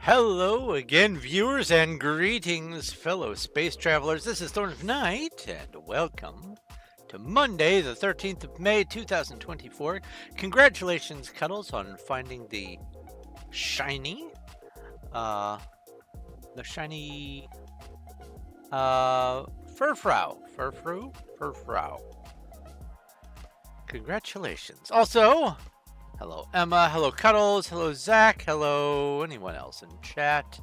Hello again, viewers, and greetings, fellow space travelers. This is Thorn of Night, and welcome to Monday, the 13th of May, 2024. Congratulations, Cuddles, on finding shiny, uh, the shiny, Furfrou. Congratulations. Also, hello, Emma. Hello, Cuddles. Hello, Zach. Hello, anyone else in chat.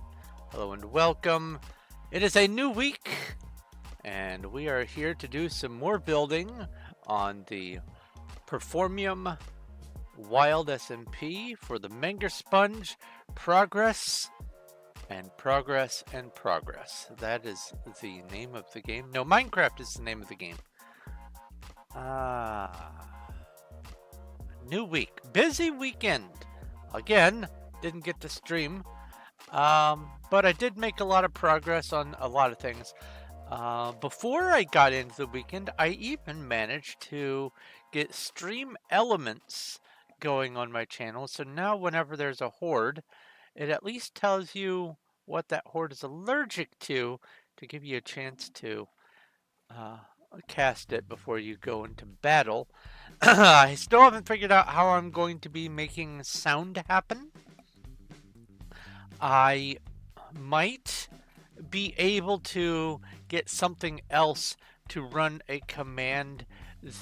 Hello and welcome. It is a new week, and we are here to do some more building on the Performium Wild SMP for the Menger Sponge. Progress and progress and progress. That is the name of the game. No, Minecraft is the name of the game. New week. Busy weekend. Again, didn't get to stream. But I did make a lot of progress on a lot of things. Before I got into the weekend, I even managed to get stream elements going on my channel. So now whenever there's a horde, it at least tells you what that horde is allergic to give you a chance to uh, cast it before you go into battle. I still haven't figured out how I'm going to be making sound happen. I might be able to get something else to run a command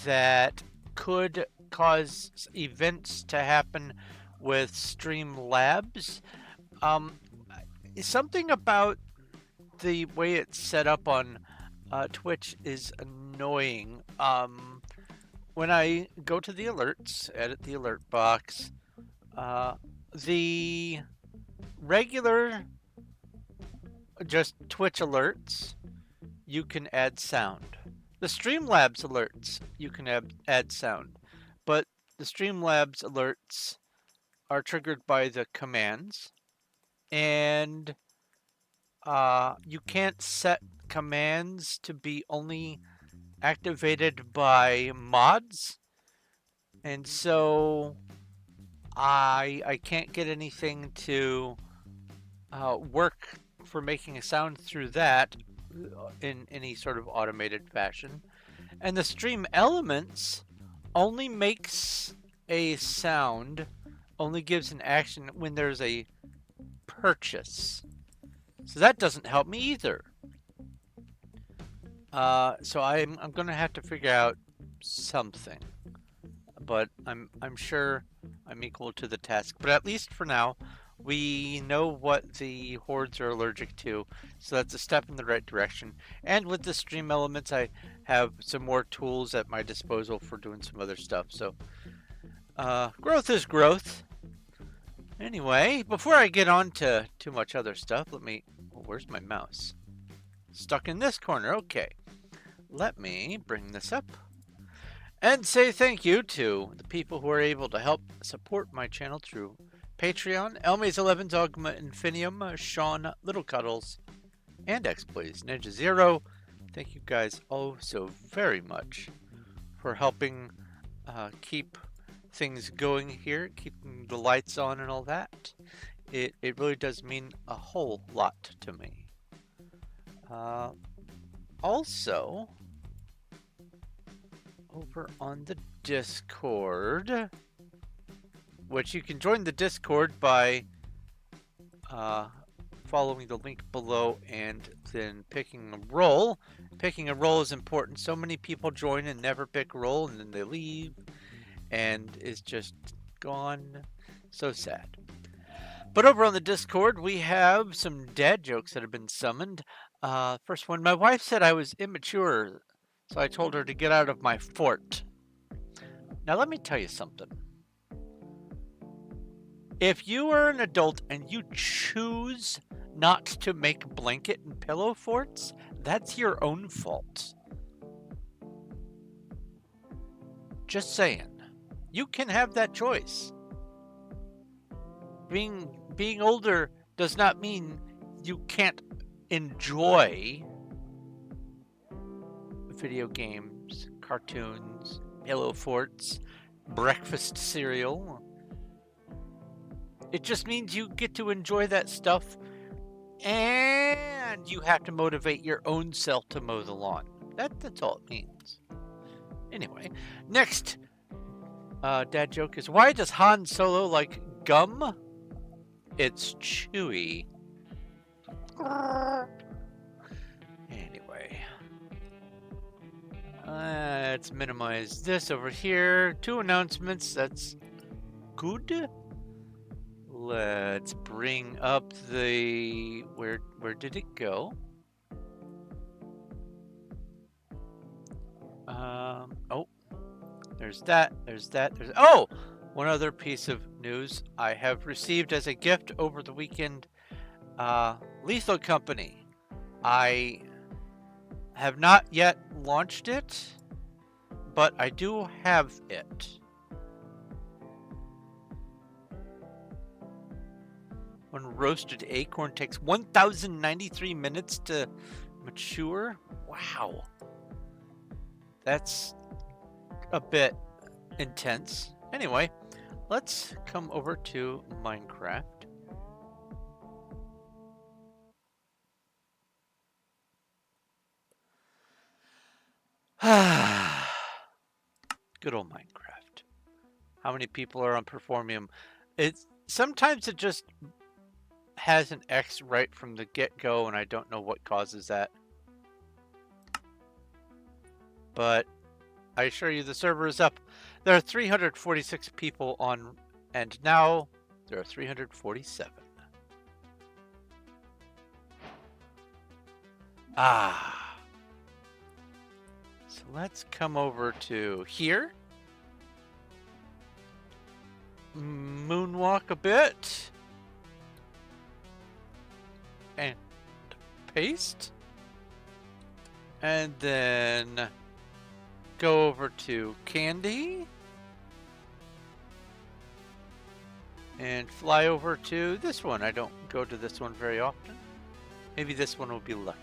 that could cause events to happen with Streamlabs. Something about the way it's set up on Twitch is annoying. When I go to the alerts, edit the alert box, the regular just Twitch alerts, you can add sound. The Streamlabs alerts, you can add sound. But the Streamlabs alerts are triggered by the commands, and you can't set commands to be only activated by mods, and so I can't get anything to work for making a sound through that in any sort of automated fashion. And the stream elements only makes a sound, only gives an action when there's a purchase. So that doesn't help me either. So I'm gonna have to figure out something, but I'm sure I'm equal to the task. But at least for now, we know what the hordes are allergic to, so that's a step in the right direction. And with the stream elements, I have some more tools at my disposal for doing some other stuff. So growth is growth. Anyway, before I get on to too much other stuff, where's my mouse? Stuck in this corner. Okay. Let me bring this up and say thank you to the people who are able to help support my channel through Patreon: Elmaze11, Dogma Infinium, Sean, Little Cuddles, and XPlays Ninja Zero. Thank you guys oh so very much for helping keep things going here, keeping the lights on and all that. It really does mean a whole lot to me. Also, over on the Discord, which you can join the Discord by following the link below and then picking a role. Picking a role is important. So many people join and never pick a role, and then they leave and is just gone. So sad. But over on the Discord, we have some dad jokes that have been summoned. First one: my wife said I was immature, so I told her to get out of my fort. Now let me tell you something. If you are an adult and you choose not to make blanket and pillow forts, that's your own fault. Just saying. You can have that choice. Being older does not mean you can't enjoy video games, cartoons, pillow forts, breakfast cereal. It just means you get to enjoy that stuff, and you have to motivate your own self to mow the lawn. That's all it means. Anyway, next dad joke is, why does Han Solo like gum? It's chewy. Anyway, let's minimize this over here. 2 announcements. That's good. Let's bring up the where did it go? Oh, there's that. There's oh, one other piece of news I have received as a gift over the weekend. Lethal Company. I have not yet launched it, but I do have it. One roasted acorn takes 1,093 minutes to mature. Wow. That's a bit intense. Anyway, let's come over to Minecraft. Good old Minecraft. How many people are on Performium? Sometimes it just has an X right from the get-go, and I don't know what causes that. But I assure you the server is up. There are 346 people on, and now there are 347. So let's come over to here. Moonwalk a bit. And paste. And then go over to Candy. And fly over to this one. I don't go to this one very often. Maybe this one will be lucky.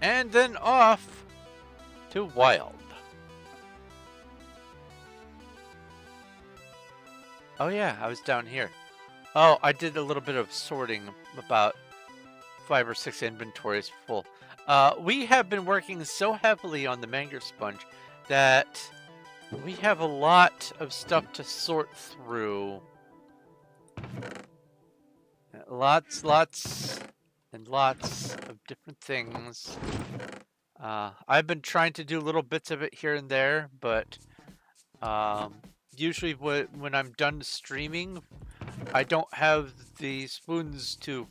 And then off to Wild. Oh yeah, I was down here. Oh, I did a little bit of sorting, about 5 or 6 inventories full. We have been working so heavily on the mango sponge that we have a lot of stuff to sort through. Lots and lots of different things. I've been trying to do little bits of it here and there, but usually when I'm done streaming, I don't have the spoons to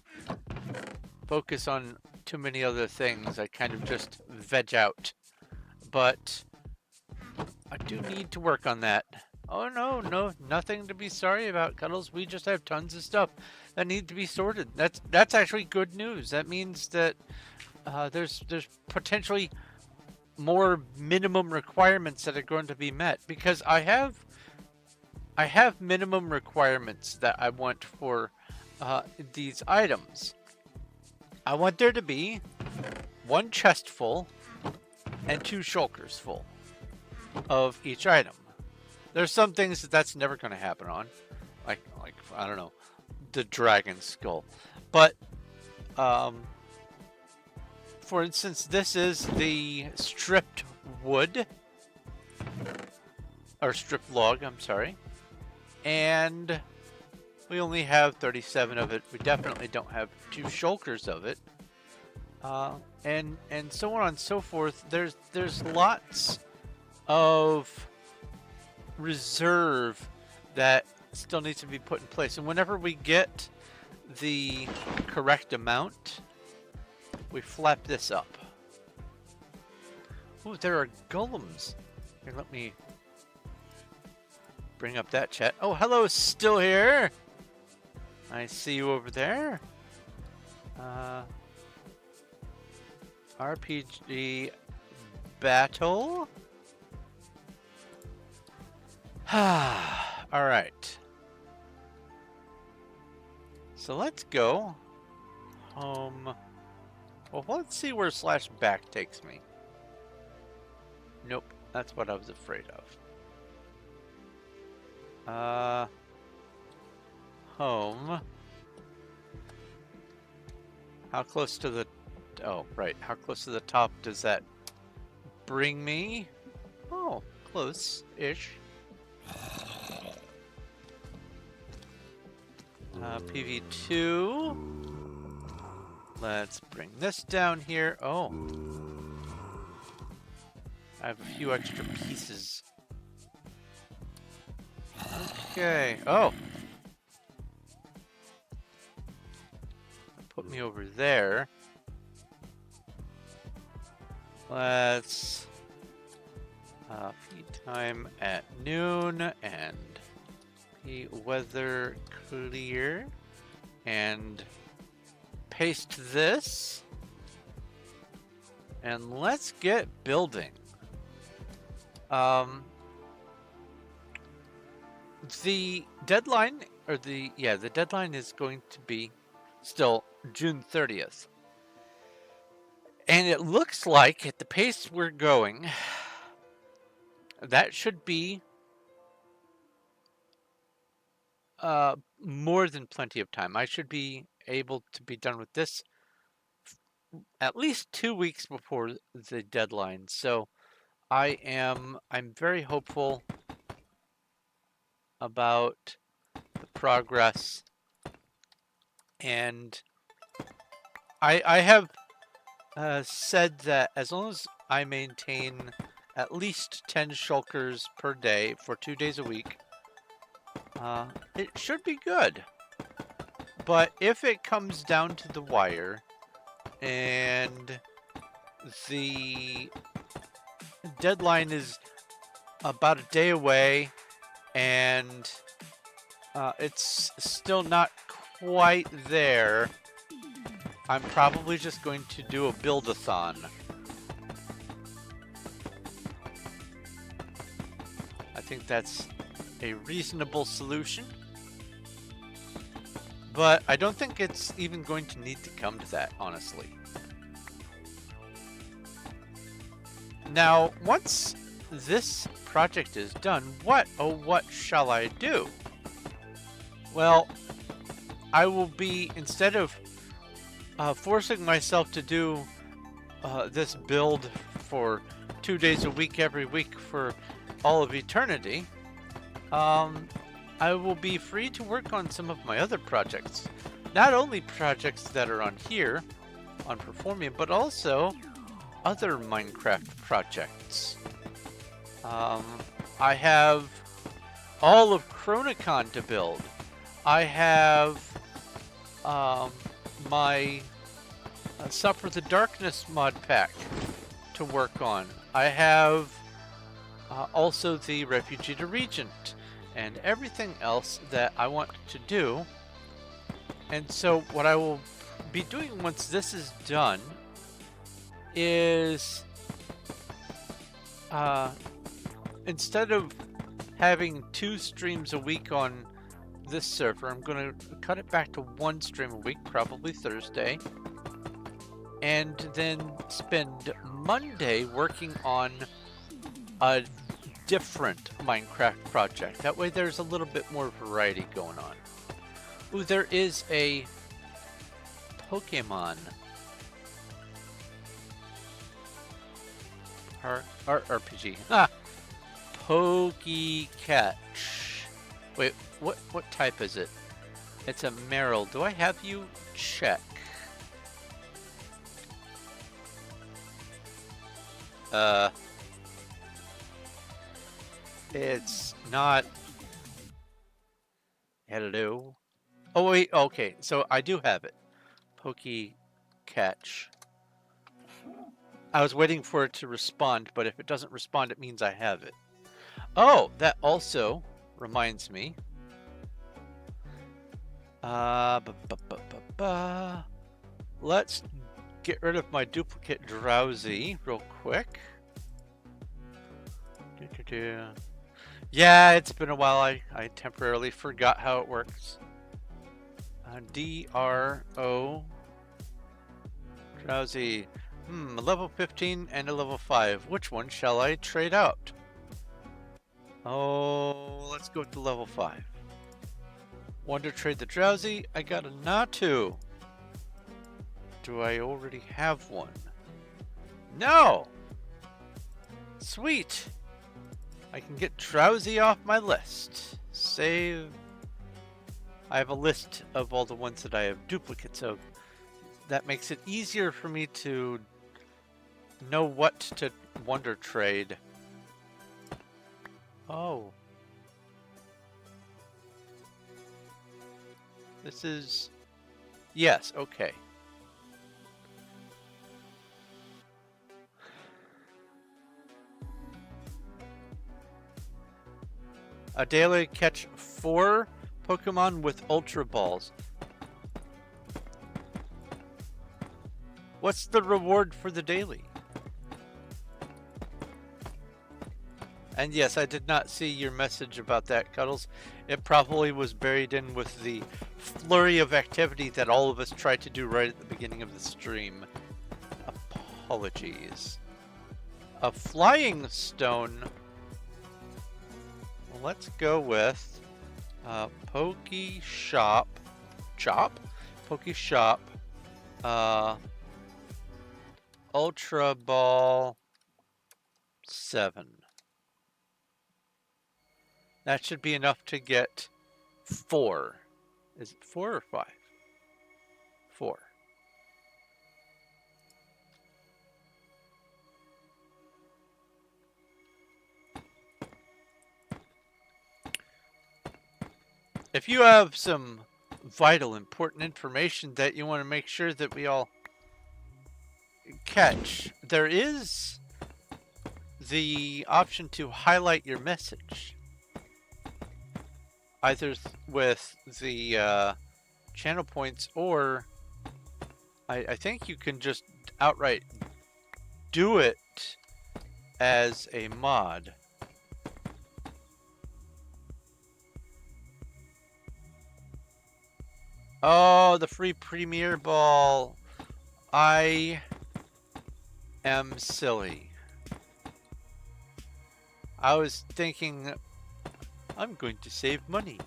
focus on too many other things. I kind of just veg out. But I do need to work on that. Oh no, nothing to be sorry about, Cuddles. We just have tons of stuff that need to be sorted. That's actually good news. That means that there's potentially more minimum requirements that are going to be met, because I have minimum requirements that I want for these items. I want there to be 1 chest full and 2 shulkers full of each item. There's some things that's never going to happen on, like I don't know, the dragon skull. But for instance, this is the stripped wood, or stripped log, I'm sorry. And we only have 37 of it. We definitely don't have 2 shulkers of it. And so on and so forth. There's lots of reserve that still needs to be put in place. And whenever we get the correct amount, we flap this up. Oh, there are golems. Here, let me bring up that chat. Oh, hello, still here. I see you over there. RPG battle. All right. So let's go home. Well, let's see where /back takes me. Nope, that's what I was afraid of. Home. How close to the... Oh, right. How close to the top does that bring me? Oh, close-ish. PV2. Let's bring this down here. Oh. I have a few extra pieces. Okay. Oh. Put me over there. Let's feed time at noon and the weather clear and paste this and let's get building. The deadline the deadline is going to be still June 30th. And it looks like at the pace we're going, that should be more than plenty of time. I should be able to be done with this at least 2 weeks before the deadline. So I'm very hopeful about the progress, and I have said that as long as I maintain at least 10 shulkers per day for 2 days a week, it should be good. But if it comes down to the wire and the deadline is about a day away and it's still not quite there, I'm probably just going to do a build-a-thon. I think that's a reasonable solution. But I don't think it's even going to need to come to that, honestly. Now, once this project is done, what shall I do? Well, I will be, instead of forcing myself to do this build for 2 days a week every week for all of eternity, I will be free to work on some of my other projects. Not only projects that are on here, on Performium, but also other Minecraft projects. I have all of Chronicon to build. I have my Suffer the Darkness mod pack to work on. I have also the Refugee to Regent and everything else that I want to do. And so what I will be doing once this is done is instead of having 2 streams a week on this server, I'm going to cut it back to 1 stream a week, probably Thursday, and then spend Monday working on a different Minecraft project. That way there's a little bit more variety going on. Ooh, there is a Pokemon RPG. Catch. Wait, what type is it? It's a Meryl. Do I have you check? It's not. Hello. Oh wait, okay. So I do have it. Catch. I was waiting for it to respond, but if it doesn't respond, it means I have it. Oh, that also reminds me. Let's get rid of my duplicate Drowsy real quick. Yeah, it's been a while. I temporarily forgot how it works. DRO Drowsy. A level 15 and a level 5. Which one shall I trade out? Oh, let's go to level 5. Wonder Trade the Drowsy. I got a Natu. Do I already have one? No! Sweet! I can get Drowsy off my list. Save. I have a list of all the ones that I have duplicates of. That makes it easier for me to know what to Wonder Trade. Oh. This is... Yes, okay. A daily catch 4 Pokemon with Ultra Balls. What's the reward for the daily? And yes, I did not see your message about that, Cuddles. It probably was buried in with the flurry of activity that all of us tried to do right at the beginning of the stream. Apologies. A Flying Stone. Well, let's go with Poke Shop. Chop? Poke Shop. Ultra Ball 7. That should be enough to get 4. Is it 4 or 5? 4. If you have some vital, important information that you want to make sure that we all catch, there is the option to highlight your message. Either with the channel points, or I think you can just outright do it as a mod. Oh, the free Premier Ball. I am silly. I was thinking, I'm going to save money.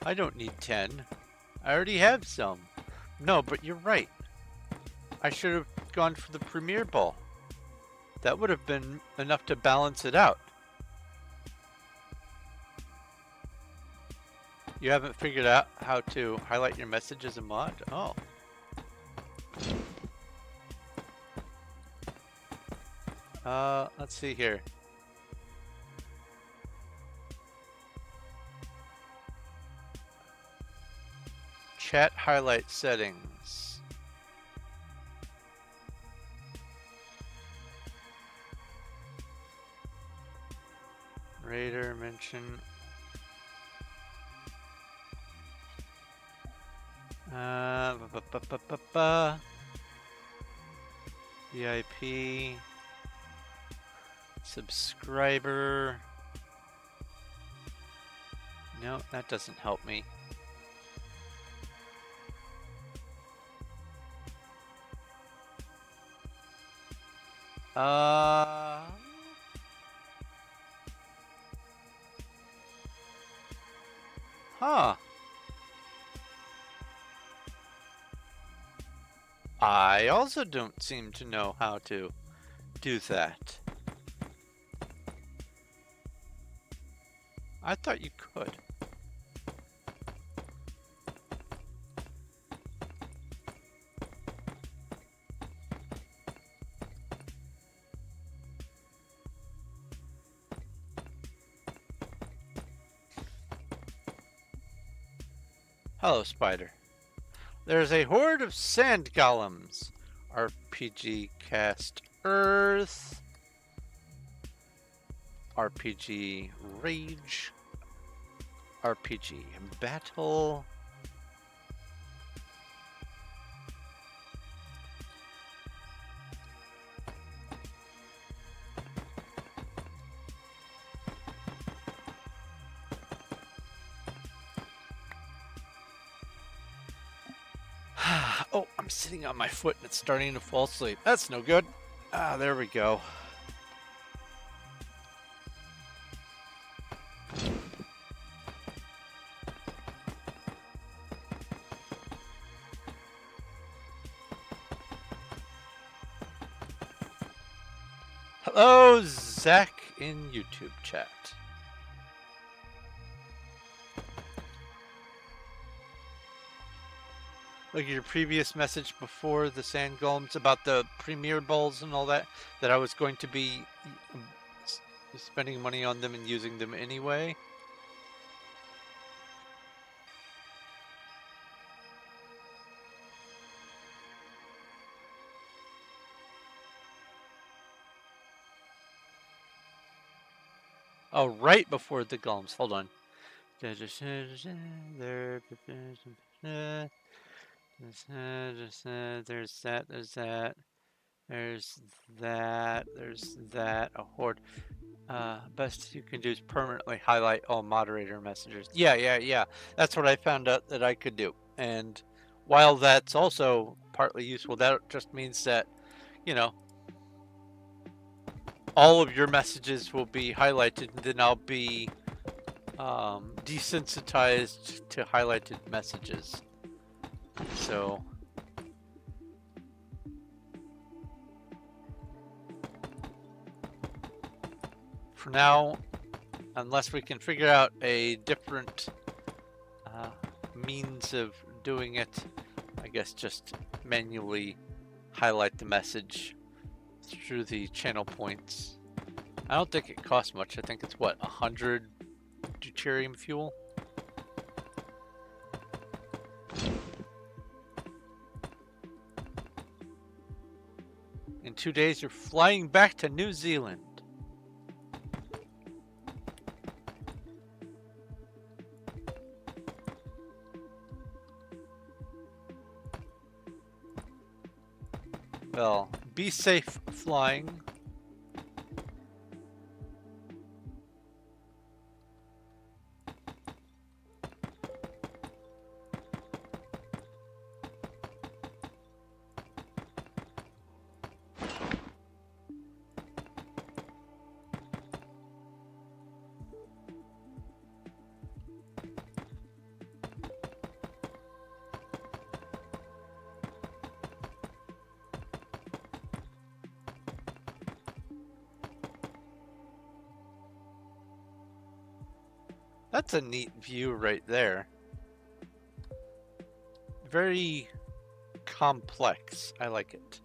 I don't need 10. I already have some. No, but you're right. I should have gone for the Premier Ball. That would have been enough to balance it out. You haven't figured out how to highlight your message as a mod? Oh. Let's see here. Chat highlight settings. Raider mention. VIP. Subscriber. No, that doesn't help me. Huh. I also don't seem to know how to do that. I thought you could. Hello, Spider. There's a horde of sand golems. RPG Cast Earth. RPG Rage. RPG Battle. Oh, I'm sitting on my foot and it's starting to fall asleep. That's no good. Ah, there we go. Hello, Zach in YouTube chat. Look at your previous message before the sand golems about the premier balls and all that, that I was going to be spending money on them and using them anyway. Oh, right before the golems. Hold on. There's that, there's that, a horde. Best you can do is permanently highlight all moderator messengers. Yeah. That's what I found out that I could do. And while that's also partly useful, that just means that, you know, all of your messages will be highlighted, and then I'll be desensitized to highlighted messages. So for now, unless we can figure out a different means of doing it, I guess just manually highlight the message through the channel points. I don't think it costs much. I think it's what, 100 deuterium fuel? In 2 days, you're flying back to New Zealand. Well, be safe flying. That's a neat view right there. Very complex. I like it.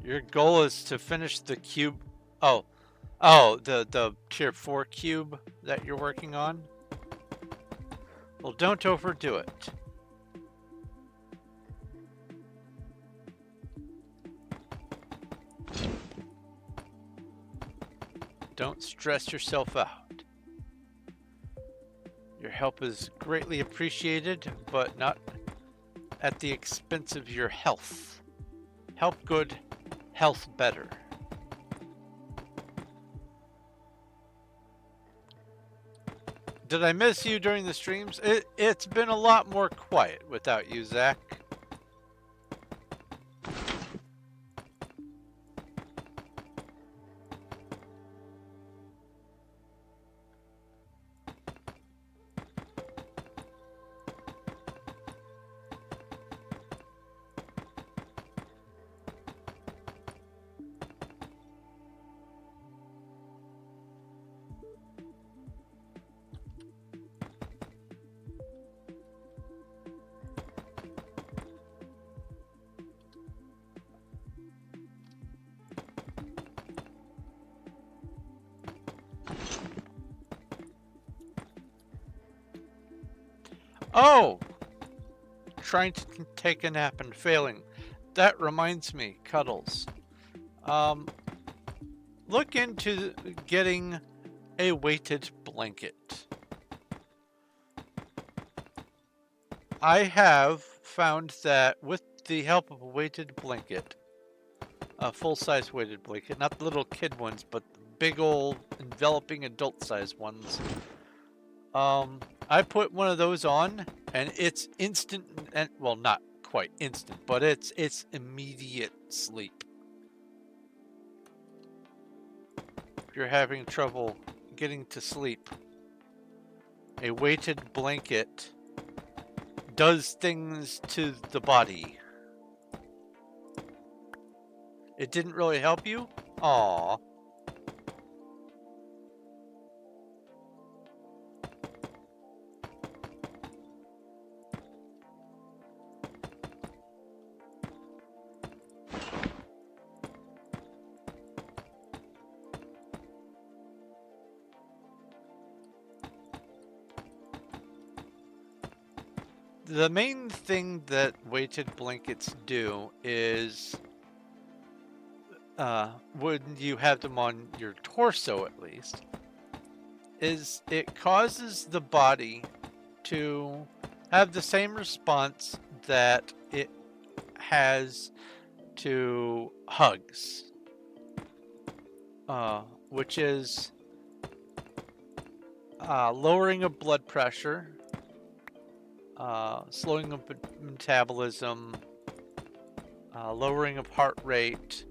Your goal is to finish the cube. Oh, the tier 4 cube that you're working on? Well, don't overdo it. Don't stress yourself out. Your help is greatly appreciated, but not at the expense of your health. Help good, health better. Did I miss you during the streams? It's been a lot more quiet without you, Zach. Oh! Trying to take a nap and failing. That reminds me, Cuddles. Look into getting a weighted blanket. I have found that with the help of a weighted blanket, a full-size weighted blanket, not the little kid ones, but the big old enveloping adult-size ones, I put one of those on, and it's instant, and well, not quite instant, but it's immediate sleep. If you're having trouble getting to sleep, a weighted blanket does things to the body. It didn't really help you? Aw. The main thing that weighted blankets do is, when you have them on your torso at least, is it causes the body to have the same response that it has to hugs, which is lowering of blood pressure, slowing of metabolism, lowering of heart rate,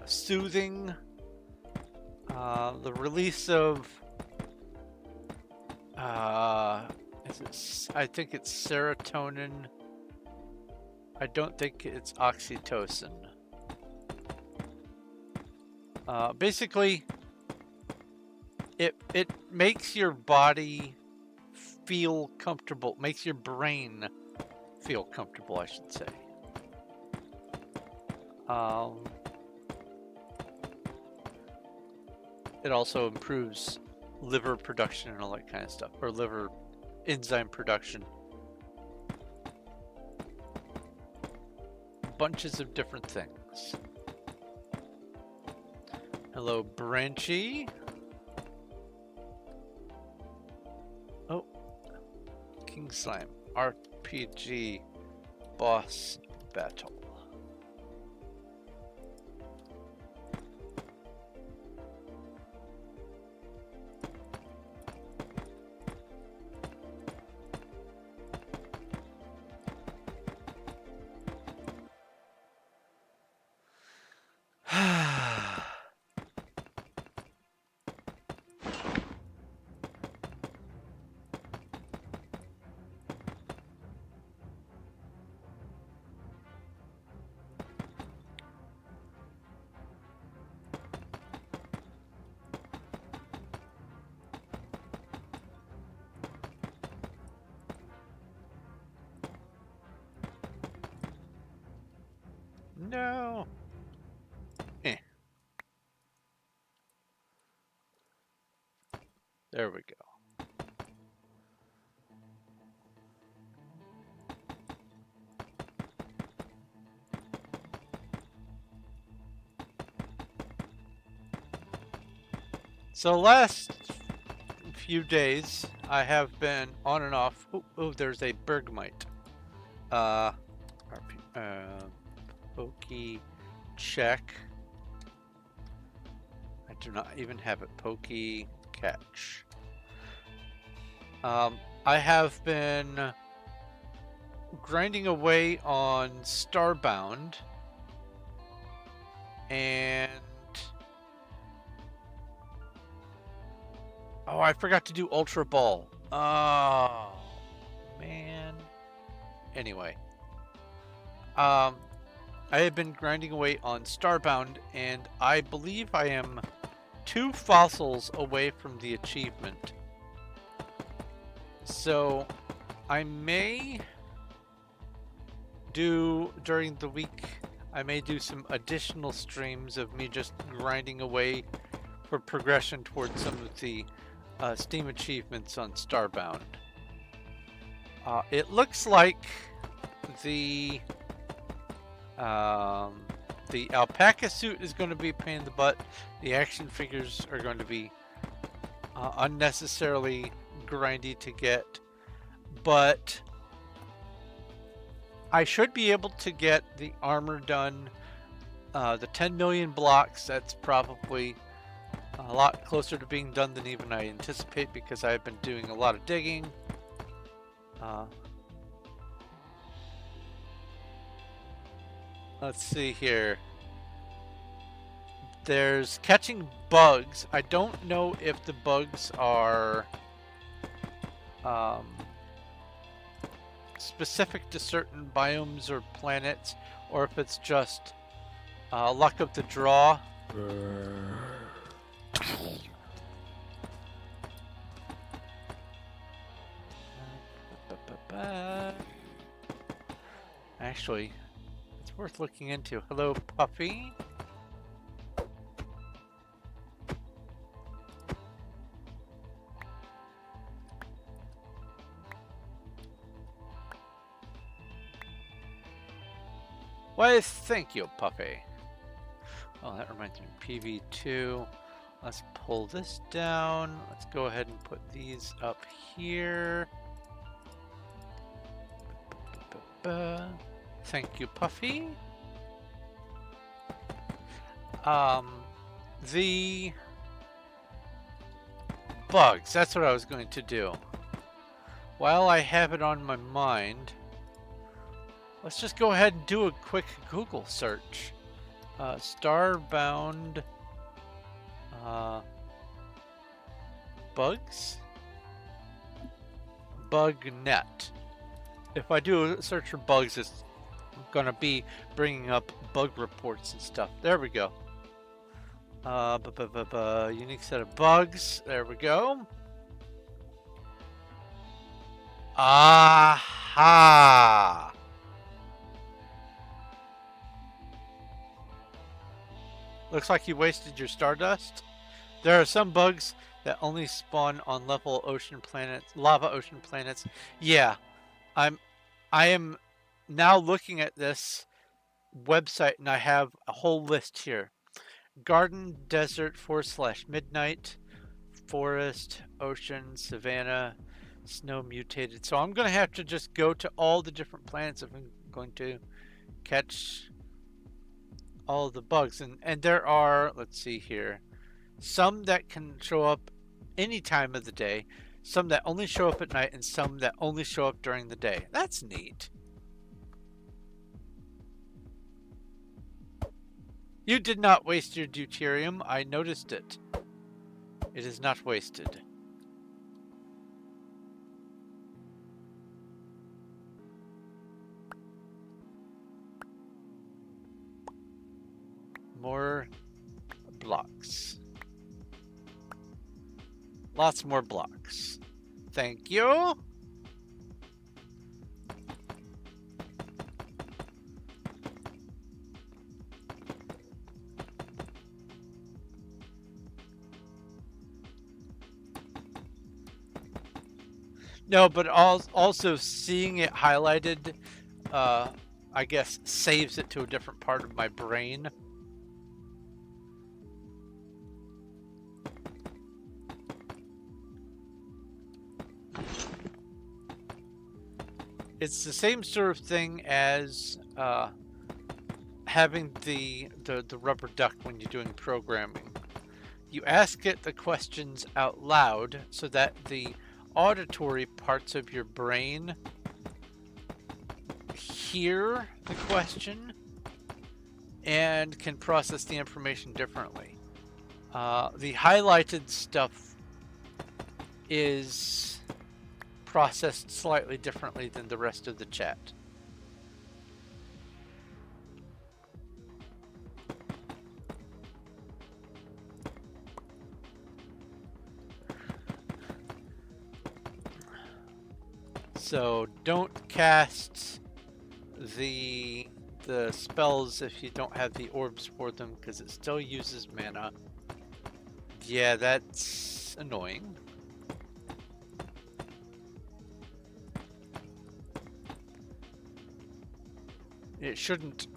soothing, the release of, I think it's serotonin. I don't think it's oxytocin. Basically, it makes your body feel comfortable, makes your brain feel comfortable, I should say. It also improves liver production and all that kind of stuff, or liver enzyme production. Bunches of different things. Hello, Branchy. Oh, King Slime RPG boss battle. No. Eh. There we go. So last few days I have been on and off. Oh, there's a Bergmite. Pokey check. I do not even have it. Pokey catch. I have been grinding away on Starbound, and oh, I forgot to do Ultra Ball. Oh man. Anyway, I have been grinding away on Starbound, and I believe I am 2 fossils away from the achievement. So I may do, during the week, I may do some additional streams of me just grinding away for progression towards some of the Steam achievements on Starbound. It looks like the alpaca suit is going to be a pain in the butt. The action figures are going to be unnecessarily grindy to get, but I should be able to get the armor done. The 10 million blocks, that's probably a lot closer to being done than even I anticipate, because I've been doing a lot of digging. Let's see here. There's catching bugs. I don't know if the bugs are specific to certain biomes or planets, or if it's just luck of the draw. Actually, it's worth looking into. Hello, Puffy. Why, thank you, Puppy. Oh, that reminds me. PV2. Let's pull this down. Let's go ahead and put these up here. Thank you, Puffy. The bugs. That's what I was going to do. While I have it on my mind, let's just go ahead and do a quick Google search. Starbound bugs? Bug net. If I do a search for bugs, it's gonna be bringing up bug reports and stuff. There we go. Unique set of bugs. There we go. Aha! Looks like you wasted your stardust. There are some bugs that only spawn on lava ocean planets. Yeah, I am now looking at this website and I have a whole list here. Garden, desert, forest/midnight, forest, ocean, savanna, snow mutated. So I'm going to have to just go to all the different planets if I'm going to catch all the bugs. And there are, let's see here, some that can show up any time of the day, some that only show up at night, and some that only show up during the day. That's neat. You did not waste your deuterium. I noticed it. It is not wasted. More blocks. Lots more blocks. Thank you. No, but also seeing it highlighted, I guess, saves it to a different part of my brain. It's the same sort of thing as having the rubber duck when you're doing programming. You ask it the questions out loud so that the auditory parts of your brain hear the question and can process the information differently. The highlighted stuff is processed slightly differently than the rest of the chat. So don't cast the spells if you don't have the orbs for them, because it still uses mana. Yeah, that's annoying. It shouldn't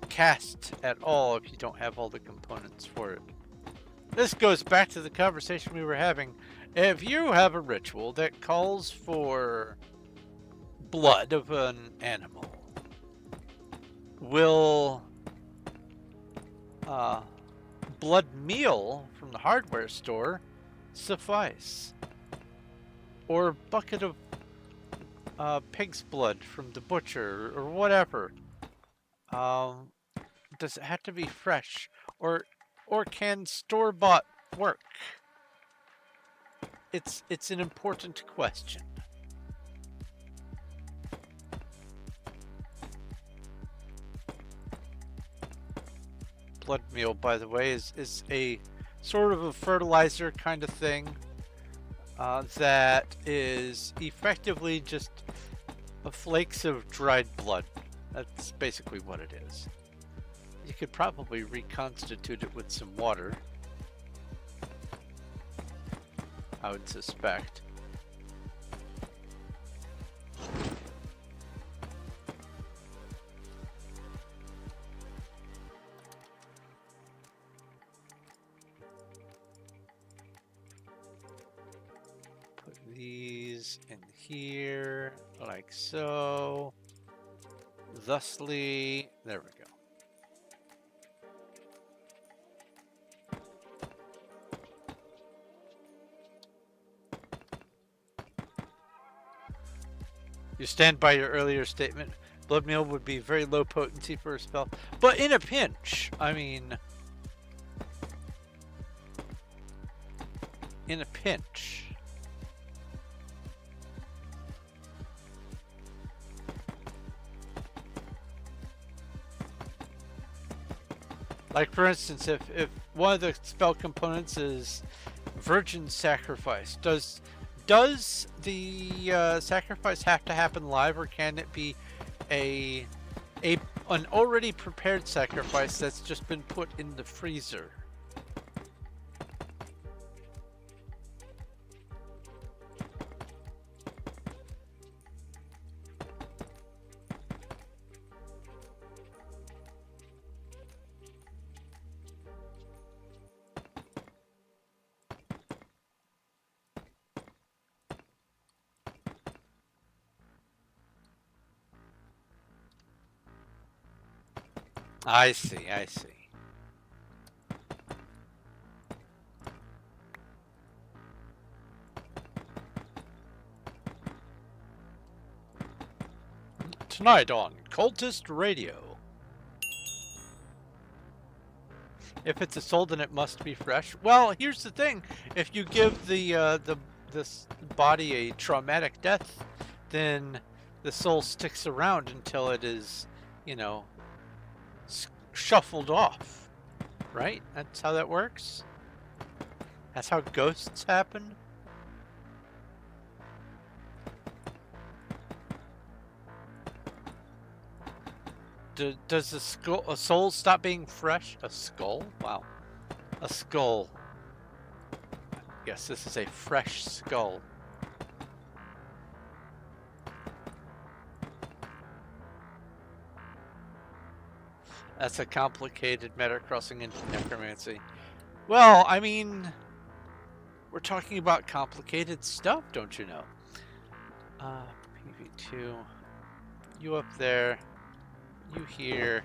cast at all if you don't have all the components for it. This goes back to the conversation we were having. If you have a ritual that calls for blood of an animal, will blood meal from the hardware store suffice? Or a bucket of pig's blood from the butcher or whatever? Does it have to be fresh? Or can store-bought work? It's an important question. blood meal, by the way, is a sort of a fertilizer kind of thing that is effectively just flakes of dried blood. That's basically what it is. You could probably reconstitute it with some water, I would suspect. Put these in here, like so. Thusly, there we go. You stand by your earlier statement. Blood meal would be very low potency for a spell, but in a pinch. I mean, in a pinch. Like for instance, if one of the spell components is Virgin Sacrifice, does the sacrifice have to happen live, or can it be an already prepared sacrifice that's just been put in the freezer? I see, I see. Tonight on Cultist Radio. If it's a soul, then it must be fresh. Well, here's the thing: if you give this body a traumatic death, then the soul sticks around until it is, you know, shuffled off. Right? That's how that works. That's how ghosts happen. Does a soul stop being fresh? A skull? Wow. A skull. Yes, this is a fresh skull. That's a complicated meta crossing into necromancy. Well, I mean, we're talking about complicated stuff, don't you know? PV2. You up there. You here.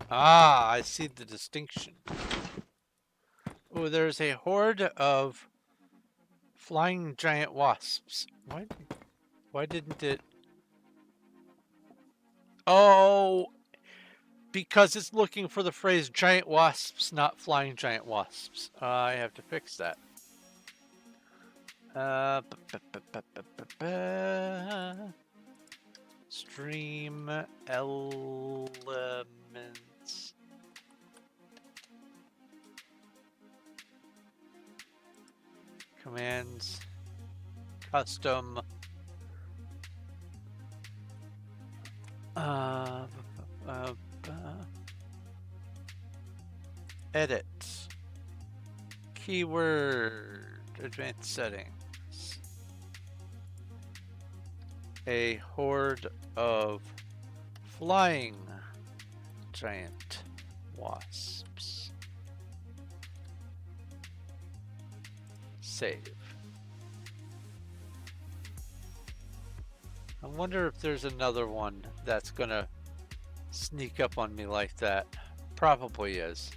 Ah, I see the distinction. Oh, there's a horde of flying giant wasps. Why didn't it? Oh, because it's looking for the phrase giant wasps, not flying giant wasps. I have to fix that. Stream elements. Commands. Custom. Edit. Keyword. Advanced settings. a horde of flying giant wasps. Save. I wonder if there's another one that's gonna sneak up on me like that. Probably is.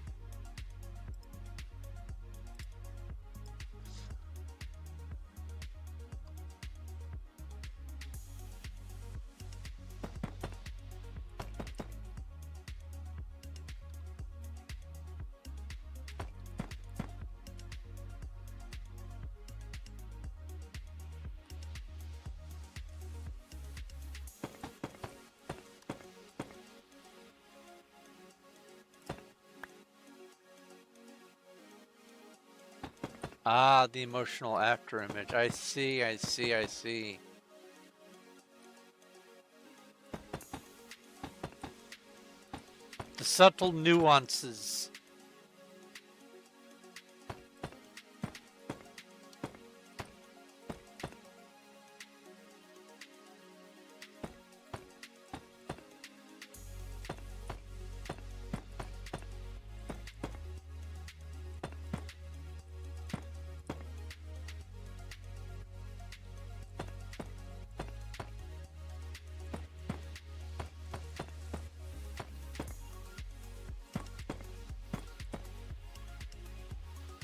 Ah, the emotional afterimage. I see, I see, I see. The subtle nuances.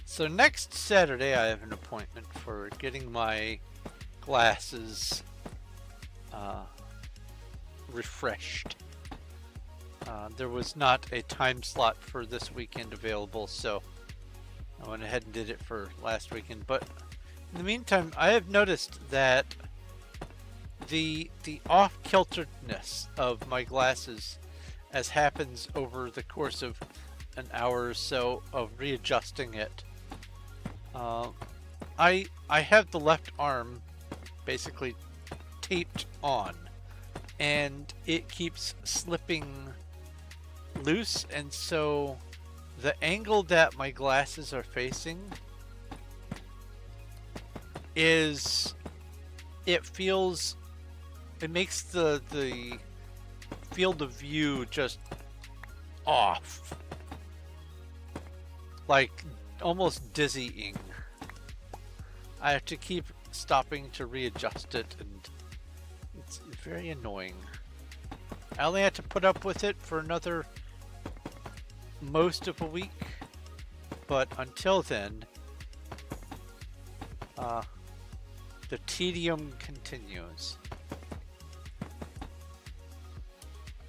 So next Saturday I have an appointment for getting my glasses refreshed. There was not a time slot for this weekend available, so I went ahead and did it for last weekend. But in the meantime, I have noticed that the off-kilteredness of my glasses, as happens over the course of an hour or so of readjusting it, I have the left arm basically taped on, and it keeps slipping loose, and so the angle that my glasses are facing is, it makes the field of view just off, like almost dizzying. I have to keep stopping to readjust it, and it's very annoying. I only had to put up with it for another most of a week, but until then, the tedium continues.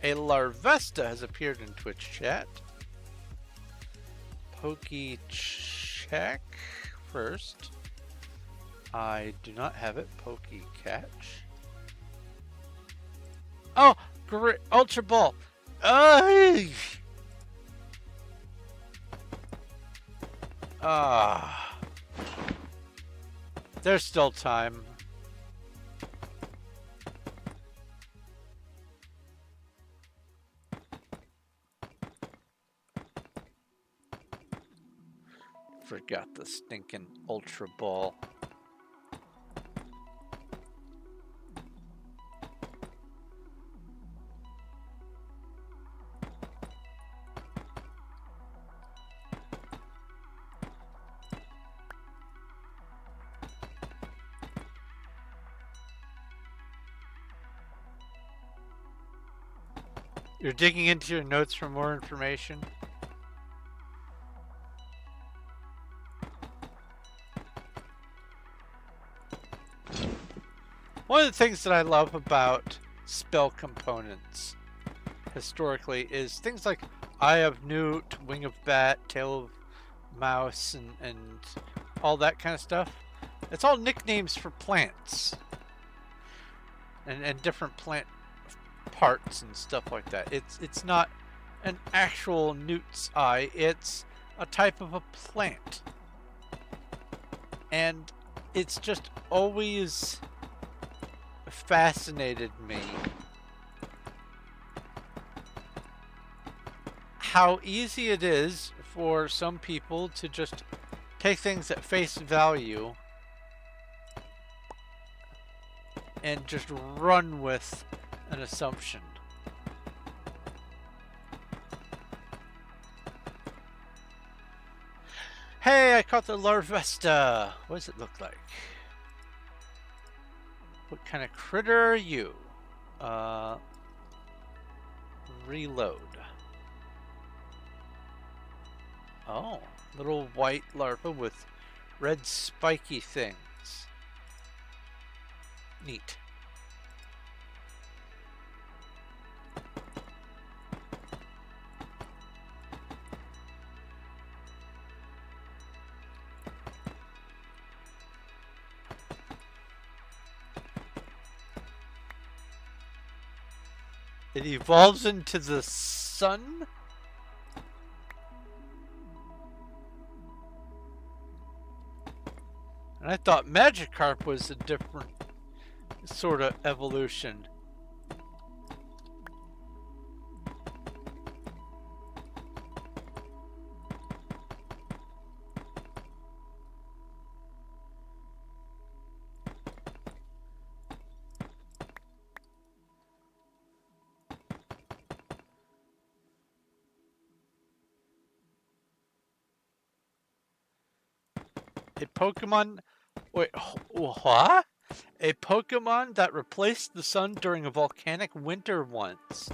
A Larvesta has appeared in Twitch chat. Pokey check first. I do not have it. Pokey catch. Oh, great! Ultra Ball. There's still time. Forgot the stinking Ultra Ball. You're digging into your notes for more information? One of the things that I love about spell components historically is things like Eye of Newt, Wing of Bat, Tail of Mouse, and all that kind of stuff. It's all nicknames for plants and different plant parts and stuff like that. It's not an actual newt's eye, it's a type of a plant. And it's just always fascinated me how easy it is for some people to just take things at face value and just run with an assumption. Hey, I caught the larvesta. What does it look like? What kind of critter are you? Reload. Oh, little white larva with red spiky things. Neat. It evolves into the sun? And I thought Magikarp was a different sort of evolution. A Pokemon... Wait, what? A Pokemon that replaced the sun during a volcanic winter once.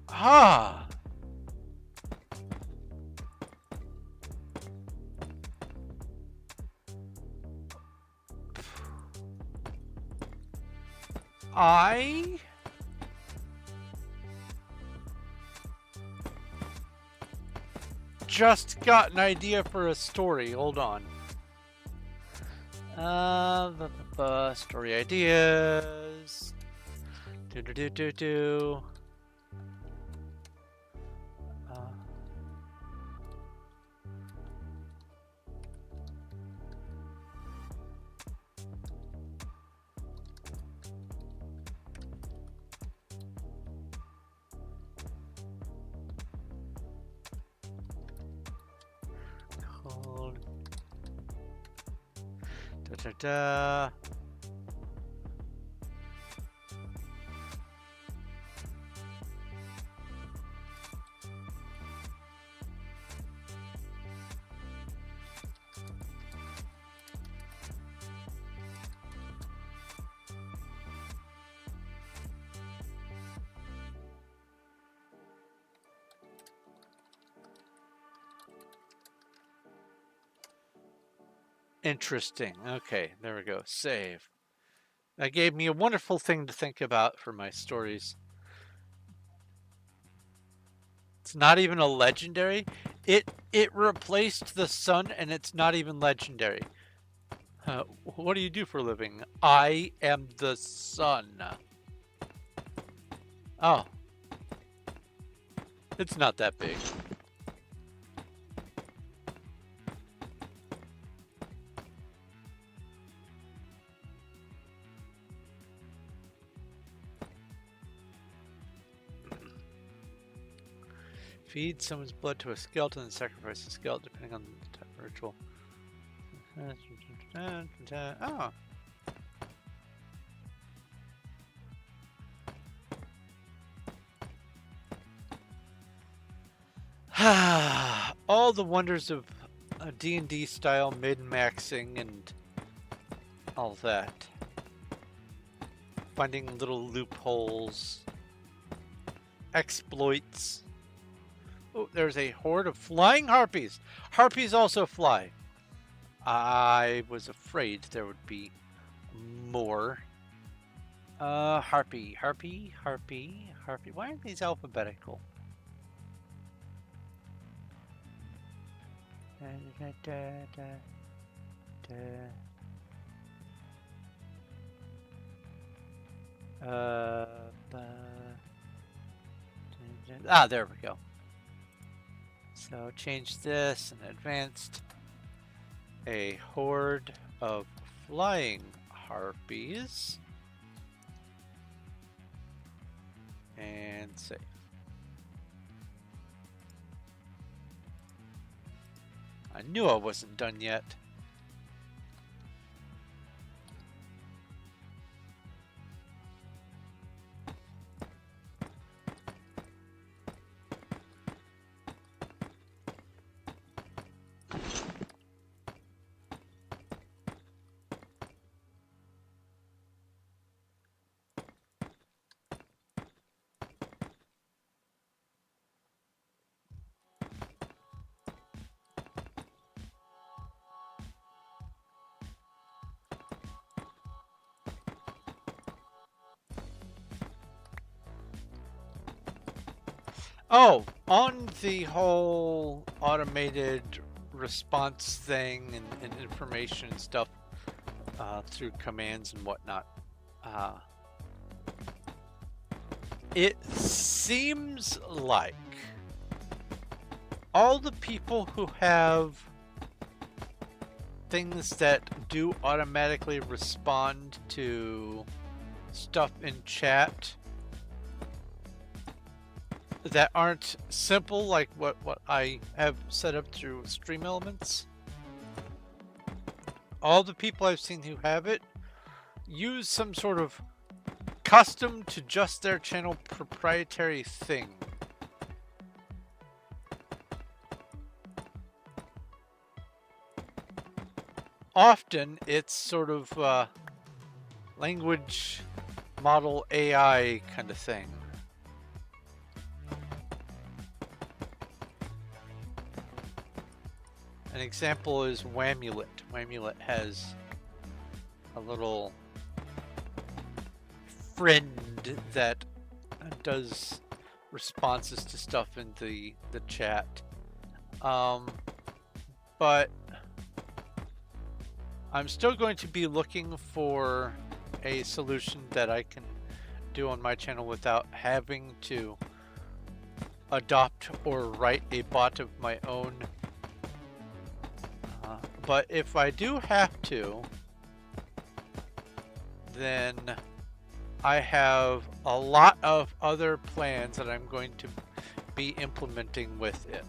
Ah! I just got an idea for a story. Hold on. Story ideas. Do. Da. Interesting. Okay, there we go. Save. That gave me a wonderful thing to think about for my stories. It's not even a legendary. It replaced the sun, and it's not even legendary. What do you do for a living? I am the sun. Oh. It's not that big. Feed someone's blood to a skeleton and sacrifice the skeleton depending on the type of ritual. Oh. All the wonders of D&D style min-maxing and all that. Finding little loopholes. Exploits. Oh, there's a horde of flying harpies. Harpies also fly. I was afraid there would be more. Harpy. Why aren't these alphabetical? There we go. So change this and advanced. A horde of flying harpies. And save. I knew I wasn't done yet. Oh, on the whole automated response thing and information and stuff through commands and whatnot, it seems like all the people who have things that do automatically respond to stuff in chat that aren't simple, like what I have set up through Stream Elements. All the people I've seen who have it use some sort of custom to just their channel proprietary thing. Often it's sort of language model AI kind of thing. An example is Whamulet. Whamulet has a little friend that does responses to stuff in the chat. But I'm still going to be looking for a solution that I can do on my channel without having to adopt or write a bot of my own. But if I do have to, then I have a lot of other plans that I'm going to be implementing with it.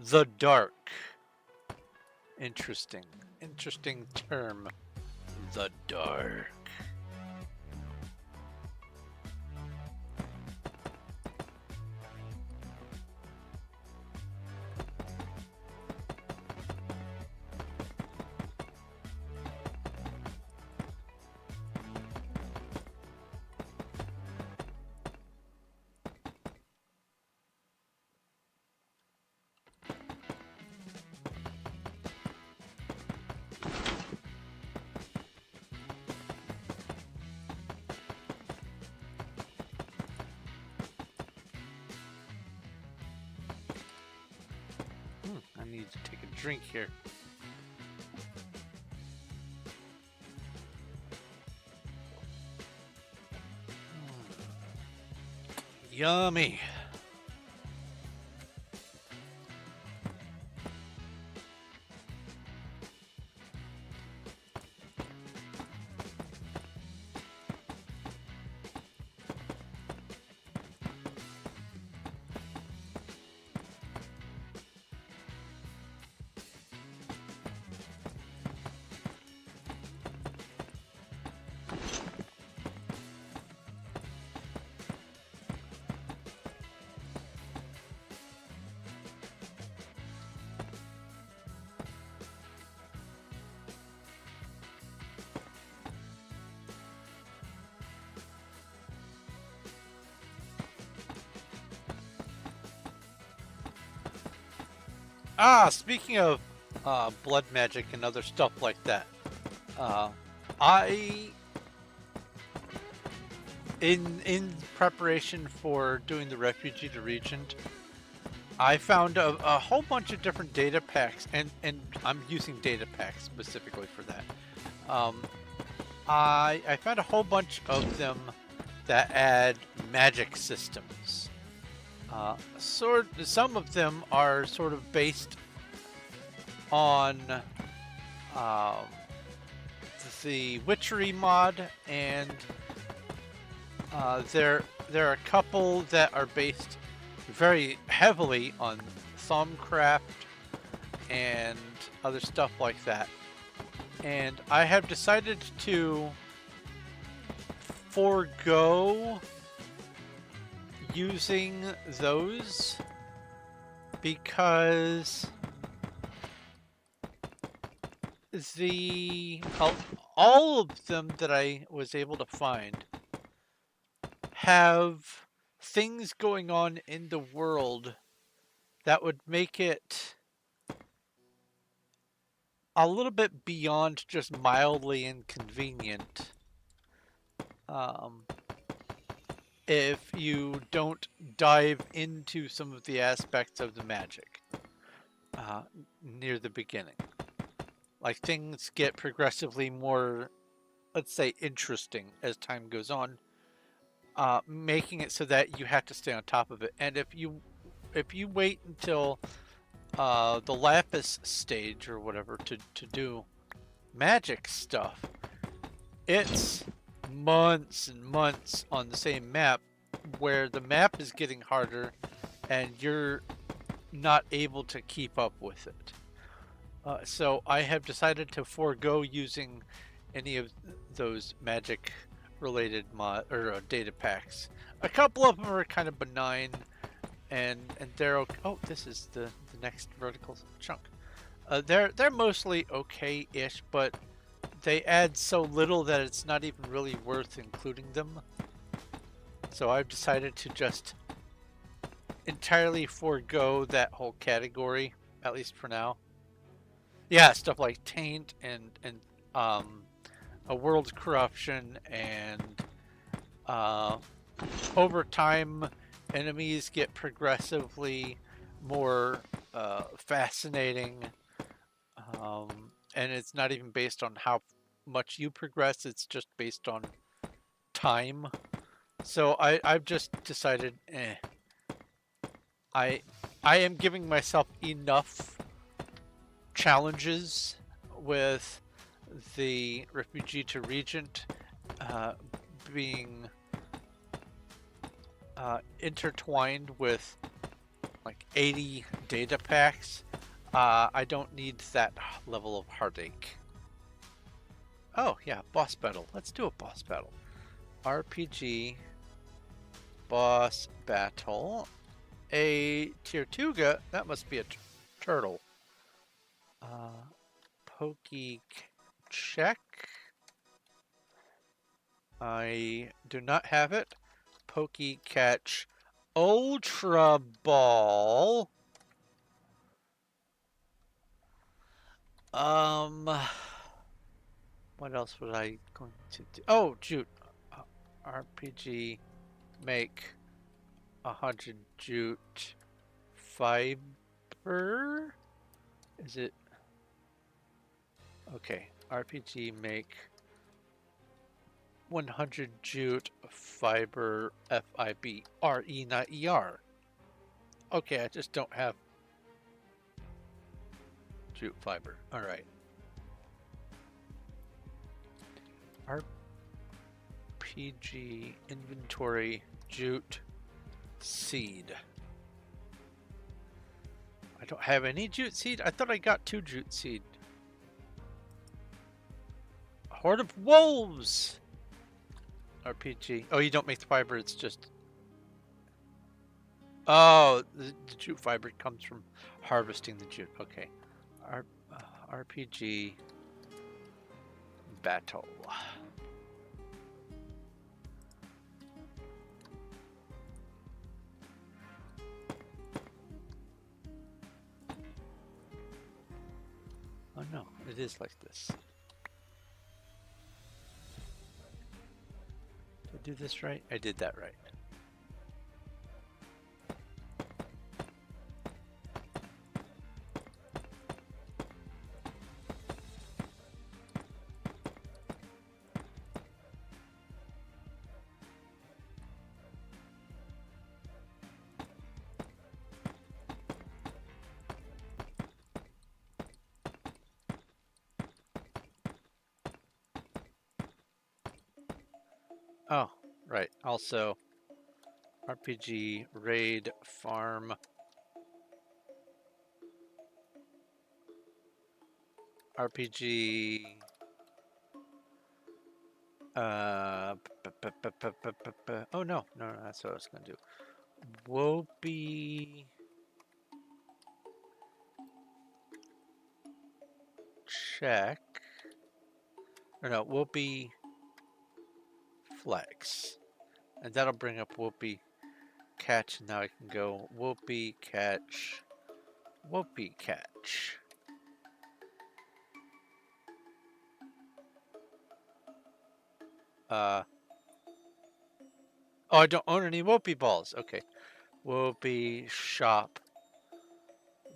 The dark. Interesting term. The dark. I need to take a drink here. Yummy. Speaking of blood magic and other stuff like that, in preparation for doing the refugee to Regent, I found a whole bunch of different data packs, and I'm using data packs specifically for that. I found a whole bunch of them that add magic systems. Some of them are sort of based on um, the witchery mod, and there are a couple that are based very heavily on thumbcraft and other stuff like that. And I have decided to forego using those because all of them that I was able to find have things going on in the world that would make it a little bit beyond just mildly inconvenient if you don't dive into some of the aspects of the magic near the beginning. Like, things get progressively more, let's say, interesting as time goes on, making it so that you have to stay on top of it. And if you wait until the Lapis stage or whatever to do magic stuff, it's months and months on the same map where the map is getting harder and you're not able to keep up with it. So I have decided to forego using any of those magic related mod or data packs. A couple of them are kind of benign, and they're okay. Oh, this is the next vertical chunk. They're mostly okay-ish, but they add so little that it's not even really worth including them. So I've decided to just entirely forego that whole category, at least for now. Yeah, stuff like Taint and a World's Corruption, and over time enemies get progressively more fascinating, and it's not even based on how much you progress, it's just based on time. So I've just decided, I am giving myself enough challenges with the Refugee to Regent being intertwined with like 80 data packs. I don't need that level of heartache. Oh yeah, boss battle. Let's do a boss battle. RPG boss battle. A tier 2 that must be a turtle. Pokey check. I do not have it. Pokey catch Ultra Ball. What else was I going to do? Oh, jute. RPG make 100 jute fiber. Is it? Okay. RPG make 100 jute fiber FIB. RE, not ER. Okay, I just don't have jute fiber. Alright. RPG inventory jute seed. I don't have any jute seed? I thought I got 2 jute seed. Horde of Wolves! RPG. Oh, you don't make the fiber, it's just... Oh, the jute fiber comes from harvesting the jute. Okay. RPG battle. Oh no, it is like this. Did I do this right? I did that right. Oh, right. Also, RPG, raid, farm, RPG, oh no, no, that's what I was gonna do. Wopey check, or no, Wopey flex, and that'll bring up Wopey catch. Now I can go Wopey catch, Wopey catch. Oh, I don't own any Wopey balls. Okay, Wopey shop,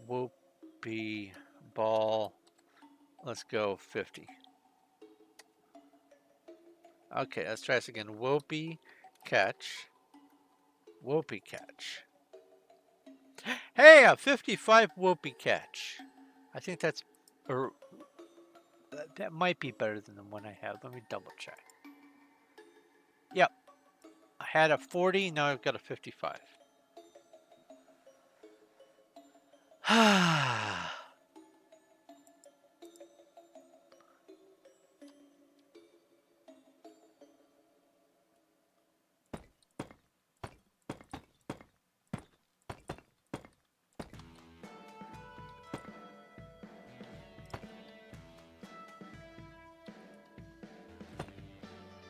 Wopey ball. Let's go 50. Okay, let's try this again. Wopey catch, Wopey catch. Hey, a 55 Wopey catch. I think that's, or that might be better than the one I have. Let me double check. Yep, I had a 40, now I've got a 55.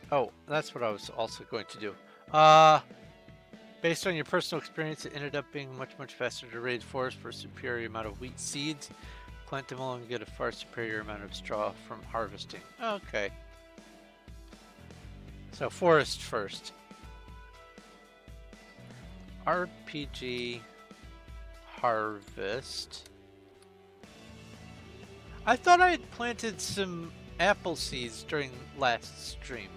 Oh, that's what I was also going to do. Based on your personal experience, it ended up being much faster to raid forest for a superior amount of wheat seeds. Plant them all and get a far superior amount of straw from harvesting. Okay. So forest first. RPG harvest. I thought I had planted some apple seeds during last stream.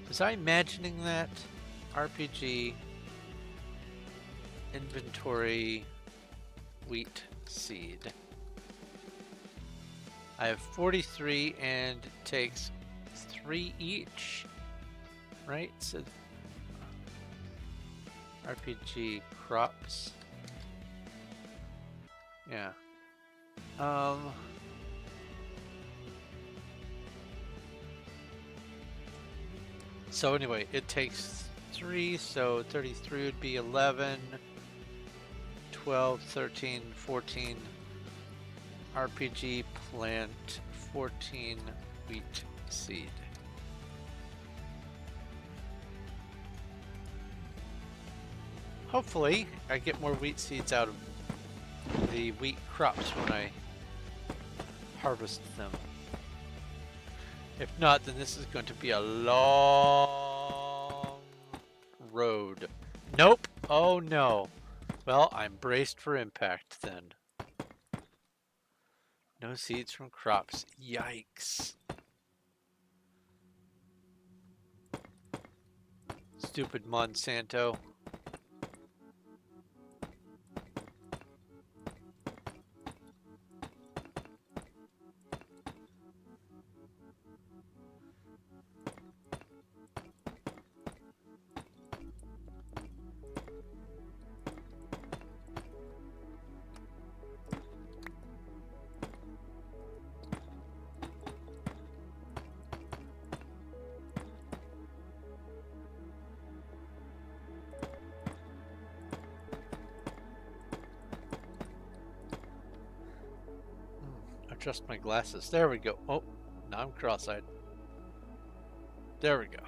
Was I imagining that? RPG inventory wheat seed. I have 43 and it takes 3 each, right? So RPG crops. Yeah. So anyway, it takes 3, so 33 would be 11, 12, 13, 14. RPG plant 14 wheat seed. Hopefully, I get more wheat seeds out of the wheat crops when I harvest them. If not, then this is going to be a long road. Nope. Oh no. Well, I'm braced for impact then. No seeds from crops. Yikes. Stupid Monsanto. Adjust my glasses. There we go. Oh, now I'm cross-eyed. There we go.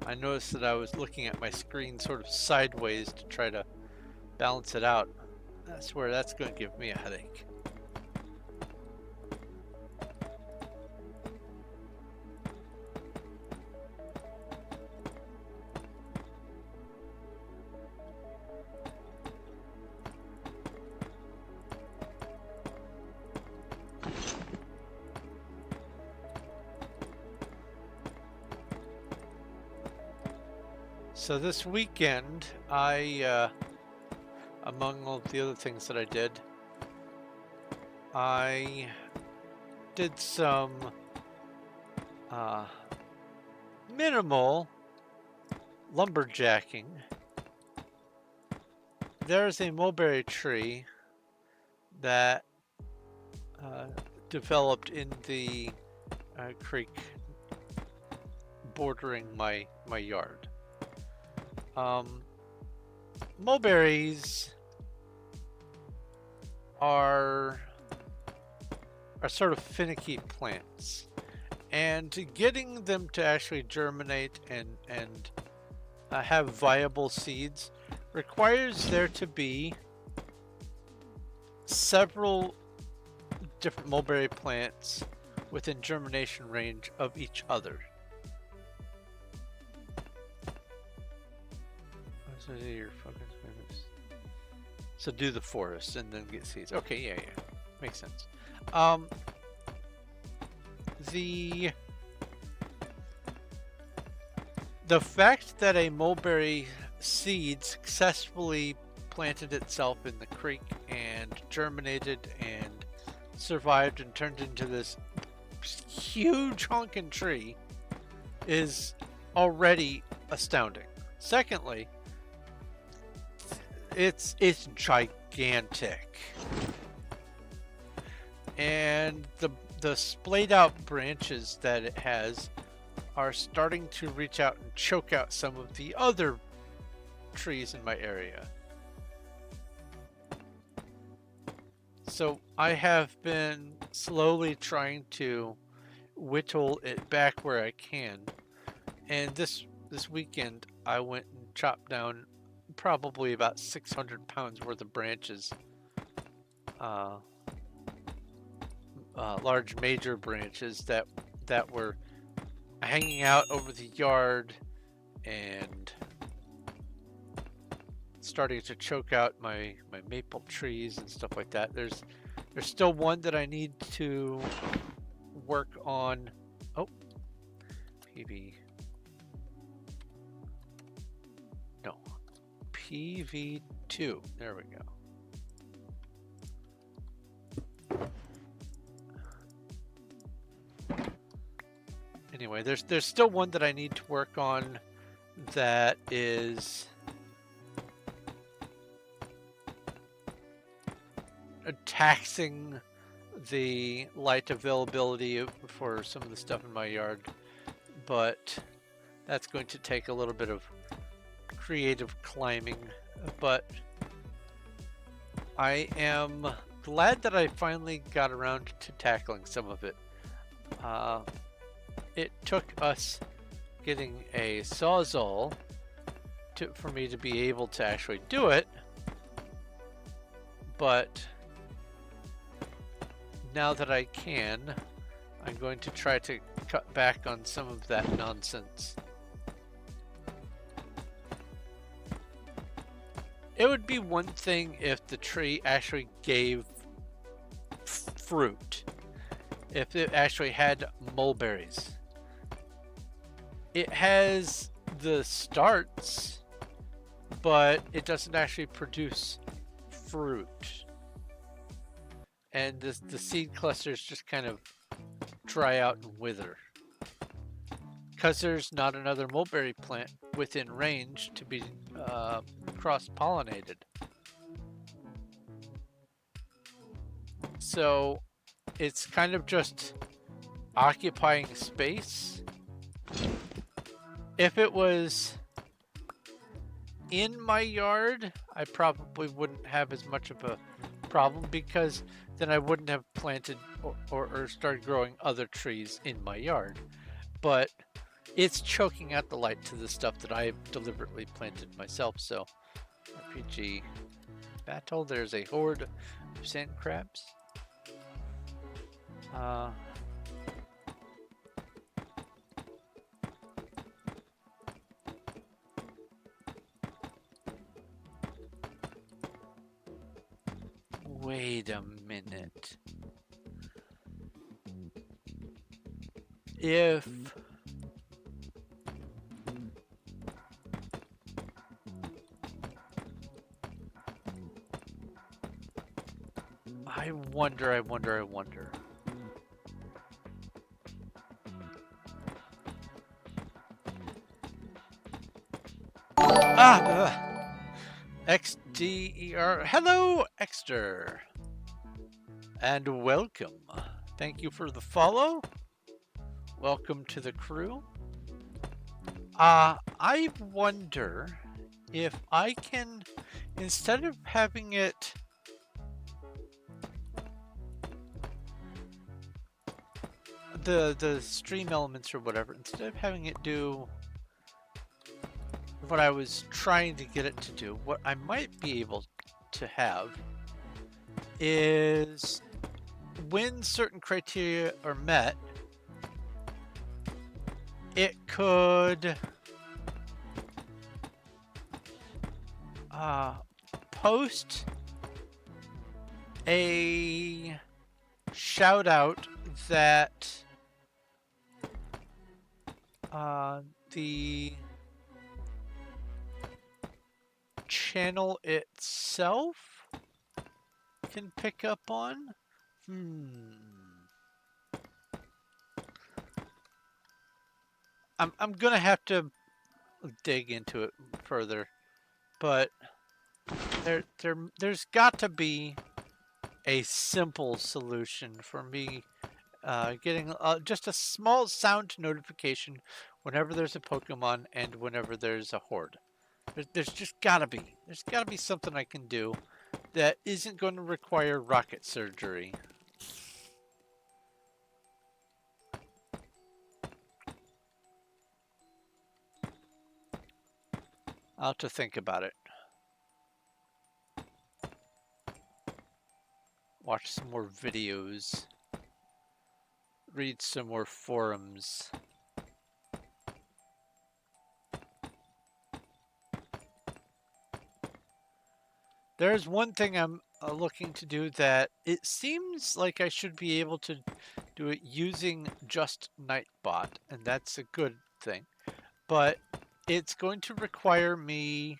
I noticed that I was looking at my screen sort of sideways to try to balance it out. I swear that's going to give me a headache. So this weekend, among all the other things that I did some uh, minimal lumberjacking, there's a mulberry tree that developed in the creek bordering my yard. Mulberries are sort of finicky plants, and getting them to actually germinate and have viable seeds requires there to be several different mulberry plants within germination range of each other. So do the forest and then get seeds. Okay, yeah, makes sense. The fact that a mulberry seed successfully planted itself in the creek and germinated and survived and turned into this huge honking tree is already astounding. Secondly, it's gigantic, and the splayed out branches that it has are starting to reach out and choke out some of the other trees in my area. So I have been slowly trying to whittle it back where I can, and this weekend I went and chopped down probably about 600 pounds worth of branches, large major branches that were hanging out over the yard and starting to choke out my maple trees and stuff like that. There's still one that I need to work on. Oh, PV2. There we go. Anyway, there's still one that I need to work on that is taxing the light availability for some of the stuff in my yard, but that's going to take a little bit of creative climbing. But I am glad that I finally got around to tackling some of it. It took us getting a sawzall for me to be able to actually do it, but now that I can, I'm going to try to cut back on some of that nonsense. It would be one thing if the tree actually gave fruit, if it actually had mulberries. It has the starts, but it doesn't actually produce fruit. And the seed clusters just kind of dry out and wither, because there's not another mulberry plant within range to be cross-pollinated. So it's kind of just occupying space. If it was in my yard, I probably wouldn't have as much of a problem, because then I wouldn't have planted or started growing other trees in my yard. But it's choking out the light to the stuff that I've deliberately planted myself. So RPG battle, there's a horde of sand crabs. Wait a minute. If I wonder. XDER. Hello, Exter. And welcome. Thank you for the follow. Welcome to the crew. I wonder if I can, instead of having it the stream elements or whatever, instead of having it do what I was trying to get it to do, what I might be able to have is when certain criteria are met, it could post a shout out that the channel itself can pick up on. I'm gonna have to dig into it further, but there's got to be a simple solution for me getting just a small sound notification whenever there's a Pokemon and whenever there's a horde. There's just gotta be. There's gotta be something I can do that isn't going to require rocket surgery. I'll have to think about it. Watch some more videos. Read some more forums. There's one thing I'm looking to do that it seems like I should be able to do it using just Nightbot, and that's a good thing. But it's going to require me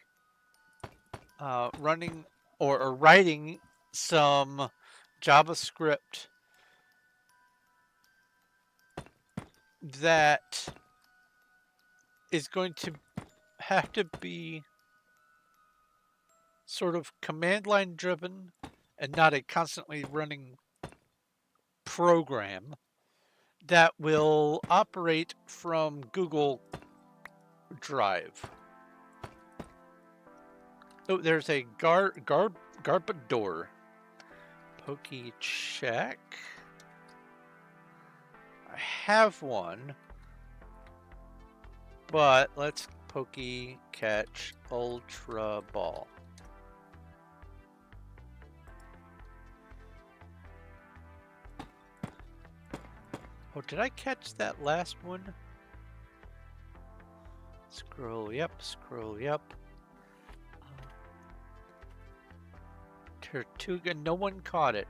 running or writing some JavaScript that is going to have to be sort of command line driven and not a constantly running program that will operate from Google Drive. Oh, there's a Garbodor. Pokey check. I have one, but let's Pokey catch Ultra Ball. Oh, did I catch that last one? Scroll, yep, scroll, yep. Tortuga, no one caught it.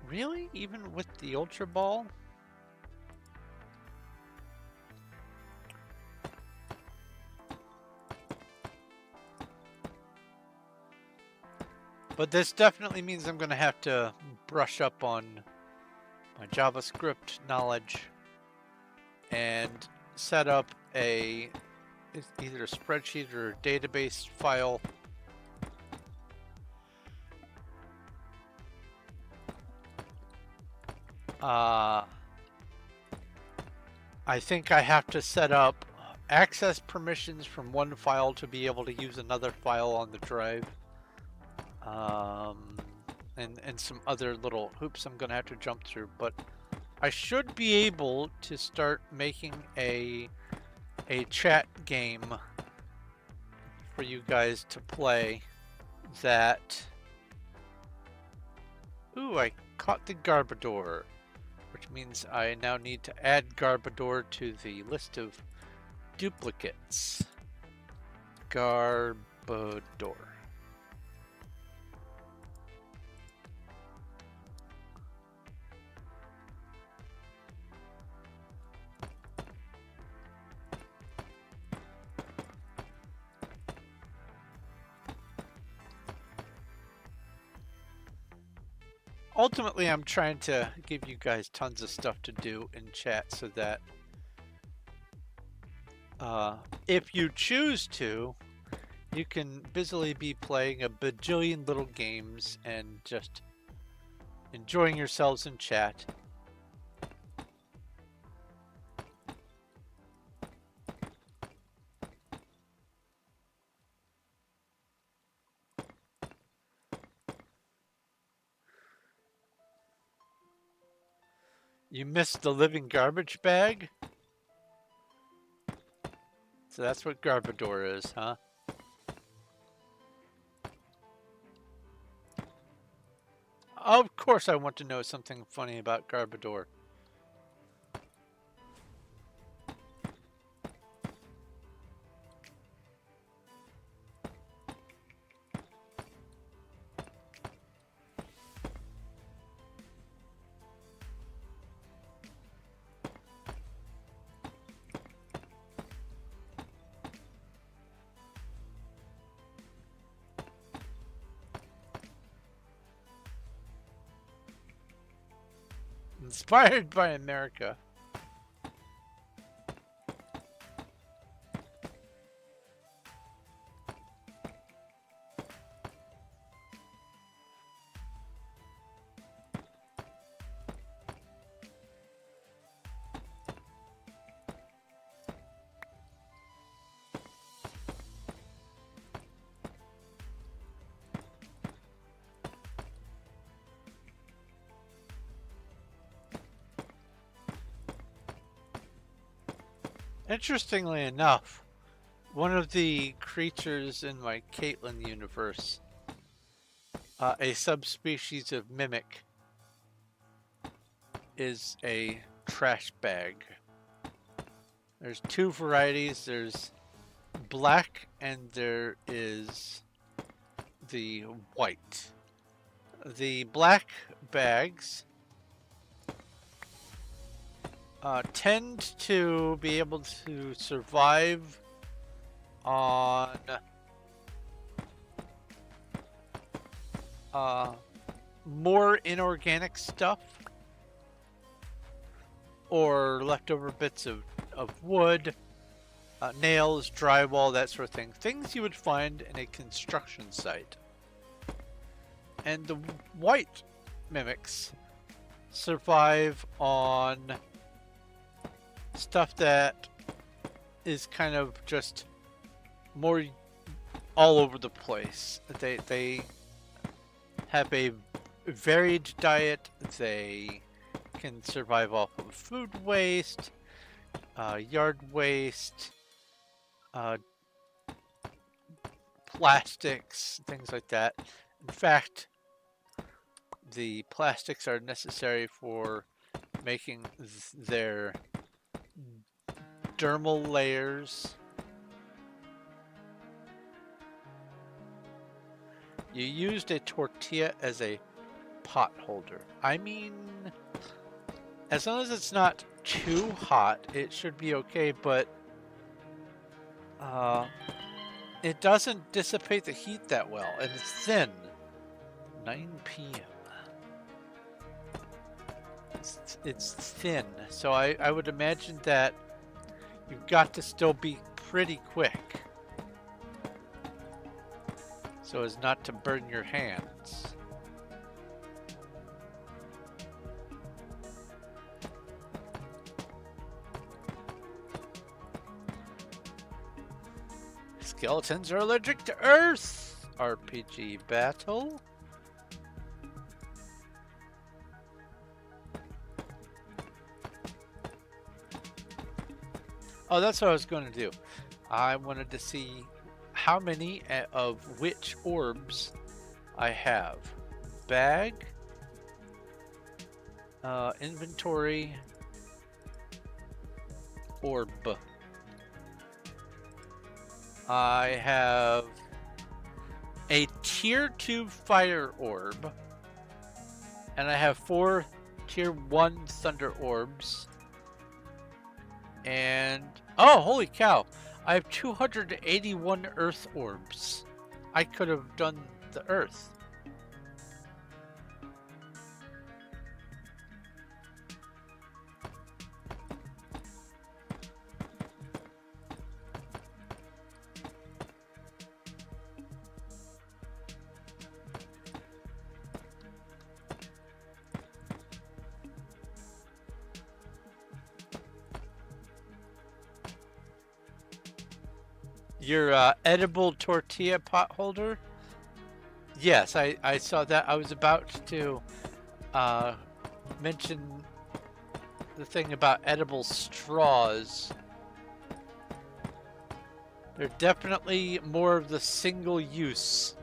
Really? Even with the Ultra Ball? But this definitely means I'm going to have to brush up on my JavaScript knowledge and set up either a spreadsheet or a database file. I think I have to set up access permissions from one file to be able to use another file on the drive. And some other little hoops I'm gonna have to jump through, but I should be able to start making a chat game for you guys to play that. Ooh, I caught the Garbodor, which means I now need to add Garbodor to the list of duplicates. Garbodor. Ultimately, I'm trying to give you guys tons of stuff to do in chat so that if you choose to, you can busily be playing a bajillion little games and just enjoying yourselves in chat. You missed the living garbage bag? So that's what Garbodor is, huh? Of course I want to know something funny about Garbodor. Inspired by America. Interestingly enough, one of the creatures in my Caitlyn universe, a subspecies of mimic, is a trash bag. There's two varieties. There's black and there is the white. The black bags tend to be able to survive on more inorganic stuff or leftover bits of wood, nails, drywall, that sort of thing. Things you would find in a construction site. And the white mimics survive on stuff that is kind of just more all over the place. They have a varied diet. They can survive off of food waste, yard waste, plastics, things like that. In fact, the plastics are necessary for making their dermal layers. You used a tortilla as a pot holder. I mean, as long as it's not too hot, it should be okay, but it doesn't dissipate the heat that well, and it's thin. 9 p.m. It's thin, so I would imagine that you've got to still be pretty quick so as not to burn your hands. Skeletons are allergic to earth. RPG battle. Oh, that's what I was going to do. I wanted to see how many of which orbs I have. Bag, inventory, orb. I have a tier 2 fire orb, and I have 4 tier 1 thunder orbs. And oh, holy cow, I have 281 earth orbs. I could have done the earth. Your edible tortilla pot holder? Yes, I saw that. I was about to uh, mention the thing about edible straws. They're definitely more of the single use.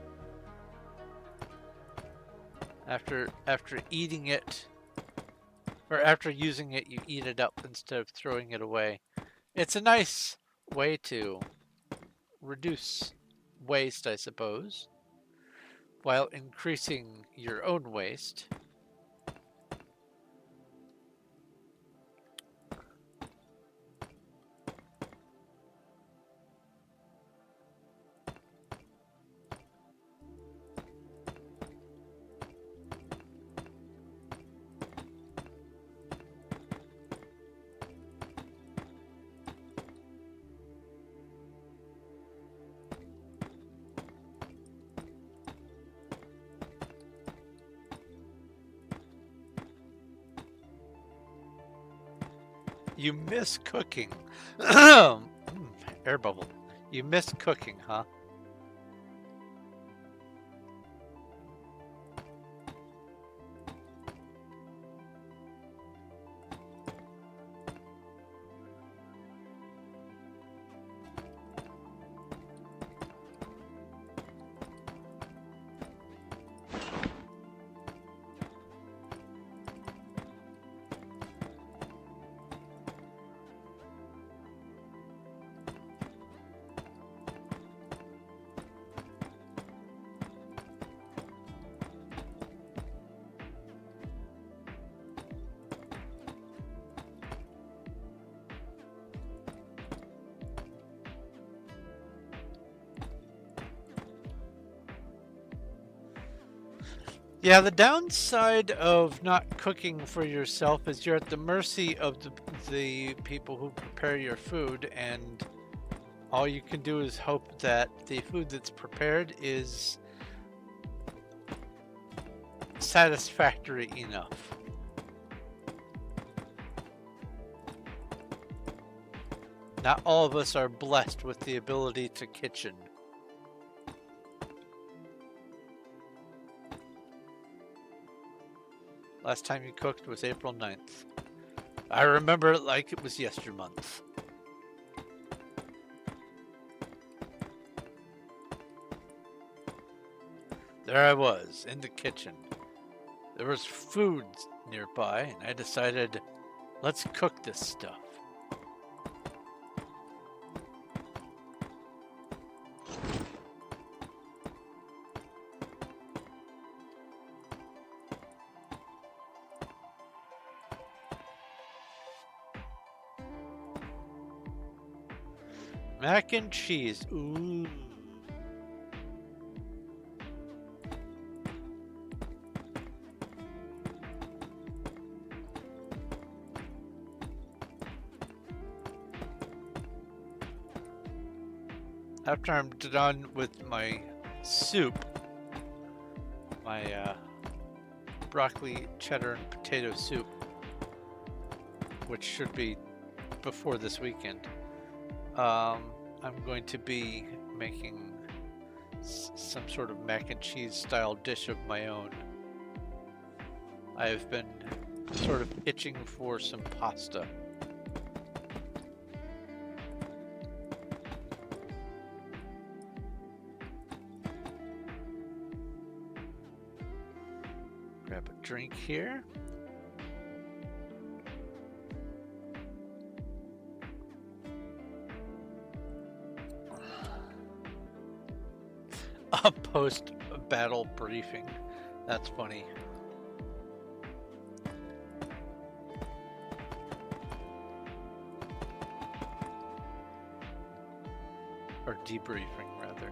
After eating it, or after using it, you eat it up instead of throwing it away. It's a nice way to reduce waste, I suppose, while increasing your own waste. You miss cooking. Air bubble. You miss cooking, huh? Yeah, the downside of not cooking for yourself is you're at the mercy of the people who prepare your food, and all you can do is hope that the food that's prepared is satisfactory enough. Not all of us are blessed with the ability to kitchen. Last time you cooked was April 9th. I remember it like it was yestermonth. There I was, in the kitchen. There was food nearby, and I decided, let's cook this stuff. Mac and cheese. Ooh. After I'm done with my soup, my broccoli, cheddar, and potato soup, which should be before this weekend, I'm going to be making some sort of mac and cheese style dish of my own. I've been sort of itching for some pasta. Grab a drink here. A post-battle briefing. That's funny. Or debriefing, rather.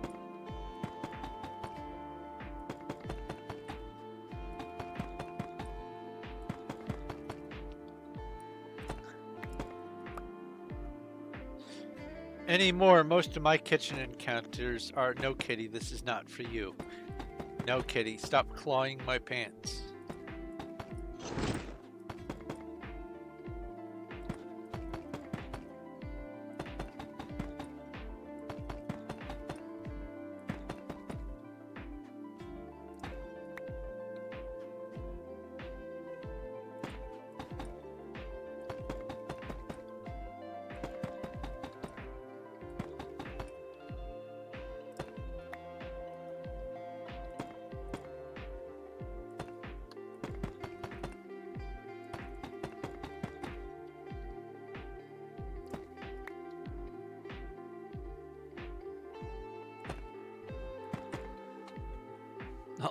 Anymore, most of my kitchen encounters are, no kitty, this is not for you. No kitty, stop clawing my pants.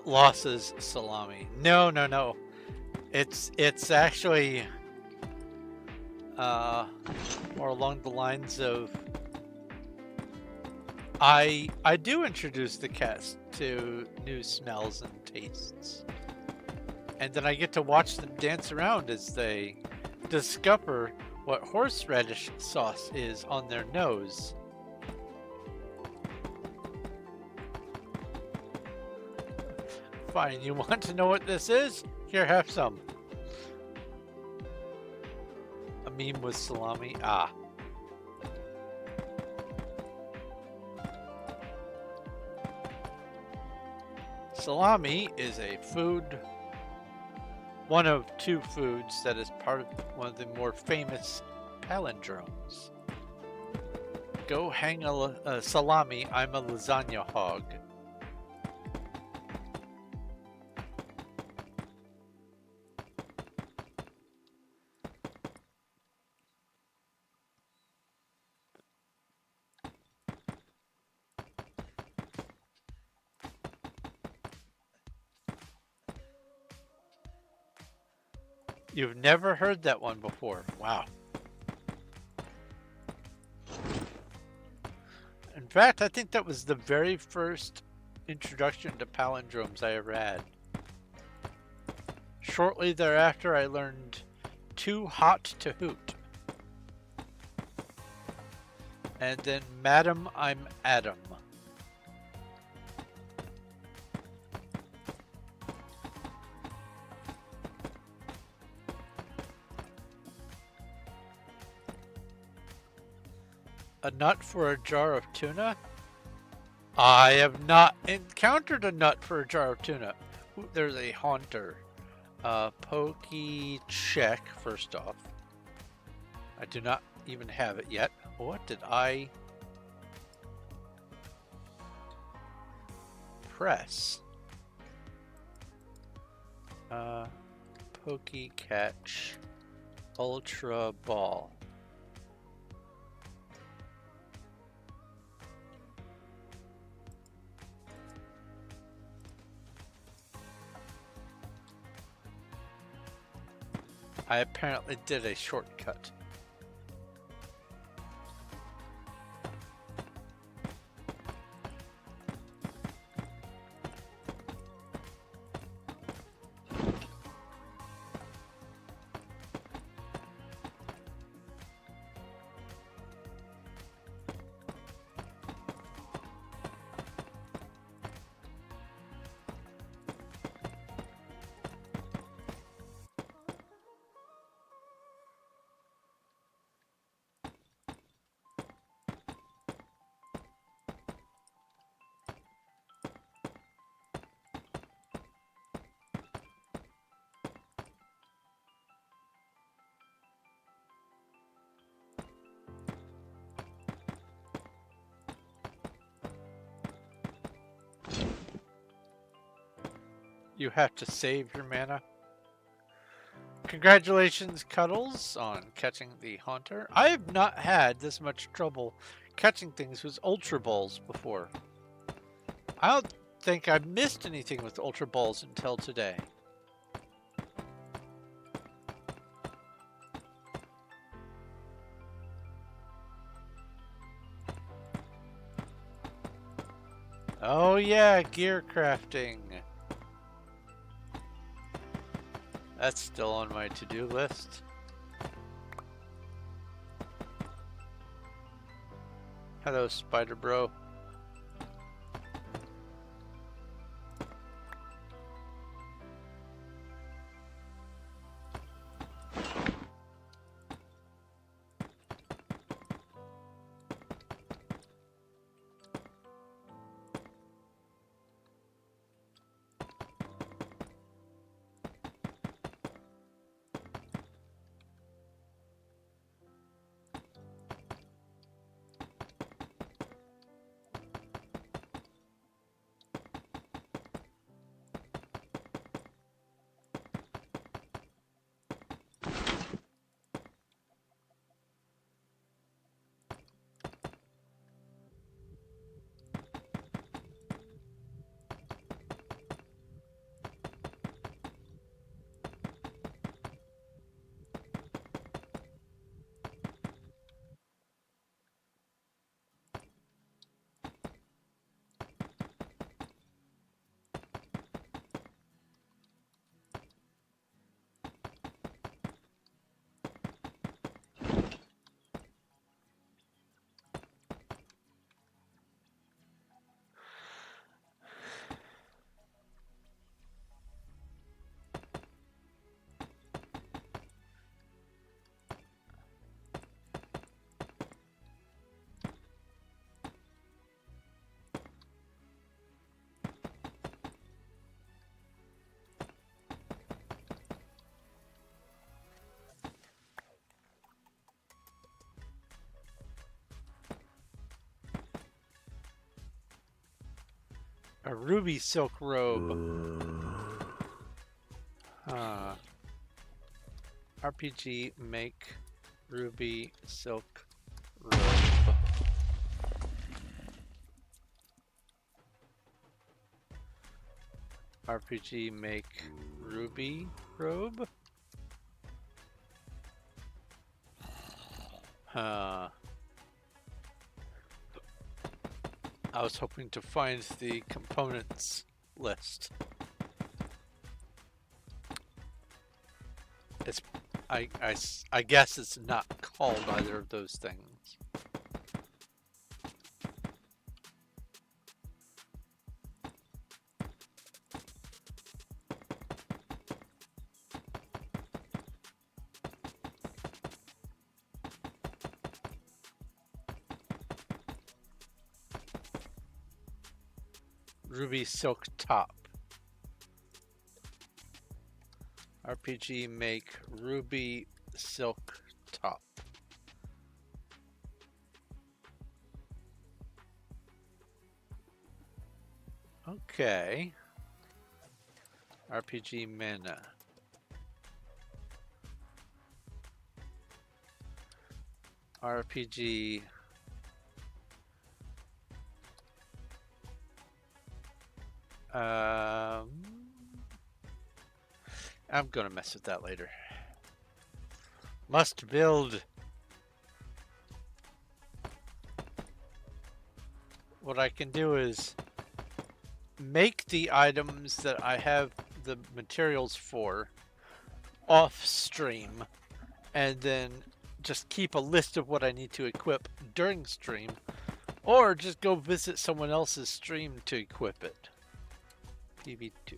Losses salami. No, no, no. It's actually more along the lines of I do introduce the cats to new smells and tastes. And then I get to watch them dance around as they discover what horseradish sauce is on their nose. Fine, you want to know what this is? Here, have some. A meme with salami. Ah. Salami is a food, one of two foods that is part of one of the more famous palindromes. Go hang a salami, I'm a lasagna hog. You've never heard that one before. Wow. In fact, I think that was the very first introduction to palindromes I ever had. Shortly thereafter, I learned too hot to hoot. And then Madam, I'm Adam. A nut for a jar of tuna? I have not encountered a nut for a jar of tuna. Ooh, there's a haunter. Pokey check, first off. I do not even have it yet. What did I press? Pokey catch. Ultra ball. I apparently did a shortcut. You have to save your mana. Congratulations, Cuddles, on catching the Haunter. I have not had this much trouble catching things with Ultra Balls before. I don't think I missed anything with Ultra Balls until today. Oh yeah, gear crafting. That's still on my to-do list. Hello, Spider Bro. A ruby silk robe. RPG make ruby silk robe. RPG make ruby robe? I was hoping to find the components list. It's, I guess it's not called either of those things. Ruby silk top. RPG make ruby silk top. Okay. RPG mana. RPG I'm gonna mess with that later. Must build. What I can do is make the items that I have the materials for off stream, and then just keep a list of what I need to equip during stream, or just go visit someone else's stream to equip it. PV2.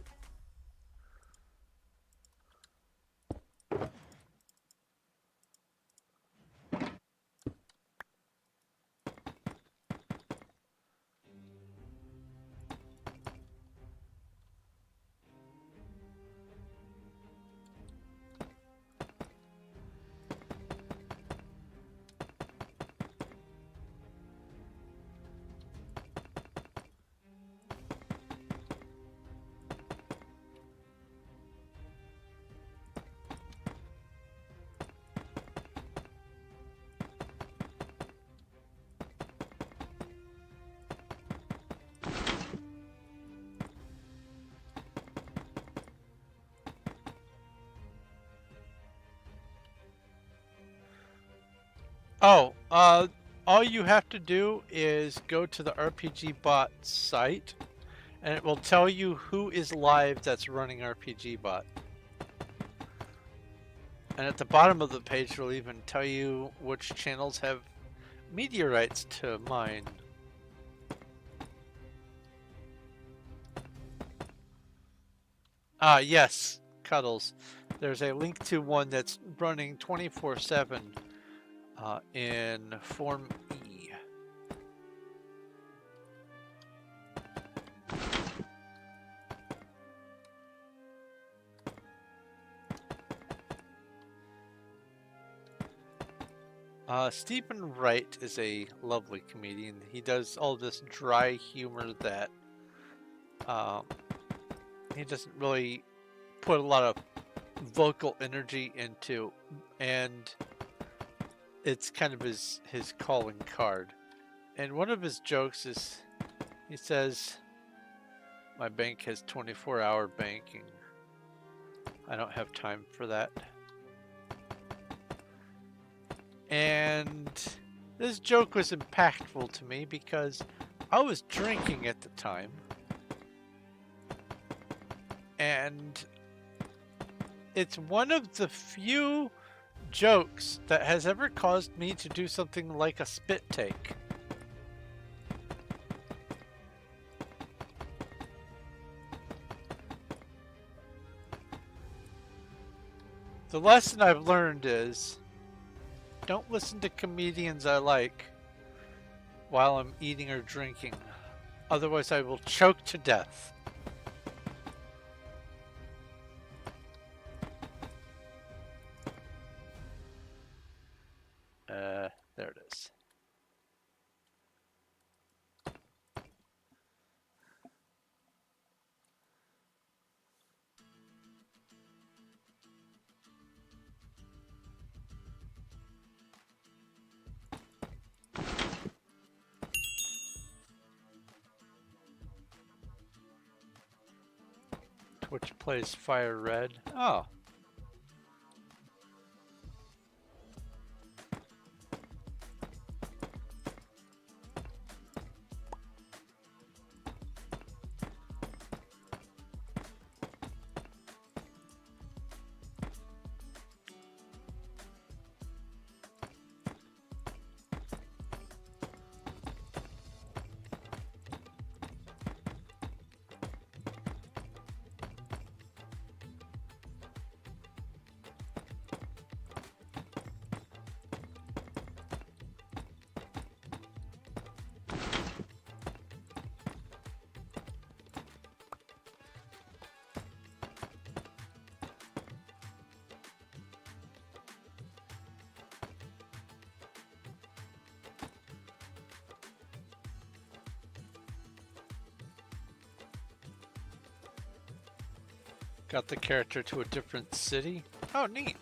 Oh, all you have to do is go to the RPG Bot site, and it will tell you who is live that's running RPG Bot. And at the bottom of the page, it'll even tell you which channels have meteorites to mine. Ah, yes, Cuddles. There's a link to one that's running 24/7 in Form E. Stephen Wright is a lovely comedian. He does all this dry humor that he doesn't really put a lot of vocal energy into, and it's kind of his calling card. And one of his jokes is, he says, my bank has 24-hour banking. I don't have time for that. And this joke was impactful to me because I was drinking at the time. And it's one of the few jokes that has ever caused me to do something like a spit take. The lesson I've learned is, don't listen to comedians I like while I'm eating or drinking. Otherwise I will choke to death. There it is. which plays fire red. Oh. Got the character to a different city. Oh, neat.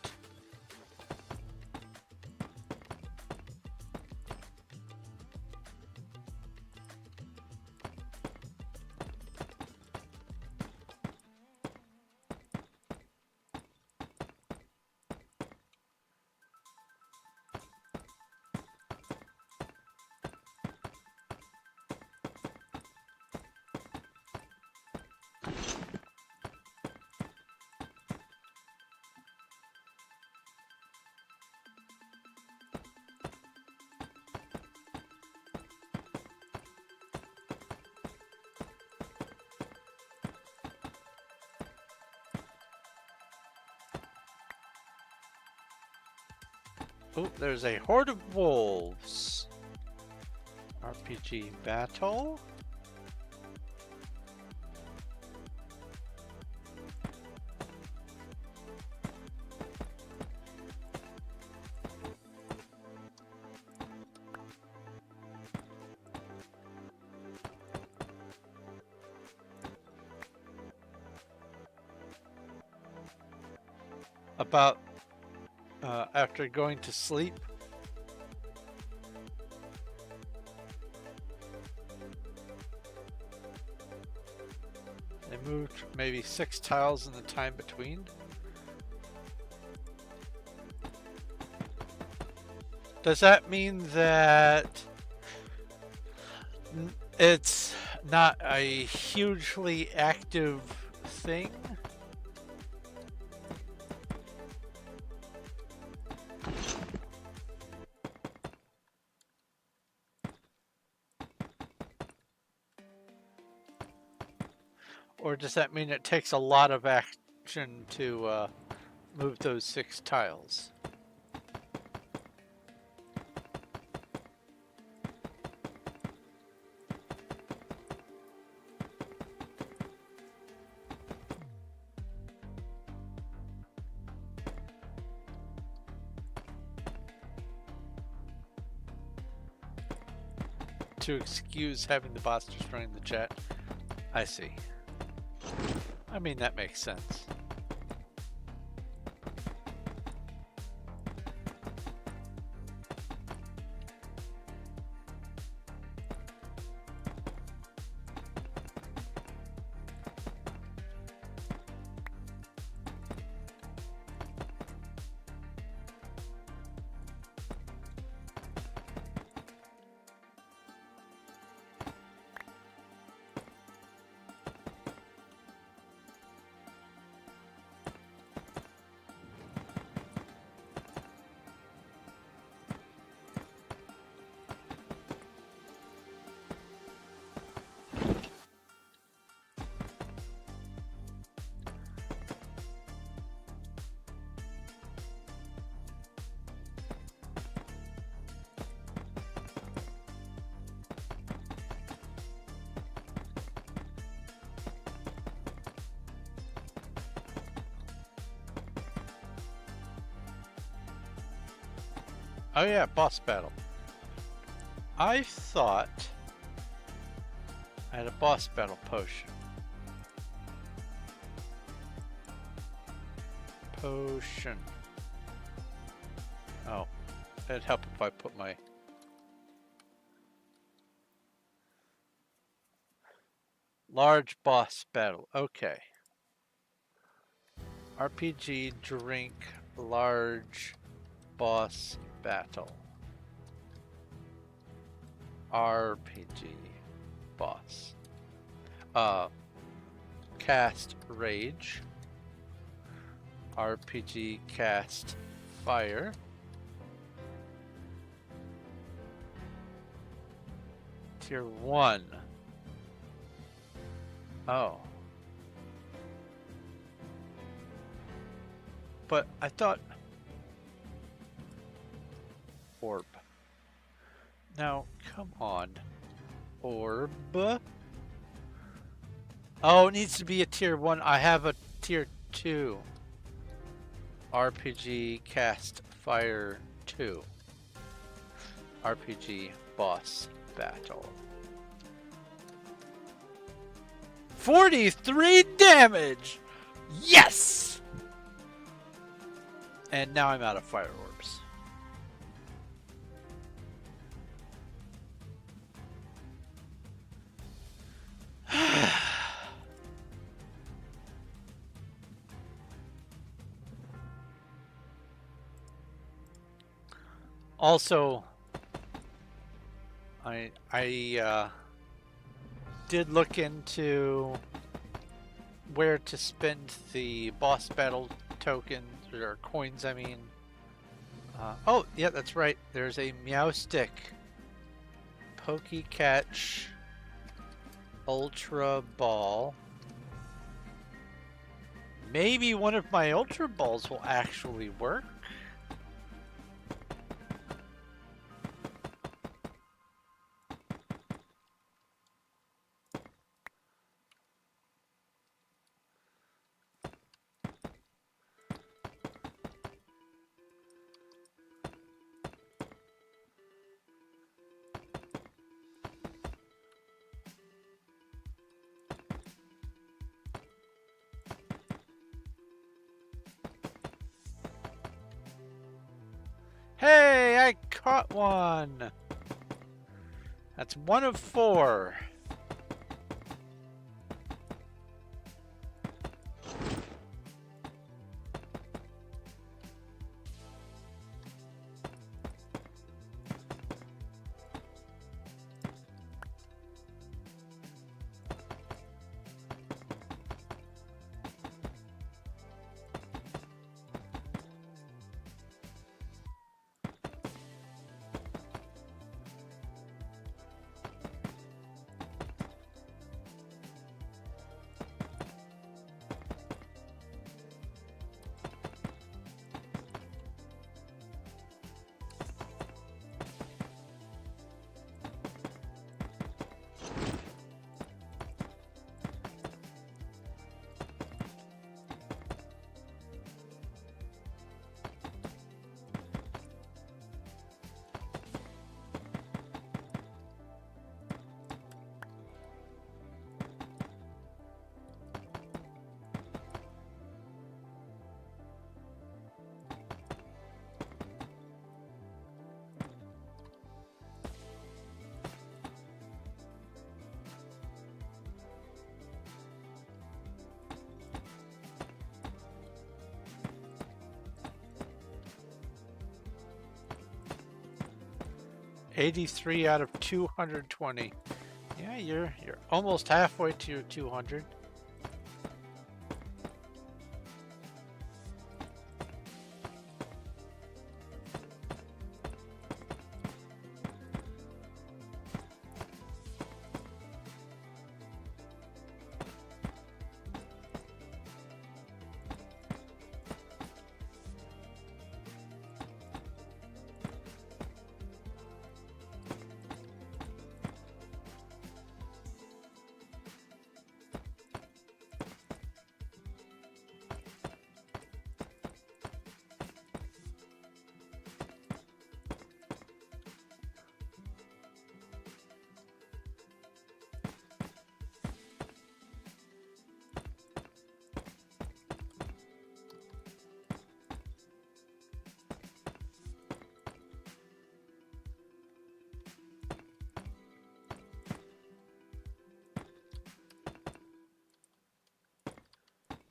Oh, there's a horde of wolves. RPG battle. About after going to sleep. They moved maybe 6 tiles in the time between. Does that mean that it's not a hugely active thing? Or does that mean it takes a lot of action to move those 6 tiles? To excuse having the boss destroying the chat. I see. I mean, that makes sense. Oh yeah, boss battle. I thought I had a boss battle potion. Potion. Oh, it'd help if I put my... Large boss battle. Okay. RPG drink large boss battle. RPG boss. Cast rage. RPG cast fire. Tier 1. Oh. But I thought... Orb. Now, come on. Orb. Oh, it needs to be a tier 1. I have a tier 2. RPG cast fire 2. RPG boss battle. 43 damage! Yes! And now I'm out of fire orbs. Also, I did look into where to spend the boss battle tokens, or coins, I mean. Oh, yeah, that's right. There's a Meow Stick, Pokey Catch, Ultra Ball. Maybe one of my Ultra Balls will actually work. Hey, I caught one! That's 1 of 4. $83 out of 220. Yeah, you're almost halfway to your 200.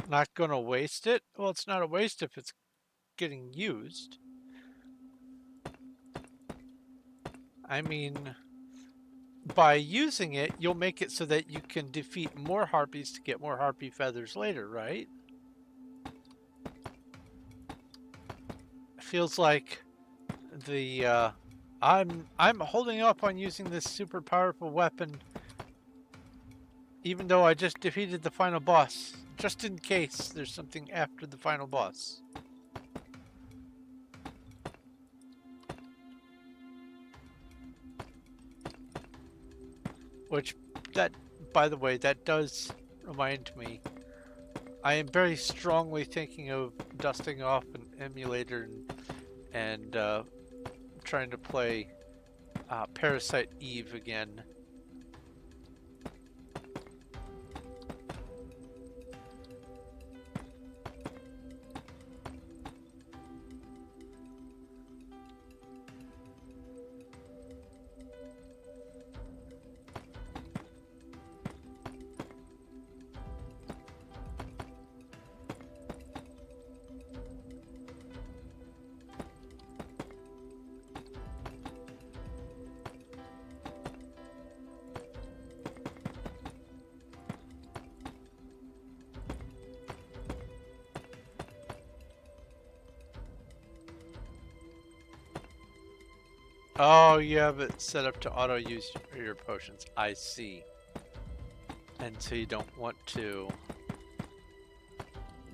Not gonna waste it? Well, it's not a waste if it's getting used. I mean, by using it, you'll make it so that you can defeat more harpies to get more harpy feathers later, right? Feels like the I'm holding up on using this super powerful weapon, even though I just defeated the final boss, just in case there's something after the final boss. Which, that, by the way, that does remind me, I am very strongly thinking of dusting off an emulator and trying to play Parasite Eve again. Oh, you have it set up to auto use your potions. I see. And so you don't want to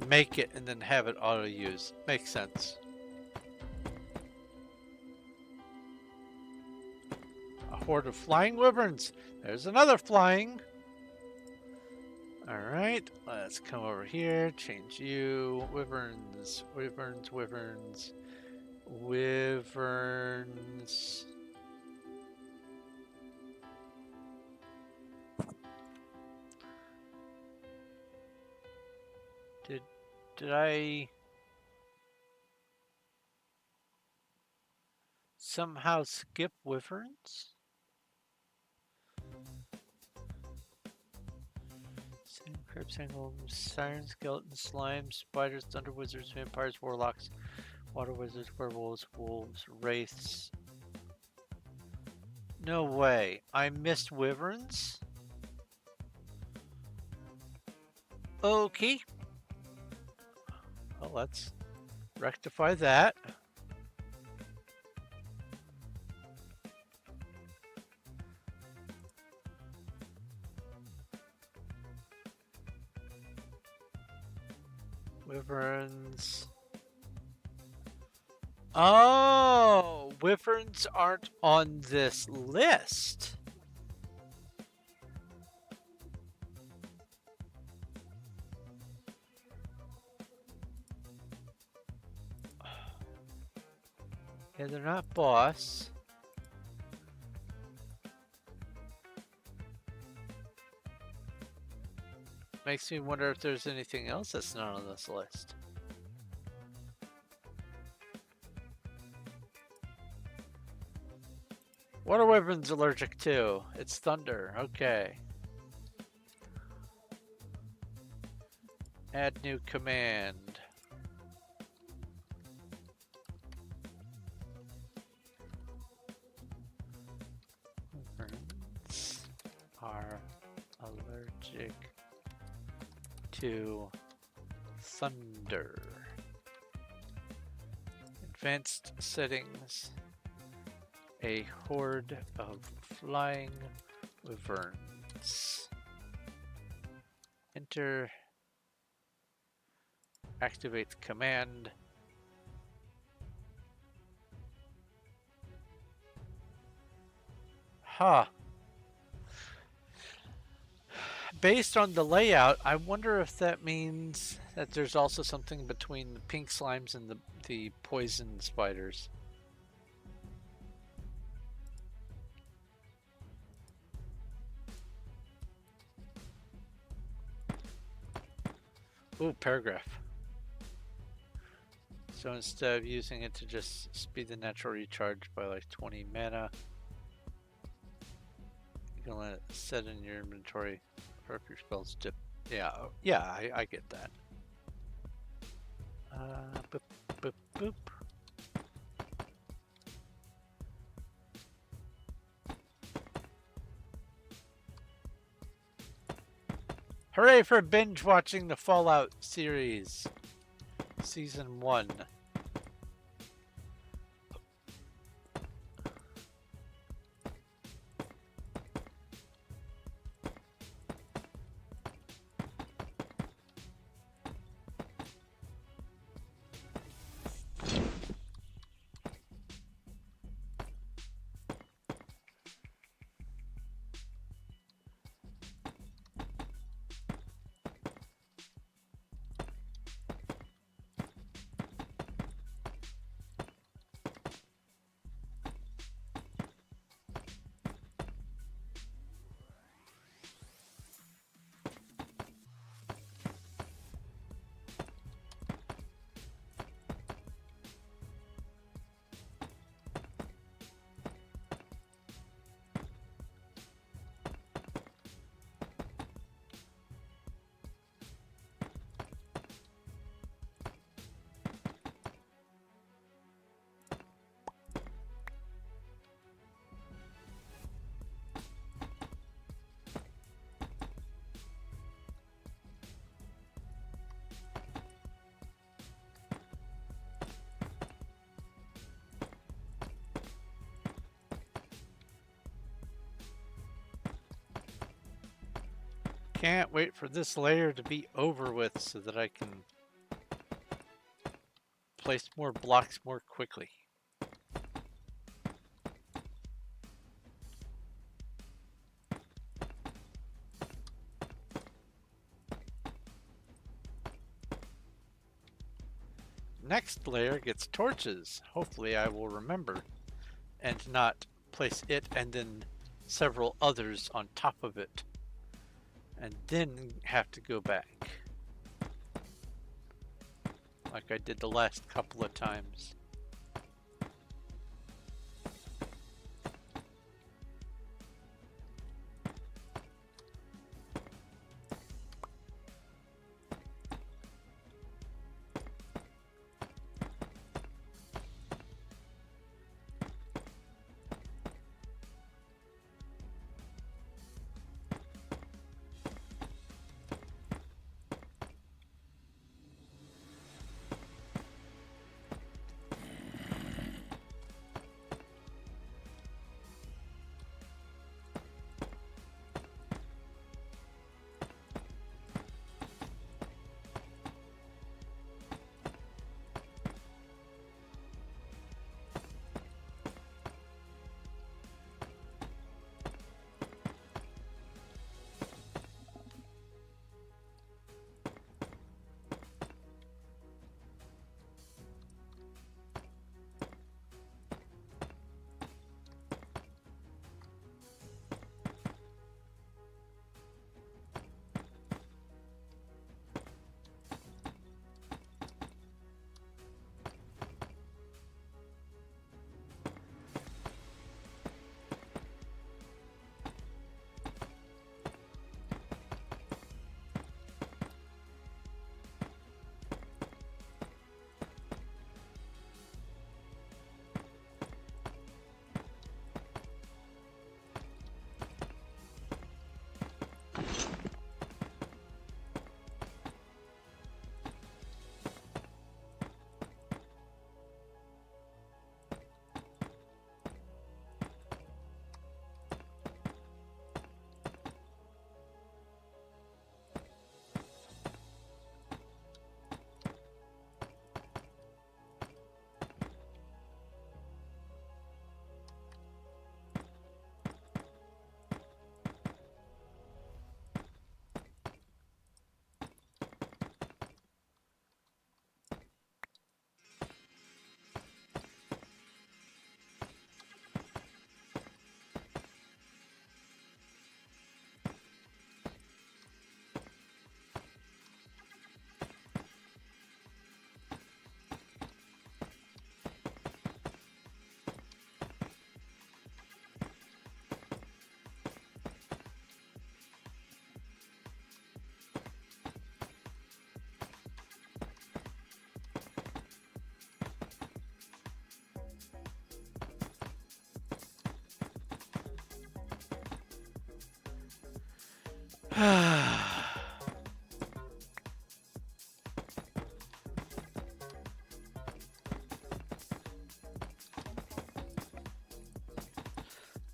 make it and then have it auto use. Makes sense. A horde of flying wyverns. There's another flying. Alright, let's come over here. Change you. Wyverns. Wyverns. Wyverns. Wyverns. Did I somehow skip wyverns? Crypts, sirens, skeletons, slimes, spiders, thunder wizards, vampires, warlocks, water wizards, werewolves, wolves, wraiths. No way. I missed wyverns? Okay. Well, let's rectify that. Wyverns. Oh, wyverns aren't on this list. Yeah, they're not boss. Makes me wonder if there's anything else that's not on this list. What are wyverns allergic to? It's thunder. Okay. Add new command. Wyverns are allergic to thunder. Advanced settings. A horde of flying wyverns. Enter. Activate command. Huh. Based on the layout, I wonder if that means that there's also something between the pink slimes and the poison spiders. Ooh, paragraph. So instead of using it to just speed the natural recharge by like 20 mana, you can let it set in your inventory for if your spells dip. Yeah, I get that. Boop, boop, boop. Hooray for binge watching the Fallout series, Season 1. Can't wait for this layer to be over with so that I can place more blocks more quickly. Next layer gets torches. Hopefully I will remember and not place it and then several others on top of it and then have to go back like I did the last couple of times.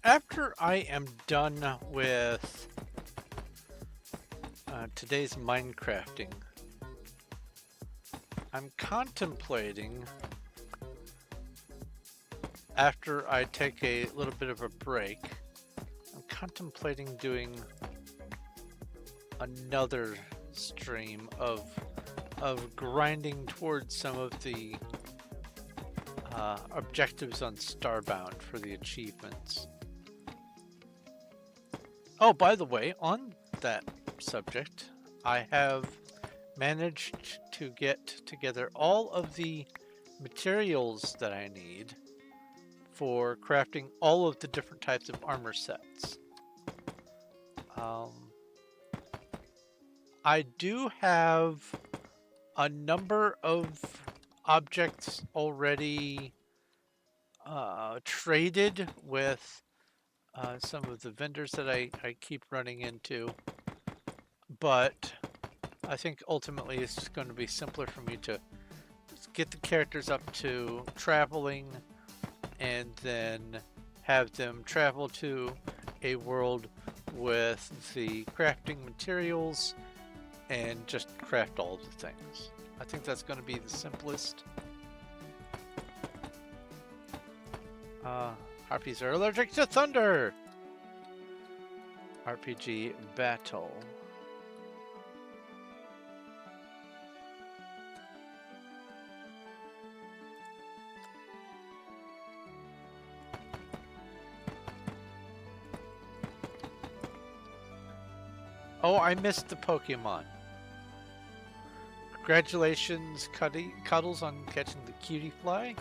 After I am done with today's Minecrafting, I'm contemplating, after I take a little bit of a break, I'm contemplating doing another stream of grinding towards some of the objectives on Starbound for the achievements. Oh, by the way, on that subject, I have managed to get together all of the materials that I need for crafting all of the different types of armor sets. I do have a number of objects already traded with some of the vendors that I keep running into, but I think ultimately it's just going to be simpler for me to get the characters up to traveling and then have them travel to a world with the crafting materials and just craft all of the things. I think that's going to be the simplest. Harpies are allergic to thunder! RPG battle. Oh, I missed the Pokemon. Congratulations, Cuddles, on catching the cutie fly.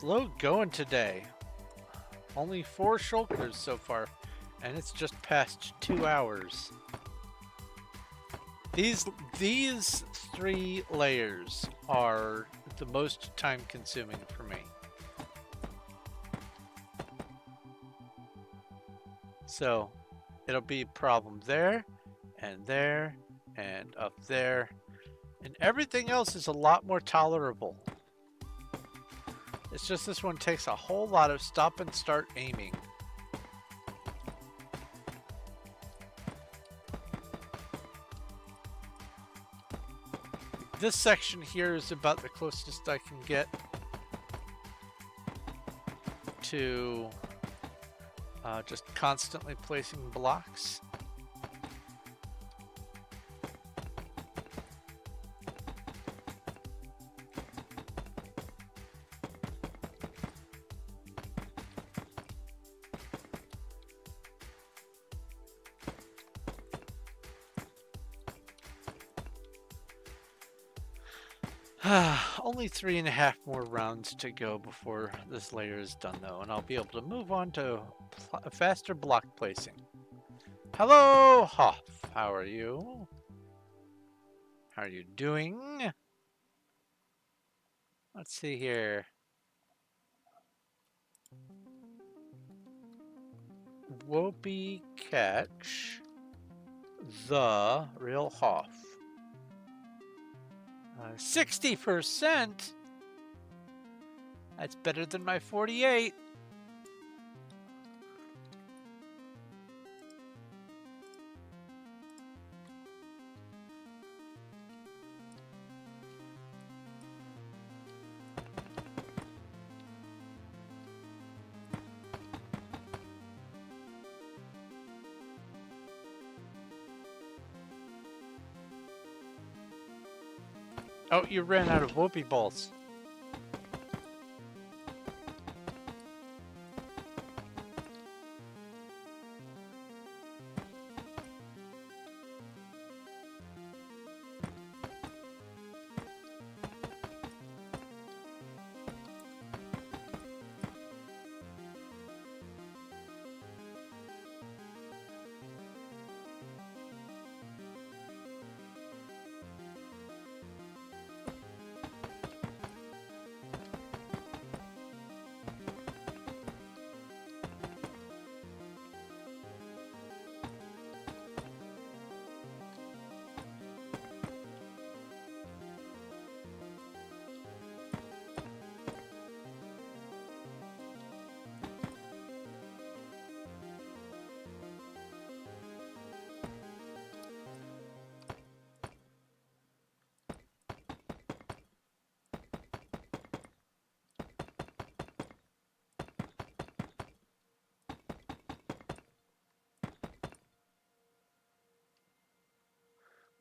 Slow going today. Only 4 shulkers so far, and it's just past 2 hours. These 3 layers are the most time consuming for me. So it'll be a problem there, and up there, and everything else is a lot more tolerable. It's just this one takes a whole lot of stop and start aiming. This section here is about the closest I can get to just constantly placing blocks. Only 3.5 more rounds to go before this layer is done though, and I'll be able to move on to faster block placing. Hello, Hoff. How are you? How are you doing? Let's see here. Whoopi catch the real Hoff. 60%? That's better than my 48. Oh, you ran out of whoopee balls.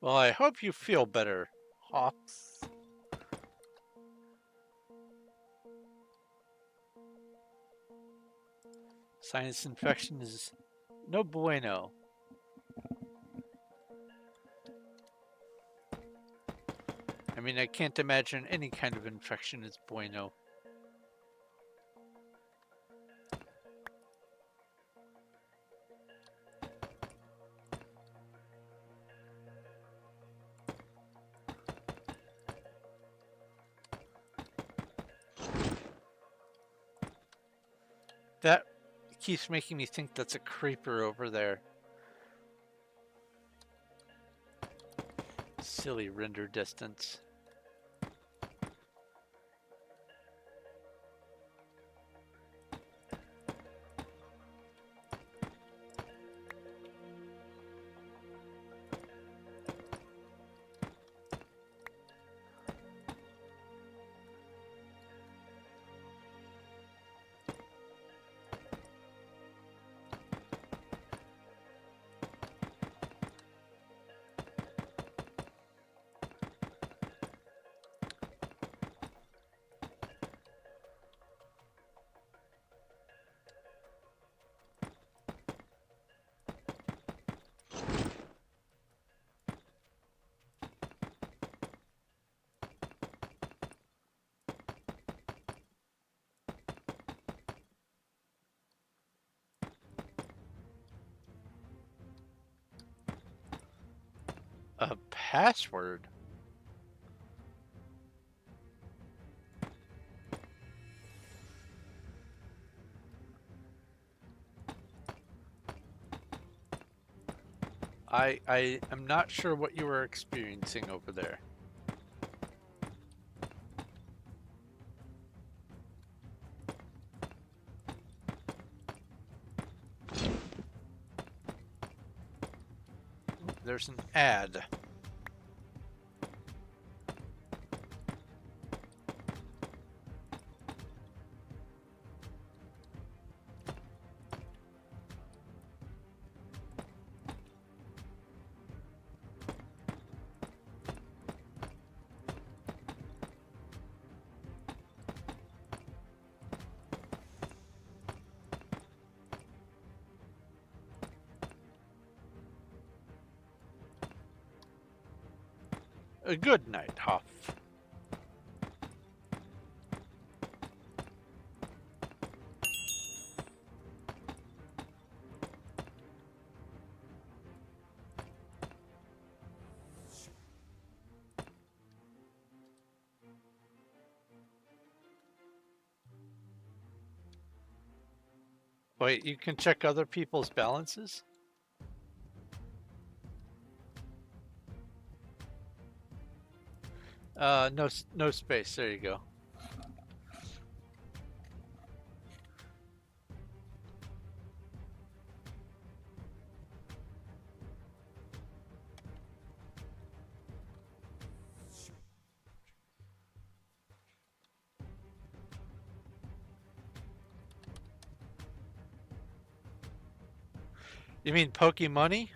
Well, I hope you feel better, Hawks. Sinus infection is no bueno. I mean, I can't imagine any kind of infection is bueno. That keeps making me think that's a creeper over there. Silly render distance. A password? I am not sure what you were experiencing over there. There's an ad. A good night, Hoff. Wait, you can check other people's balances? No, no space. There you go. You mean Pokemoney?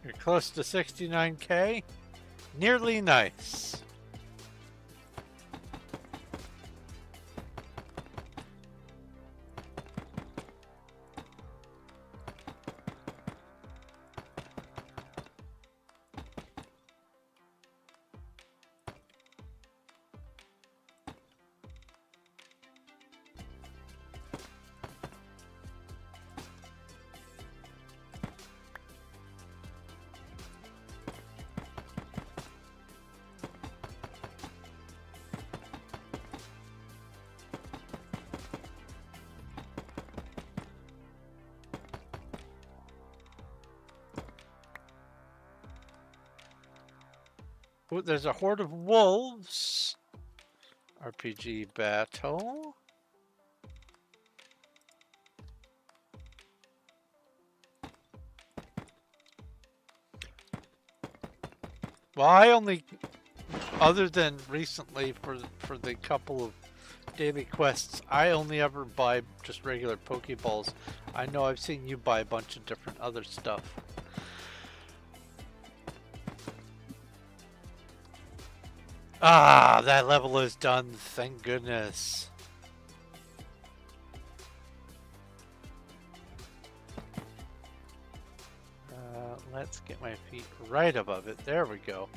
You're close to 69K. Nearly nice. Ooh, there's a horde of wolves. RPG battle. Well, I only, other than recently for the couple of daily quests, I only ever buy just regular Pokeballs. I know I've seen you buy a bunch of different other stuff. Ah, that level is done, thank goodness. Let's get my feet right above it. There we go.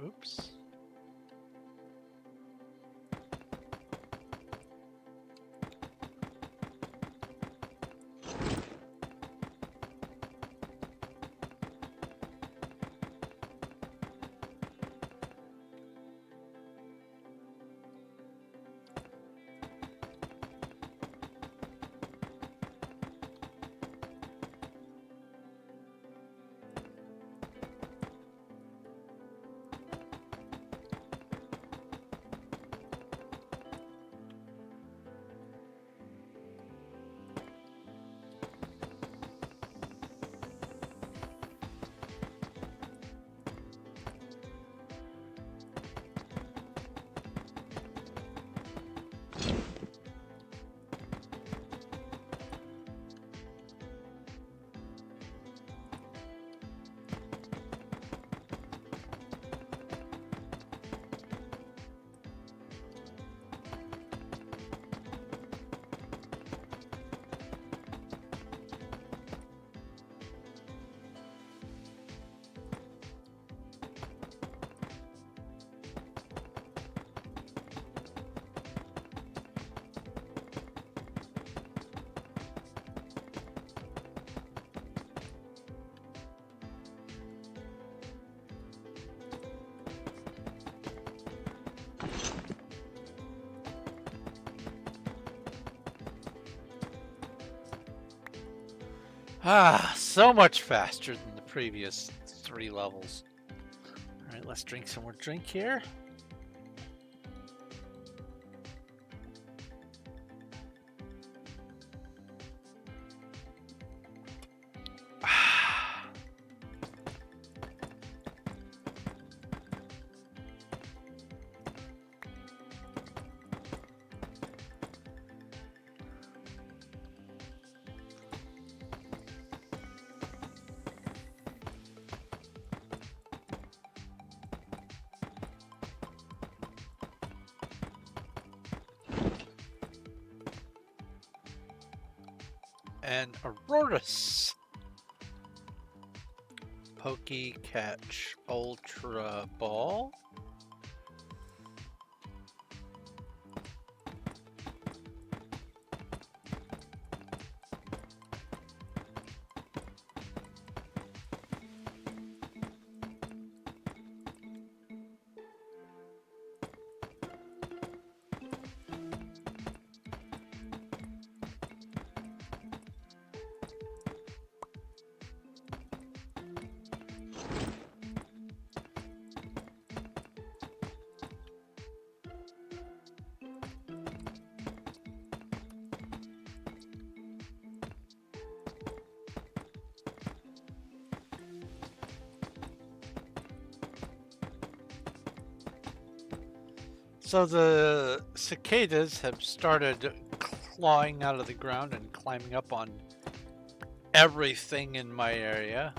Oops. Ah, so much faster than the previous 3 levels. Alright, let's drink some more drink here. and Auroras. Pokey Catch Ultra Ball. So the cicadas have started clawing out of the ground and climbing up on everything in my area.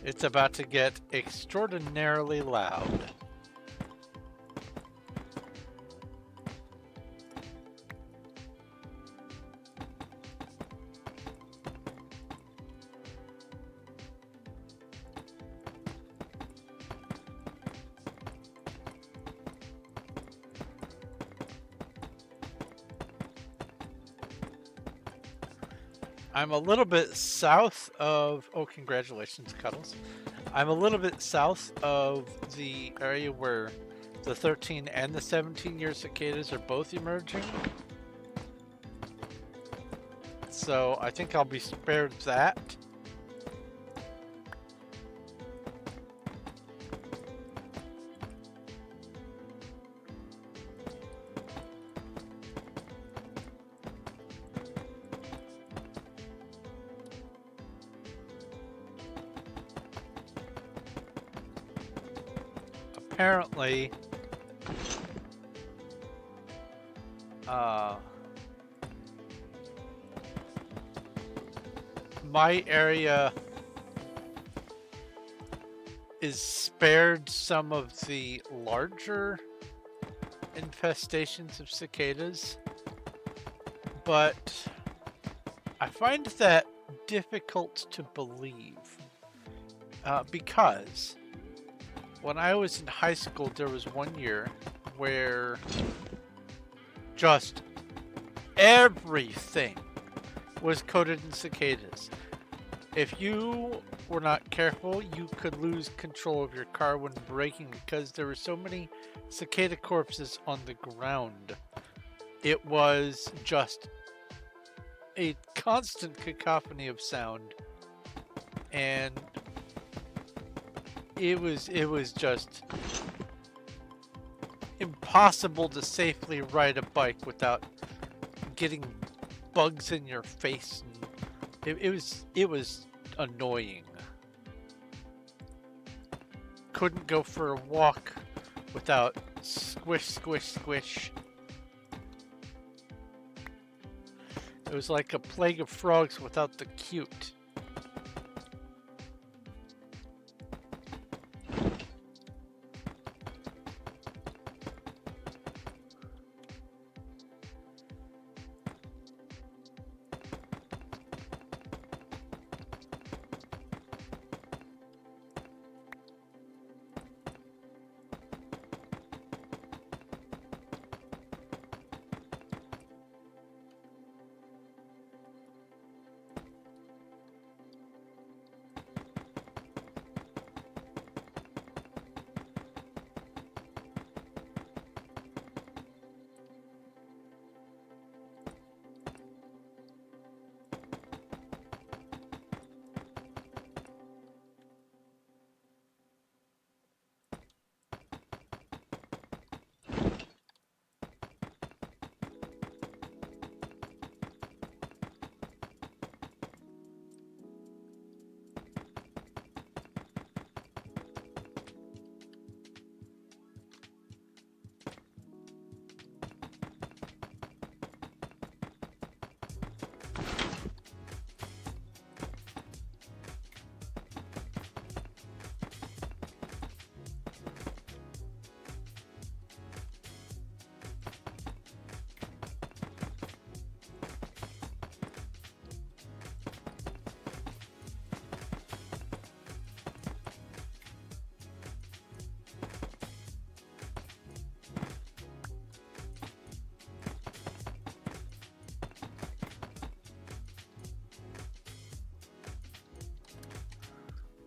It's about to get extraordinarily loud. I'm a little bit south of, oh, congratulations, Cuddles. I'm a little bit south of the area where the 13 and the 17-year cicadas are both emerging. So I think I'll be spared that. Apparently, my area is spared some of the larger infestations of cicadas, but I find that difficult to believe because when I was in high school, there was one year where just everything was coated in cicadas. If you were not careful, you could lose control of your car when braking because there were so many cicada corpses on the ground. It was just a constant cacophony of sound, and it was just impossible to safely ride a bike without getting bugs in your face. And it was annoying. Couldn't go for a walk without squish, squish, squish. It was like a plague of frogs without the cute.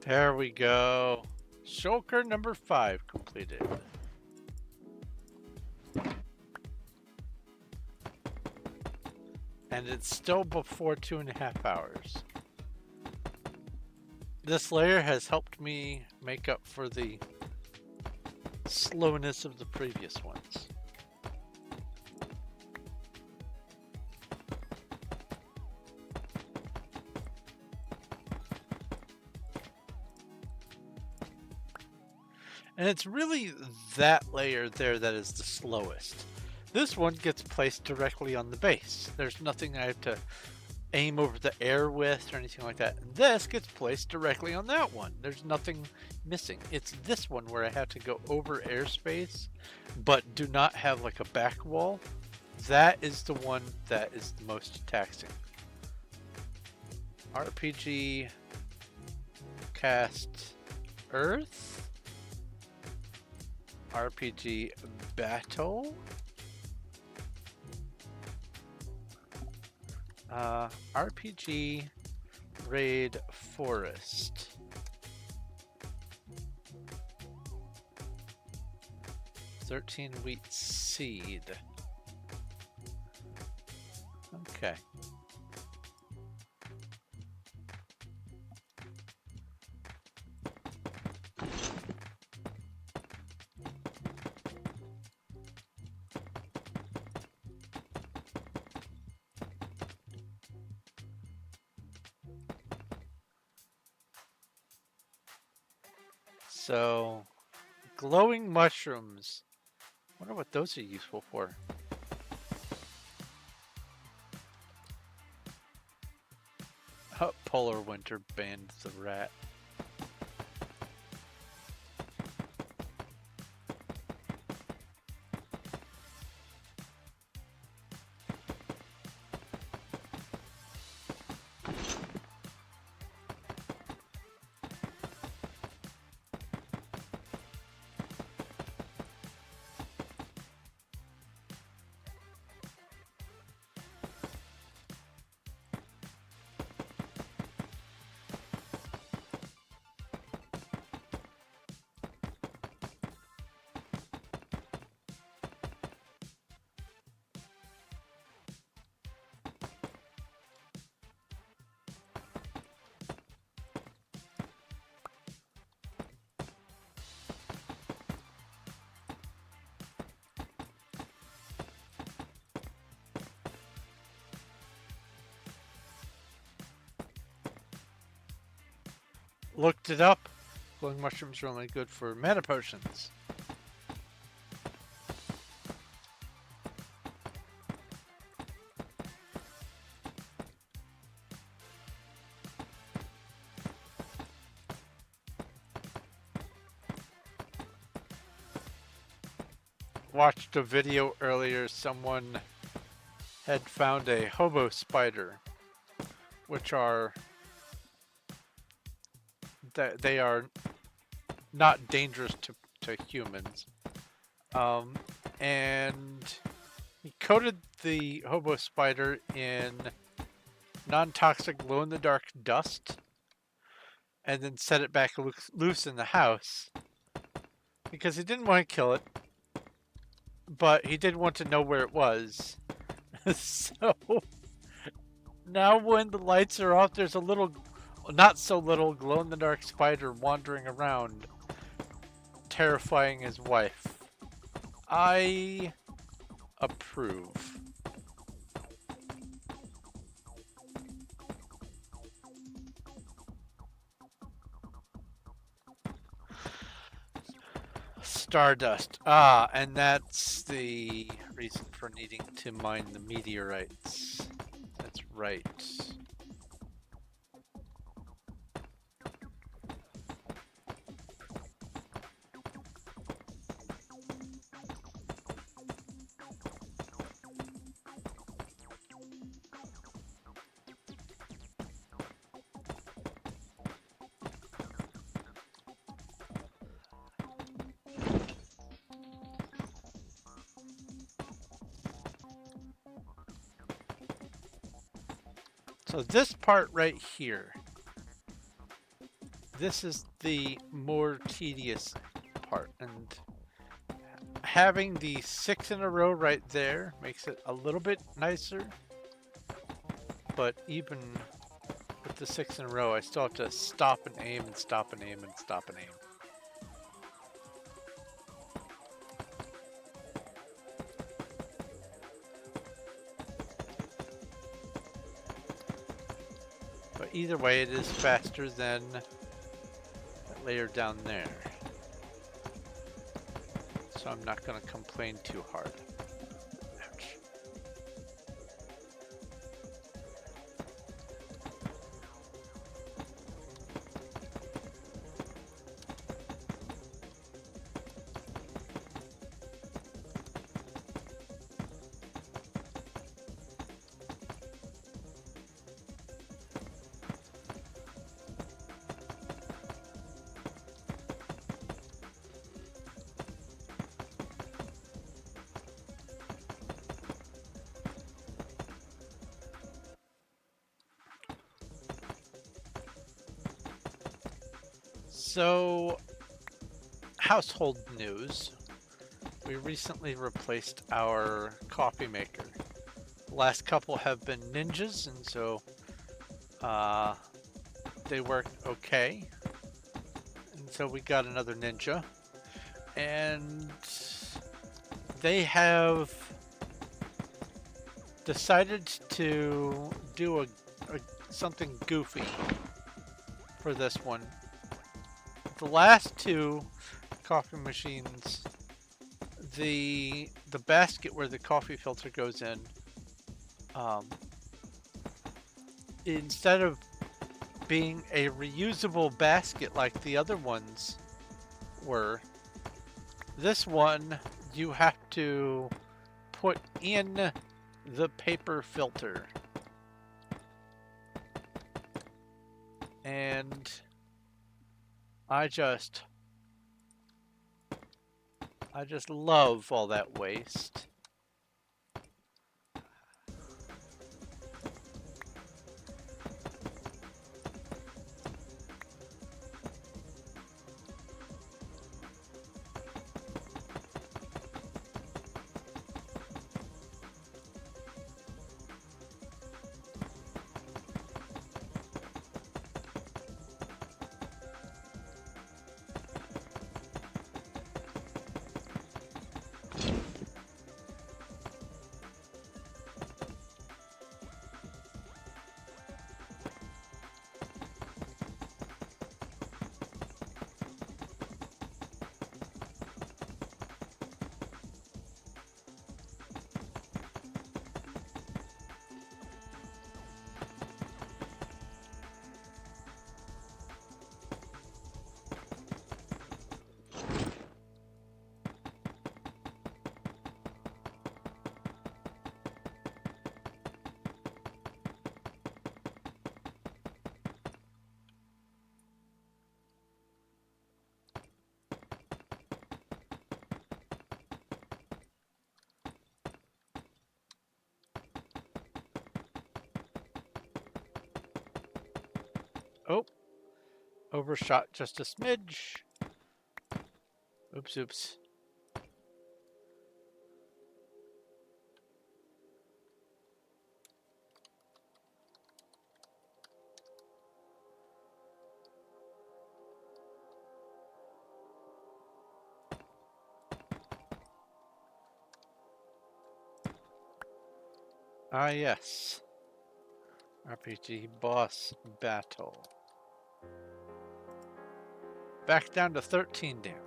There we go. Shulker number 5 completed. And it's still before 2.5 hours. This layer has helped me make up for the slowness of the previous ones. And it's really that layer there that is the slowest. This one gets placed directly on the base. There's nothing I have to aim over the air with or anything like that. And this gets placed directly on that one. There's nothing missing. It's this one where I have to go over airspace, but do not have like a back wall. That is the one that is the most taxing. RPG cast Earth. RPG battle. RPG raid forest. $13 wheat seed. Okay. So, glowing mushrooms. I wonder what those are useful for. Oh, polar winter banned the rat. Looked it up. Glowing mushrooms are only good for mana potions. Watched a video earlier, someone had found a hobo spider, which are, they are not dangerous to humans. And he coated the hobo spider in non-toxic glow-in-the-dark dust and then set it back loose in the house because he didn't want to kill it, but he did want to know where it was. So now when the lights are off, there's a little, not so little, glow-in-the-dark spider wandering around, terrifying his wife. I approve. Stardust. Ah, and that's the reason for needing to mine the meteorites. That's right. So this part right here this is the more tedious part, and having the 6 in a row right there makes it a little bit nicer, but even with the 6 in a row, I still have to stop and aim and stop and aim and stop and aim. But either way, it is faster than that layer down there. So I'm not going to complain too hard. Ouch. So, household news. We recently replaced our coffee maker. The last couple have been Ninjas, and so they work okay. And so we got another Ninja. And they have decided to do something goofy for this one. The last two coffee machines, the basket where the coffee filter goes in, instead of being a reusable basket like the other ones were, this one you have to put in the paper filter. And I just love all that waste. Oh, overshot just a smidge. Oops, oops. Ah, yes. RPG boss battle. Back down to 13 damage.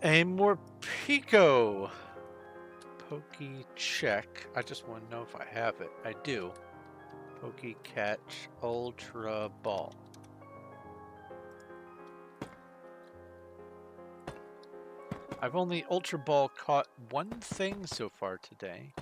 A more Pico Pokey check. I just want to know if I have it. I do. Pokey Catch Ultra Ball. I've only Ultra Ball caught one thing so far today.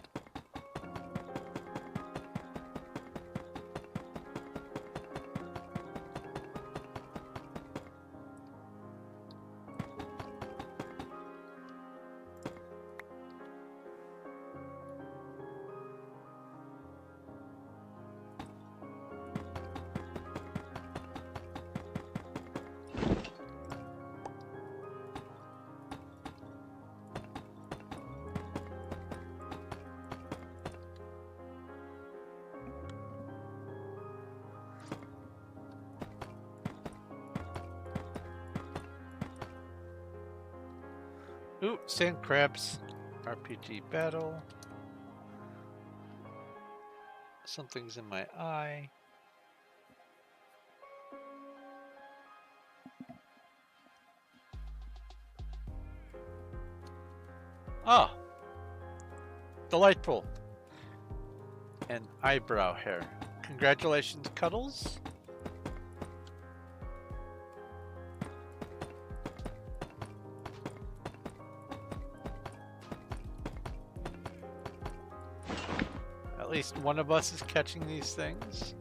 Ooh, sand crabs. RPG battle. Something's in my eye. Ah, delightful. And eyebrow hair. Congratulations, Cuddles. At least one of us is catching these things.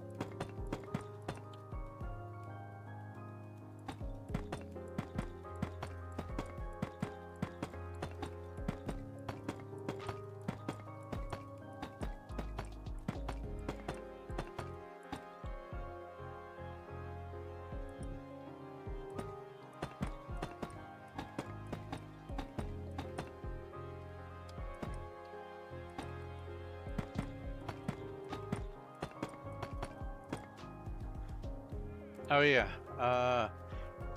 Oh yeah,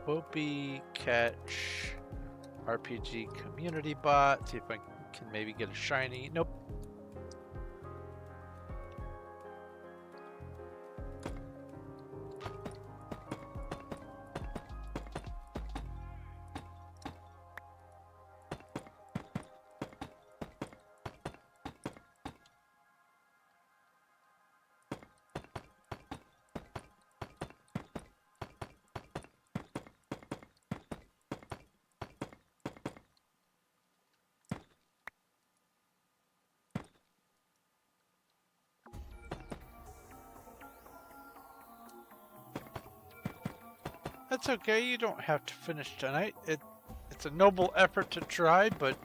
Whoopi catch RPG community bot. See if I can maybe get a shiny. Nope. That's okay, you don't have to finish tonight. It's a noble effort to try, but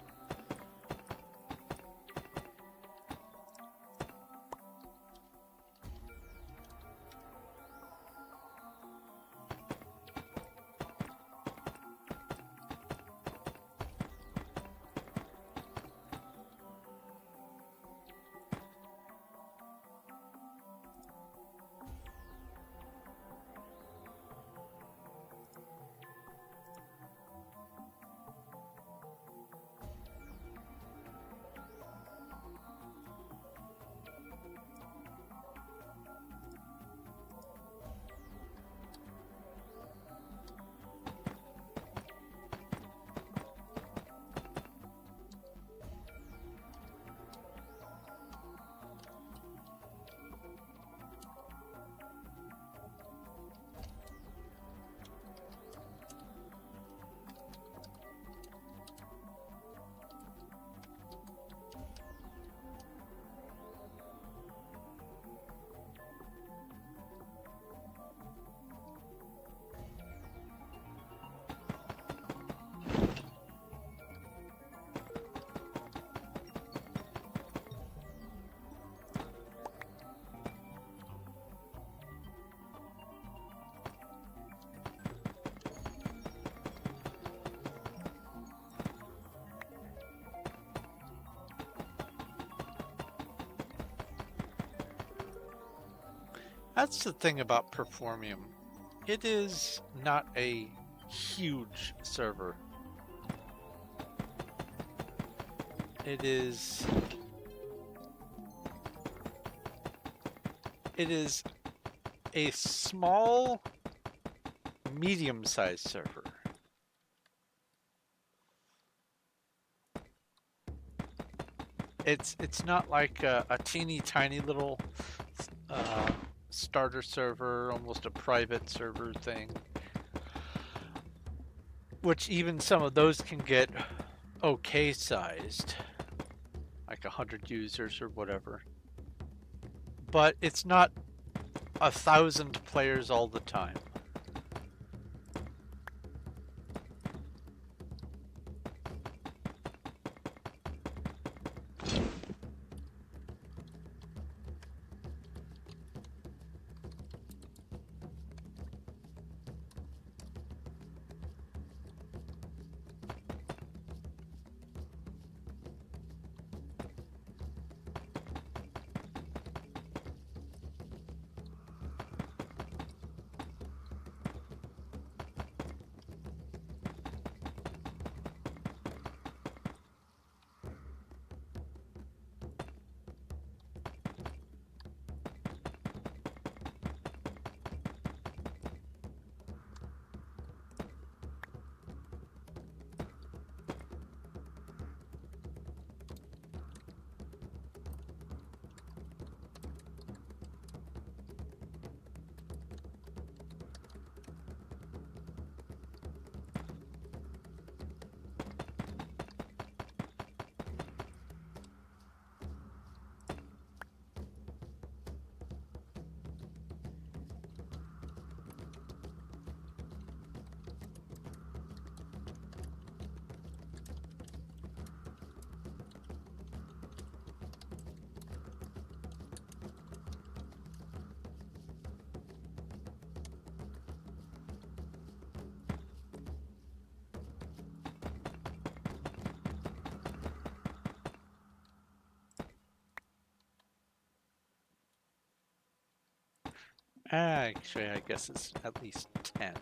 that's the thing about Performium. It is not a huge server. It is a small, medium-sized server. It's not like a teeny tiny little starter server, almost a private server thing, which even some of those can get okay sized, like 100 users or whatever. But it's not 1,000 players all the time. Actually, I guess it's at least 10.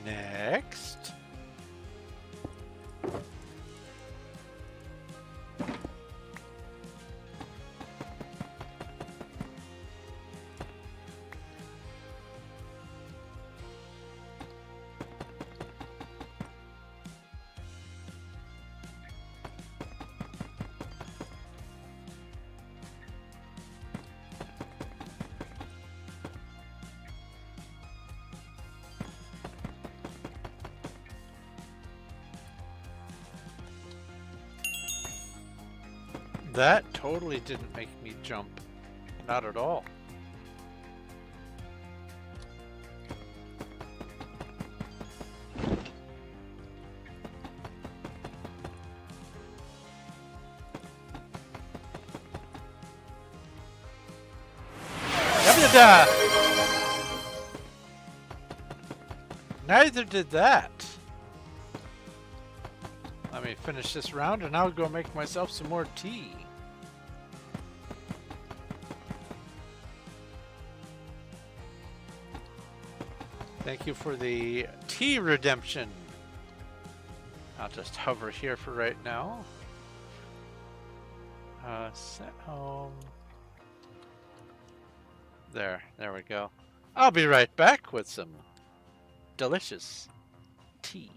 Next. That totally didn't make me jump. Not at all. Yabba-da! Neither did that. Let me finish this round and I'll go make myself some more tea. Thank you for the tea redemption. I'll just hover here for right now. Set home. There we go. I'll be right back with some delicious tea.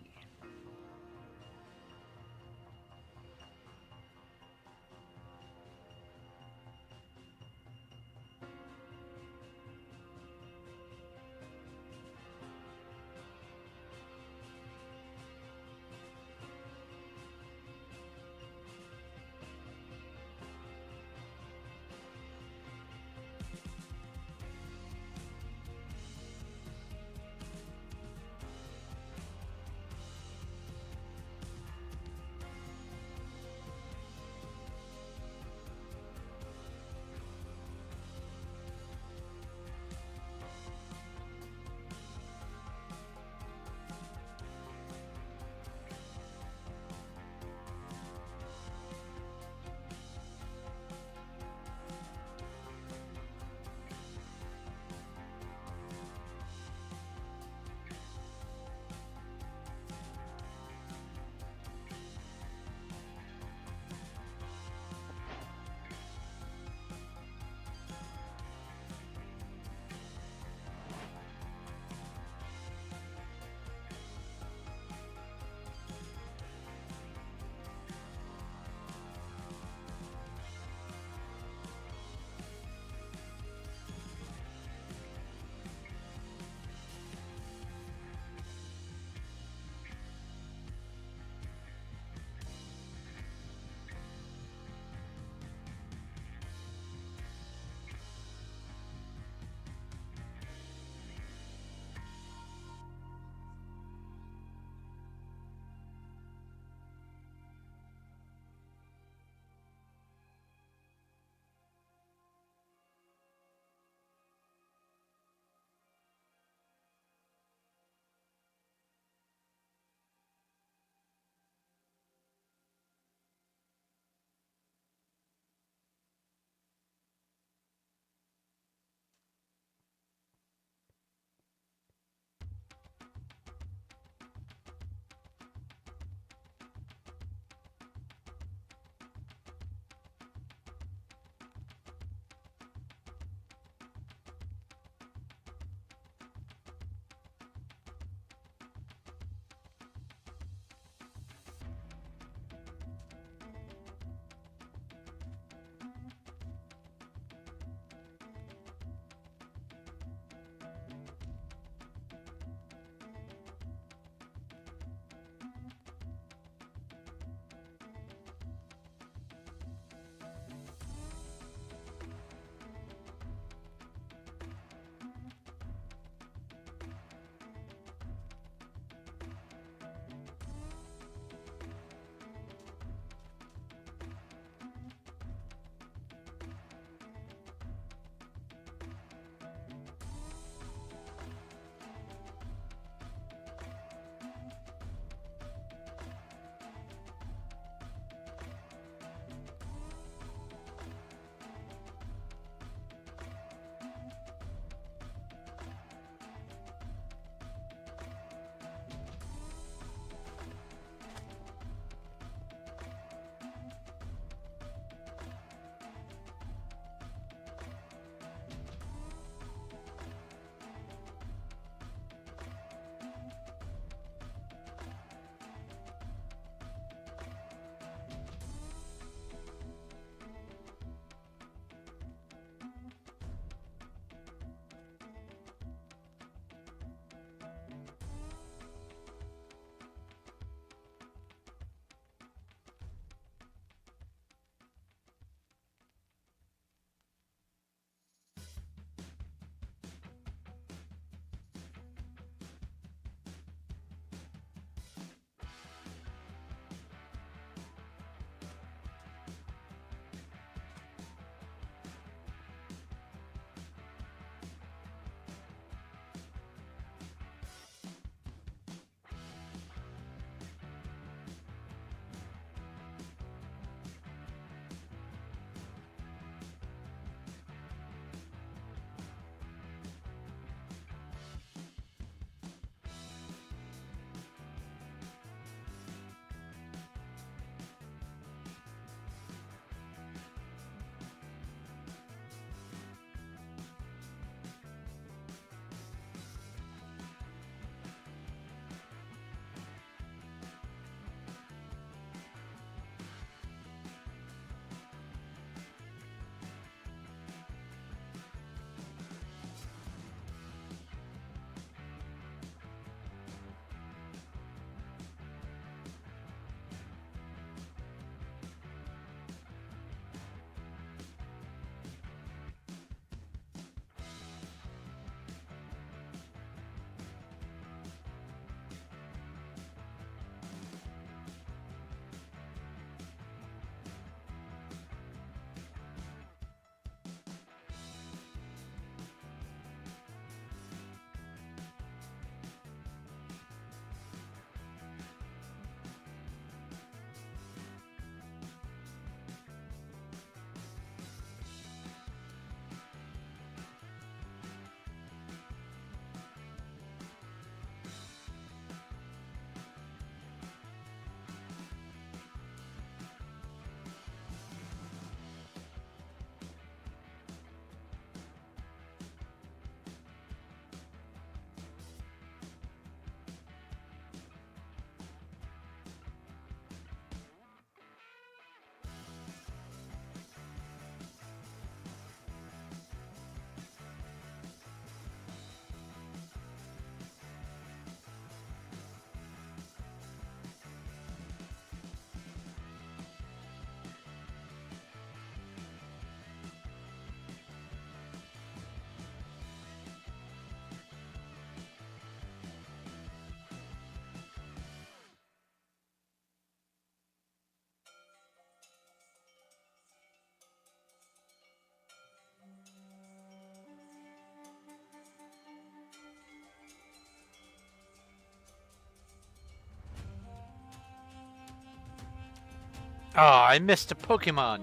Oh, I missed a Pokemon.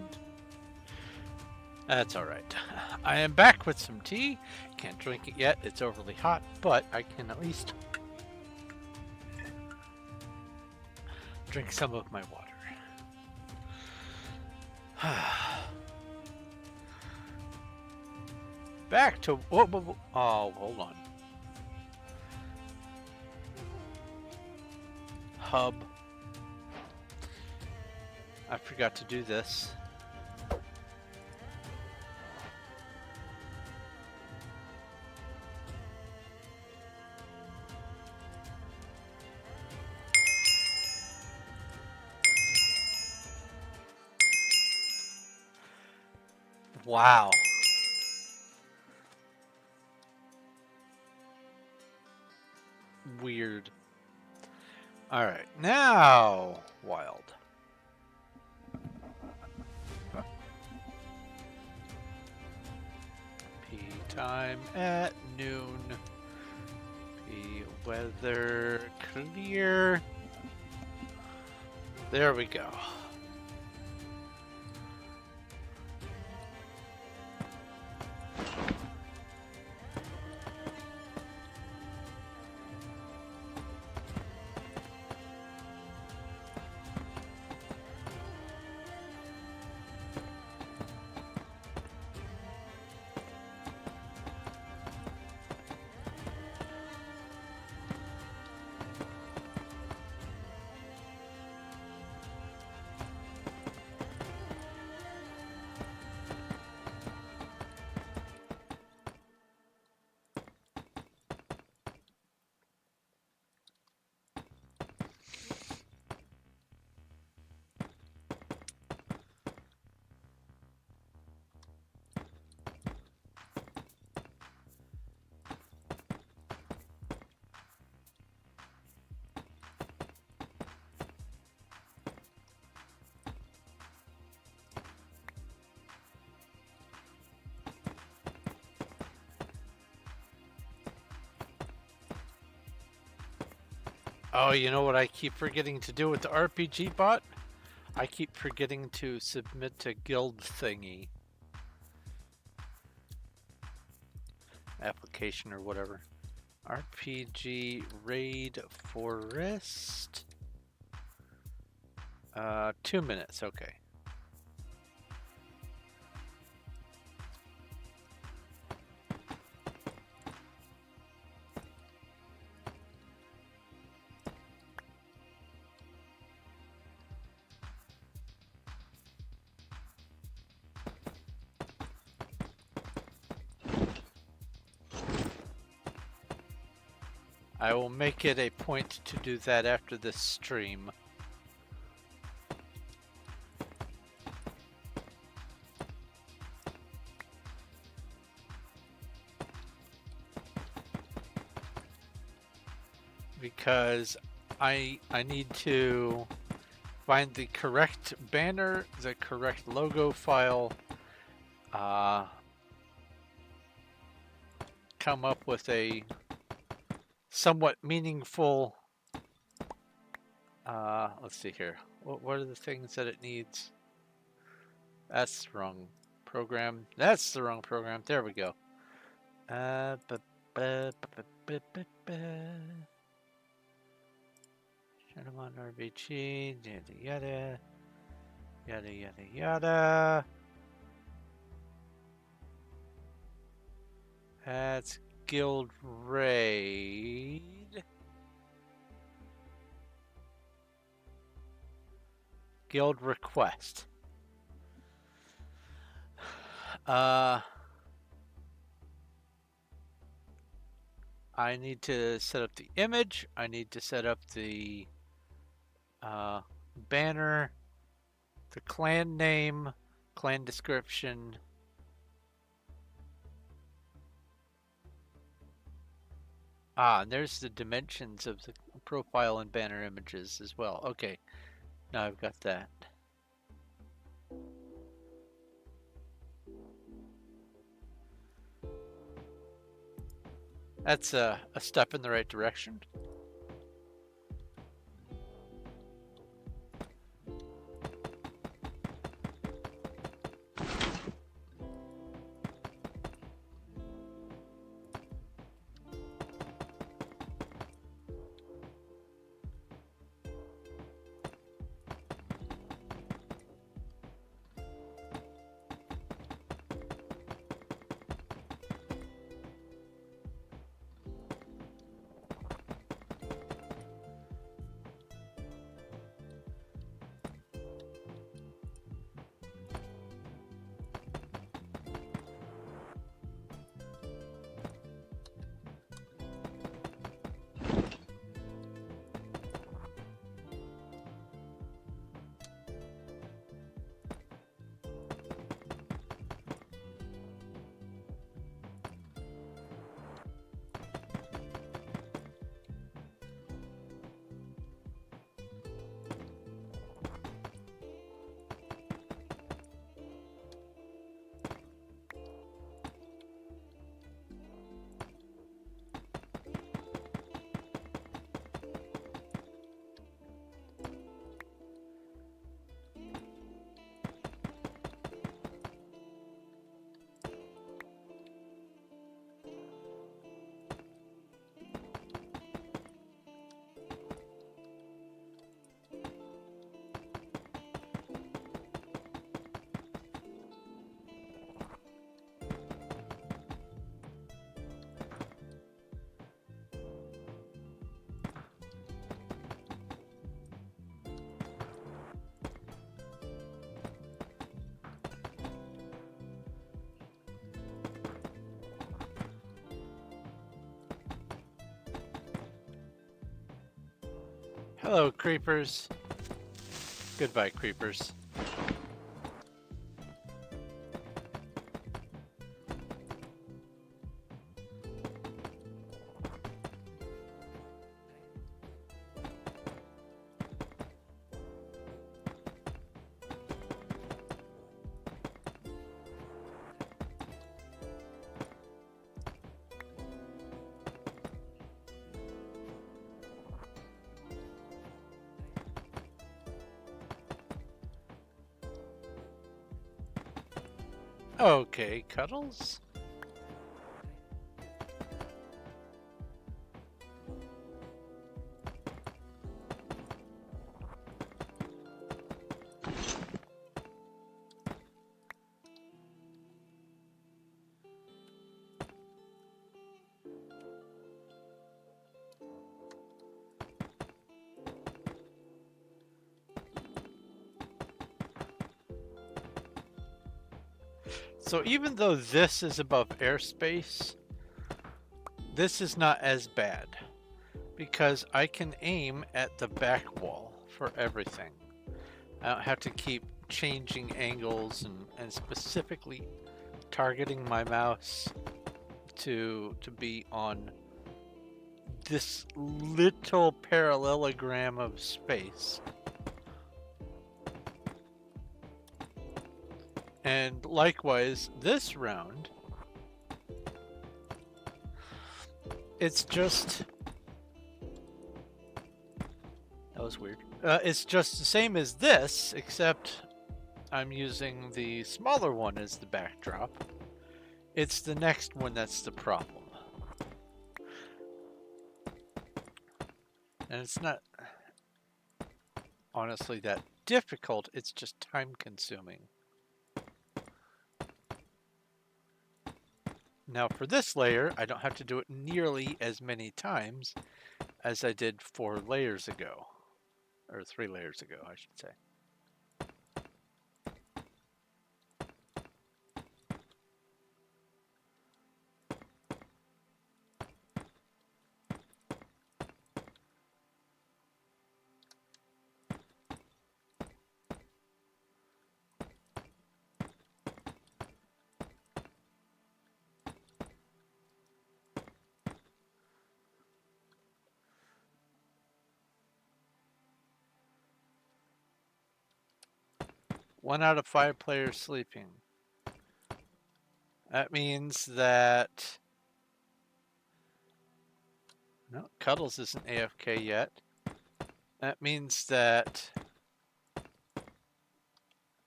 That's alright. I am back with some tea. Can't drink it yet, it's overly hot, but I can at least drink some of my water. Back to... Oh, hold on. Hub. I forgot to do this. Wow. Weird. Alright, now wild. P time at noon. P weather clear. There we go. Oh, you know what I keep forgetting to do with the RPG bot? I keep forgetting to submit to guild thingy. Application or whatever. RPG raid forest. 2 minutes, okay. I will make it a point to do that after this stream. Because I need to find the correct banner, the correct logo file, come up with a somewhat meaningful, let's see here. What are the things that it needs? That's the wrong program. That's the wrong program. There we go. Shadowmon RBG, yada yada. Yada yada yada. That's Guild Raid. Guild Request. I need to set up the image. I need to set up the banner, the clan name, clan description. And there's the dimensions of the profile and banner images as well. Okay, now I've got that. That's a step in the right direction. Hello, creepers. Goodbye, creepers. Okay, Cuddles. So even though this is above airspace, this is not as bad because I can aim at the back wall for everything. I don't have to keep changing angles and specifically targeting my mouse to be on this little parallelogram of space. And likewise, this round, it's just... That was weird. It's just the same as this, except I'm using the smaller one as the backdrop. It's the next one that's the problem. And it's not honestly that difficult, it's just time consuming. Now for this layer, I don't have to do it nearly as many times as I did 4 layers ago. Or 3 layers ago, I should say. One out of 5 players sleeping. That means that... No, Cuddles isn't AFK yet. That means that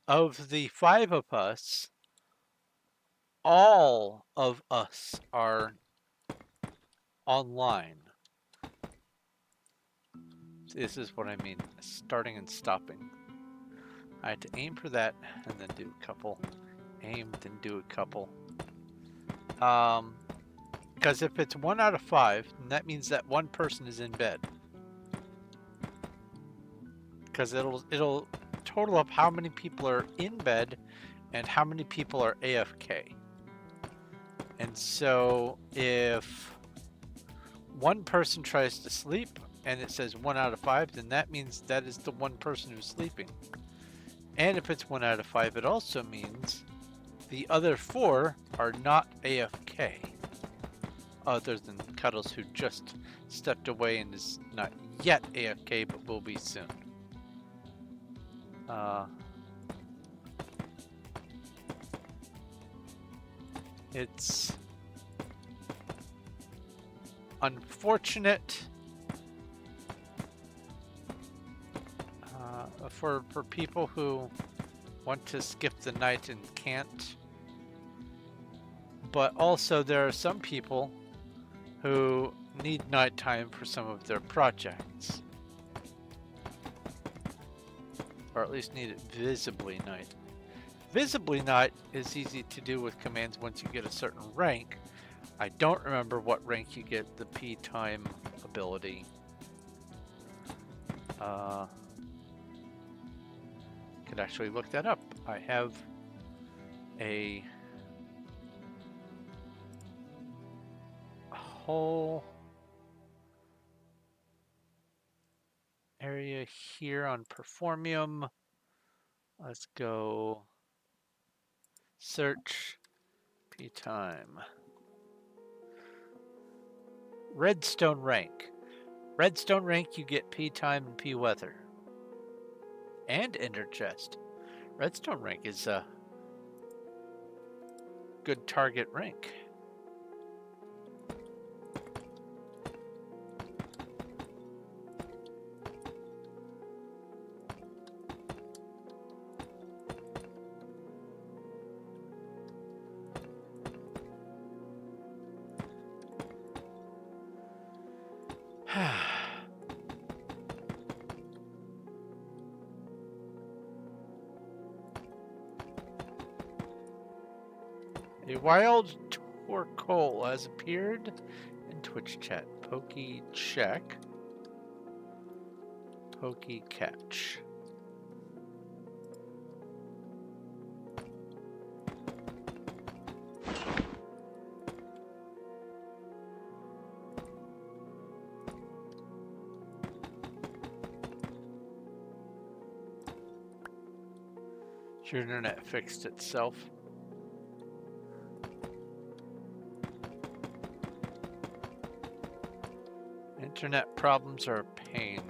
of the 5 of us, all of us are online. This is what I mean, starting and stopping. I had to aim for that and then do a couple. Aim, then do a couple. Because if it's 1 out of 5, then that means that one person is in bed. Because it'll total up how many people are in bed and how many people are AFK. And so if one person tries to sleep and it says 1 out of 5, then that means that is the one person who's sleeping. And if it's 1 out of 5, it also means the other 4 are not AFK. Other than Cuddles, who just stepped away and is not yet AFK, but will be soon. It's unfortunate for people who want to skip the night and can't. But also there are some people who need nighttime for some of their projects. Or at least need it visibly night. Visibly night is easy to do with commands once you get a certain rank. I don't remember what rank you get the P time ability. Could actually look that up. I have a whole area here on Performium. Let's go search P time. Redstone rank. Redstone rank, you get P time and P weather. And ender chest. Redstone rank is a good target rank. A wild torkoal has appeared in Twitch chat. Pokey check. Pokey catch. Your internet fixed itself. Internet problems are a pain.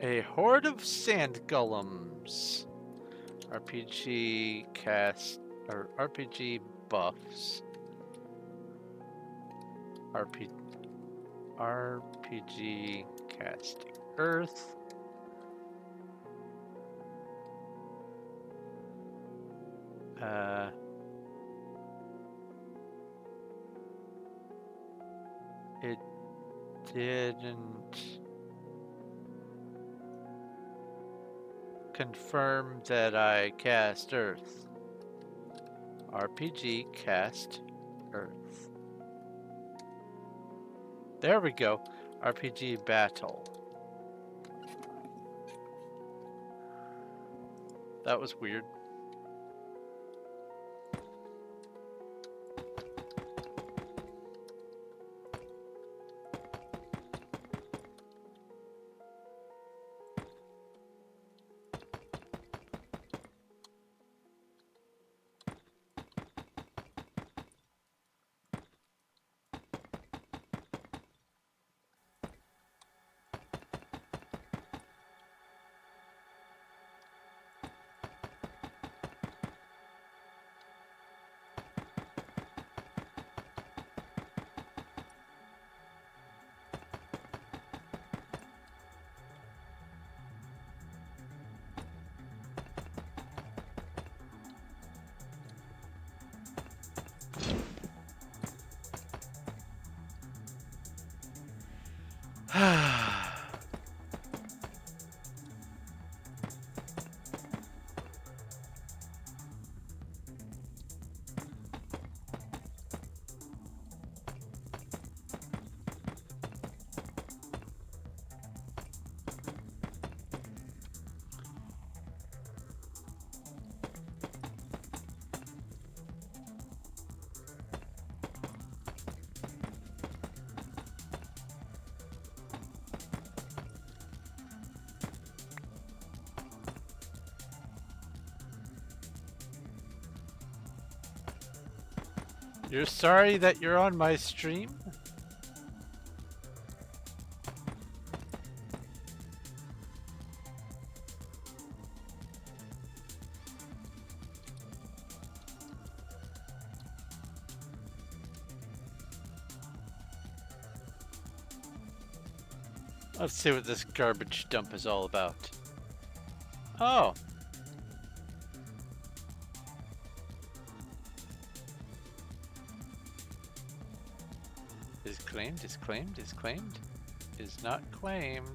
A horde of sand golems. RPG cast or RPG buffs. RPG cast earth. It didn't confirm that I cast earth. RPG cast earth. There we go. RPG battle. That was weird. You're sorry that you're on my stream? Let's see what this garbage dump is all about. Oh. Is claimed, is claimed, is claimed, is not claimed.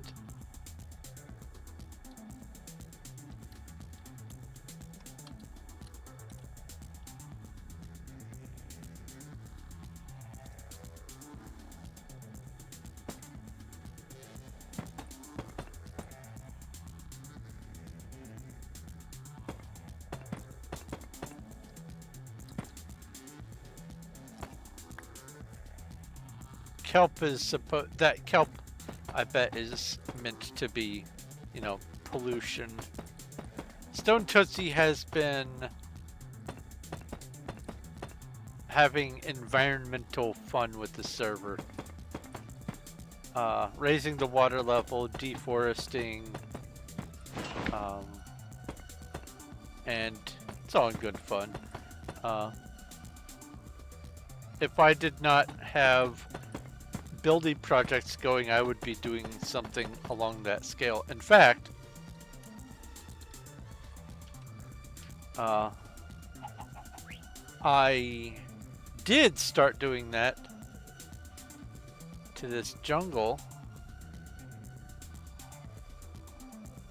kelp is that kelp, I bet, is meant to be, you know, pollution. Stone Tootsie has been having environmental fun with the server. Raising the water level, deforesting, and it's all in good fun. If I did not have building projects going, I would be doing something along that scale. In fact, I did start doing that to this jungle.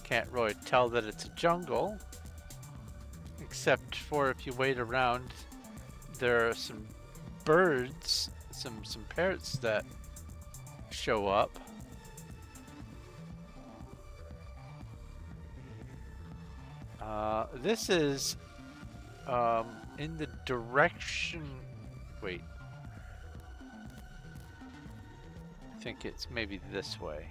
Can't really tell that it's a jungle, except for if you wait around, there are some birds, some parrots that show up. This is in the direction. Wait, I think it's maybe this way.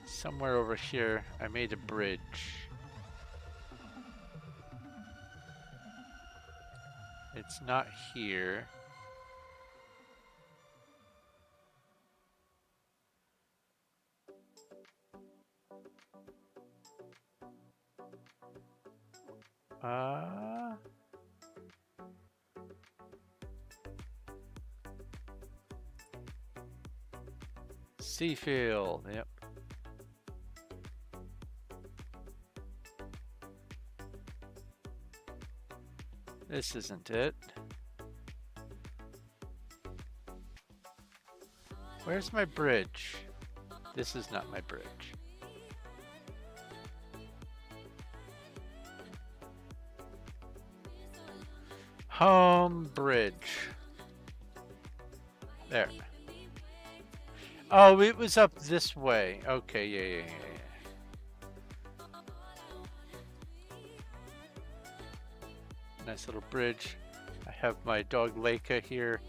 Somewhere over here, I made a bridge. It's not here. Seafield, yep. This isn't it. Where's my bridge? This is not my bridge. Home bridge. There. Oh, it was up this way. Okay, yeah. Nice little bridge. I have my dog Leica here.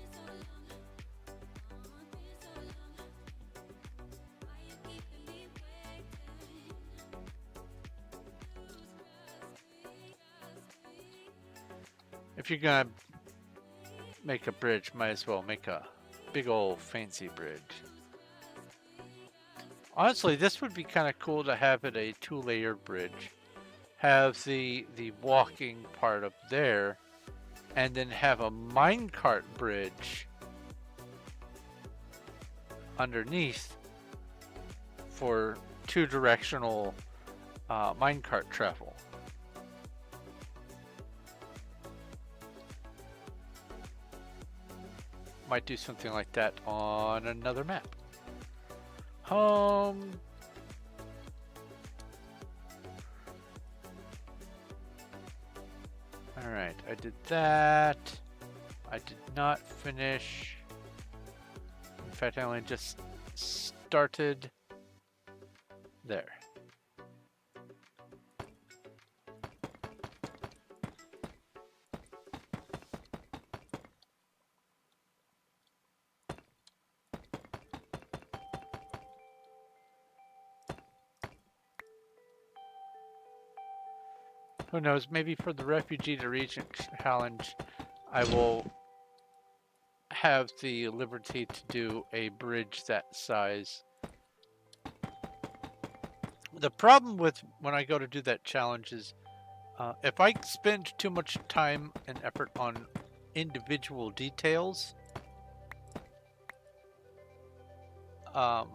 If you're gonna make a bridge, might as well make a big old fancy bridge. Honestly, this would be kind of cool to have it a two-layered bridge. Have the walking part up there, and then have a minecart bridge underneath for two-directional minecart travel. Might do something like that on another map. Home. Alright, I did that. I did not finish. In fact, I only just started there. Who knows, maybe for the Refugee to Region challenge, I will have the liberty to do a bridge that size. The problem with when I go to do that challenge is if I spend too much time and effort on individual details, the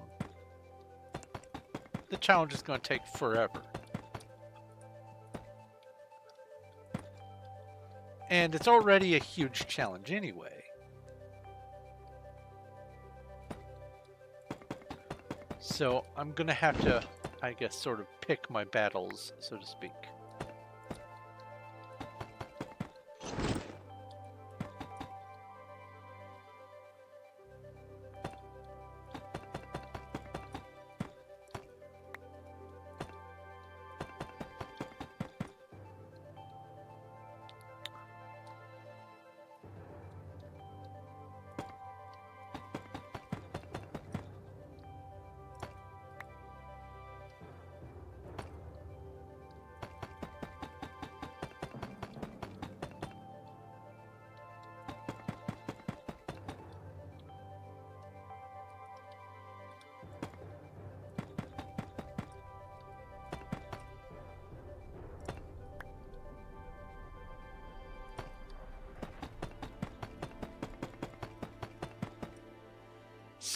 challenge is going to take forever. And it's already a huge challenge anyway. So I'm gonna have to, I guess, sort of pick my battles, so to speak.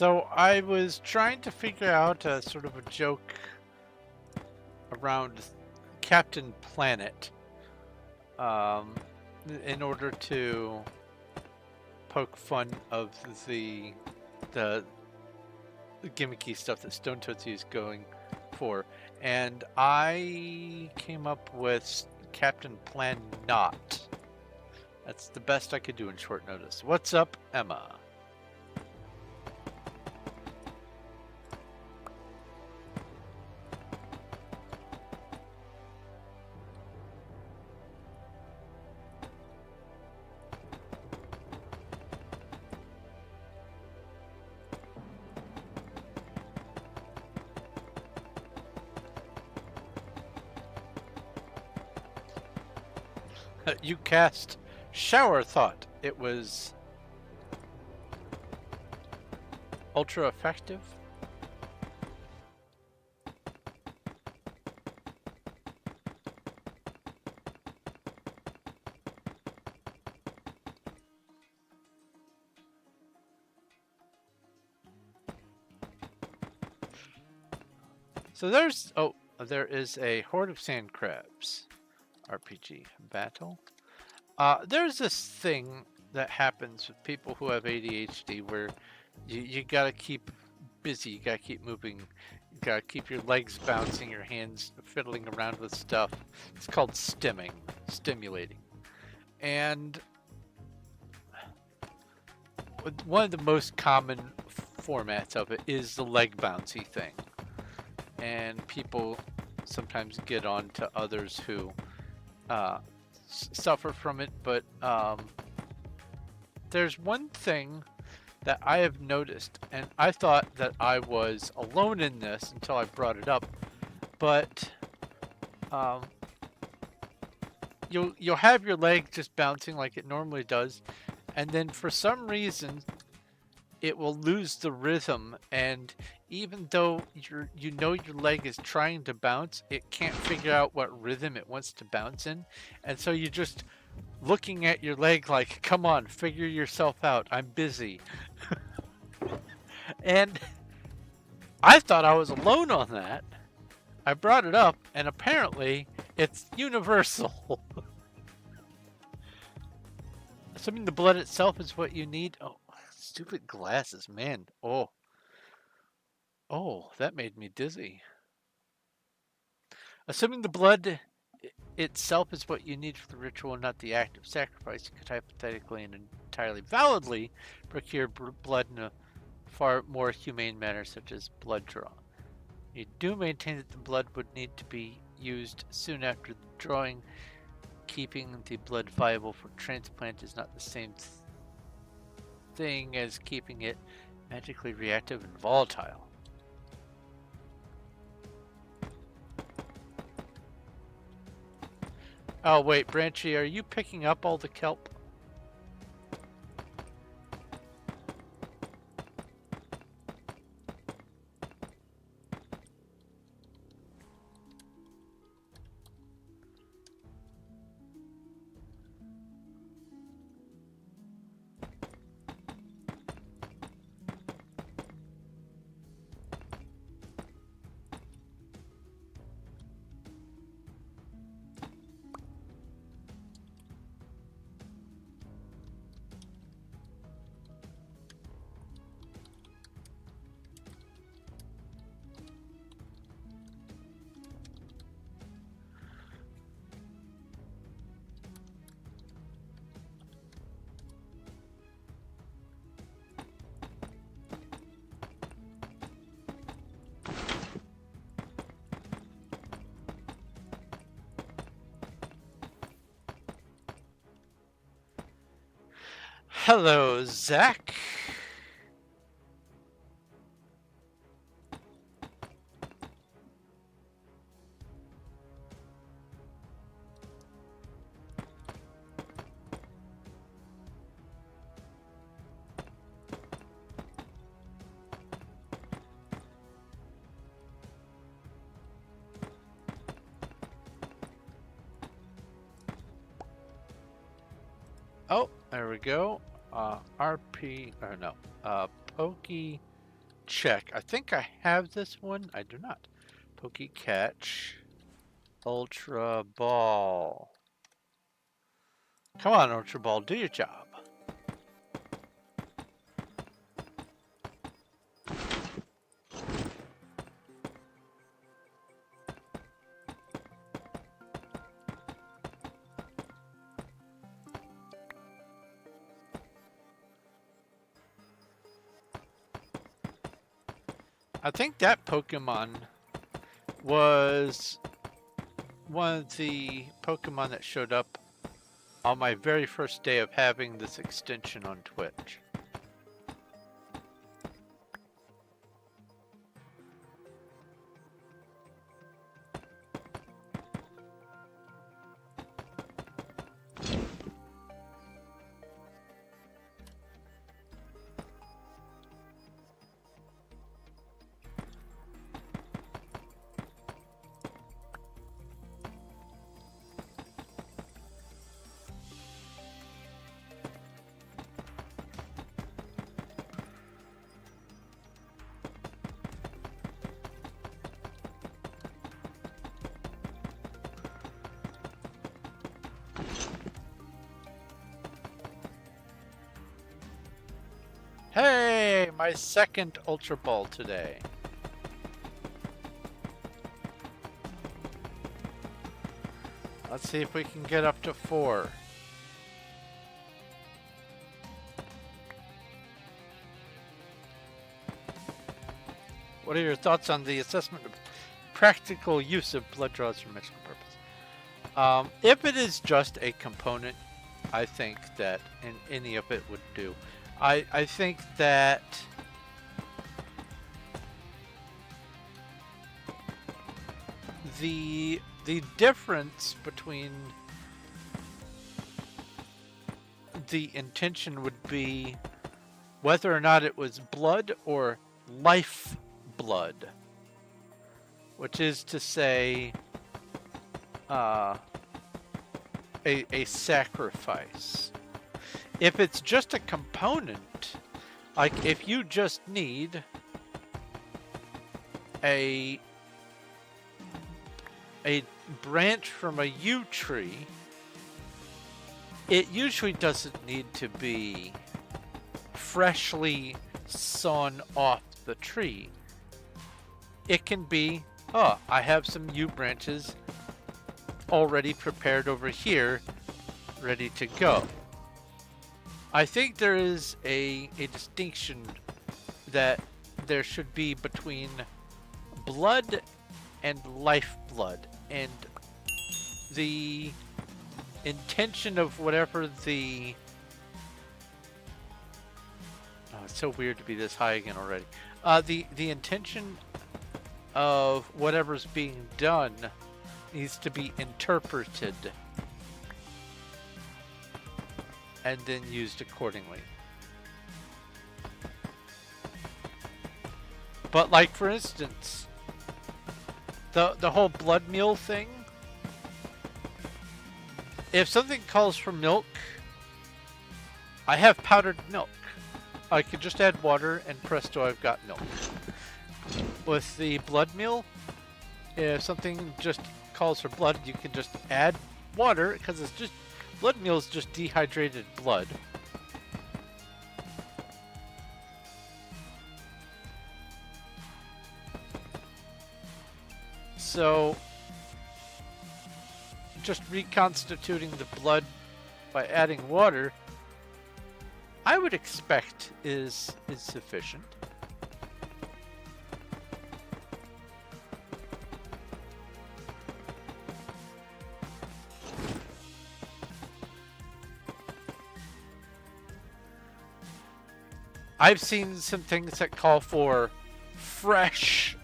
So I was trying to figure out a sort of a joke around Captain Planet, um, in order to poke fun of the the gimmicky stuff that Stone Tootsie is going for, and I came up with Captain Plan Not. That's the best I could do in short notice. What's up, Emma? You cast Shower Thought. It was ultra effective. So there is a horde of sand crabs. RPG battle. There's this thing that happens with people who have ADHD where you gotta keep busy, you gotta keep moving, you gotta keep your legs bouncing, your hands fiddling around with stuff. It's called stimming, stimulating. And one of the most common formats of it is the leg bouncy thing. And people sometimes get on to others who suffer from it, but there's one thing that I have noticed, and I thought that I was alone in this until I brought it up, but you'll have your leg just bouncing like it normally does, and then for some reason it will lose the rhythm, and even though you know your leg is trying to bounce, it can't figure out what rhythm it wants to bounce in, and so you're just looking at your leg like, come on, figure yourself out, I'm busy. And I thought I was alone on that. I brought it up, and apparently it's universal. Assuming the blood itself is what you need. Oh, stupid glasses, man. Oh, that made me dizzy. Assuming the blood itself is what you need for the ritual, not the act of sacrifice, you could hypothetically and entirely validly procure blood in a far more humane manner, such as blood draw. You do maintain that the blood would need to be used soon after the drawing. Keeping the blood viable for transplant is not the same thing as keeping it magically reactive and volatile. Oh wait, Branchy, are you picking up all the kelp? Hello, Zach. Oh, there we go. RP, or no, Pokey check. I think I have this one. I do not. Pokey Catch. Ultra Ball. Come on, Ultra Ball, do your job. I think that Pokemon was one of the Pokemon that showed up on my very first day of having this extension on Twitch. Hey, my second Ultra Ball today. Let's see if we can get up to 4. What are your thoughts on the assessment of practical use of blood draws for medical purpose? If it is just a component, I think that any of it would do. I think that the difference between the intention would be whether or not it was blood or life blood, which is to say a sacrifice. If it's just a component, like if you just need a branch from a yew tree, it usually doesn't need to be freshly sawn off the tree. It can be, oh, I have some yew branches already prepared over here, ready to go. I think there is a distinction that there should be between blood and lifeblood, and the intention of whatever the... Oh, it's so weird to be this high again already. The intention of whatever's being done needs to be interpreted and then used accordingly. But like, for instance, the whole blood meal thing, if something calls for milk, I have powdered milk. I could just add water and presto, I've got milk. With the blood meal, if something just calls for blood, you can just add water, because it's just, blood meal is just dehydrated blood. So, just reconstituting the blood by adding water, I would expect is sufficient. I've seen some things that call for fresh,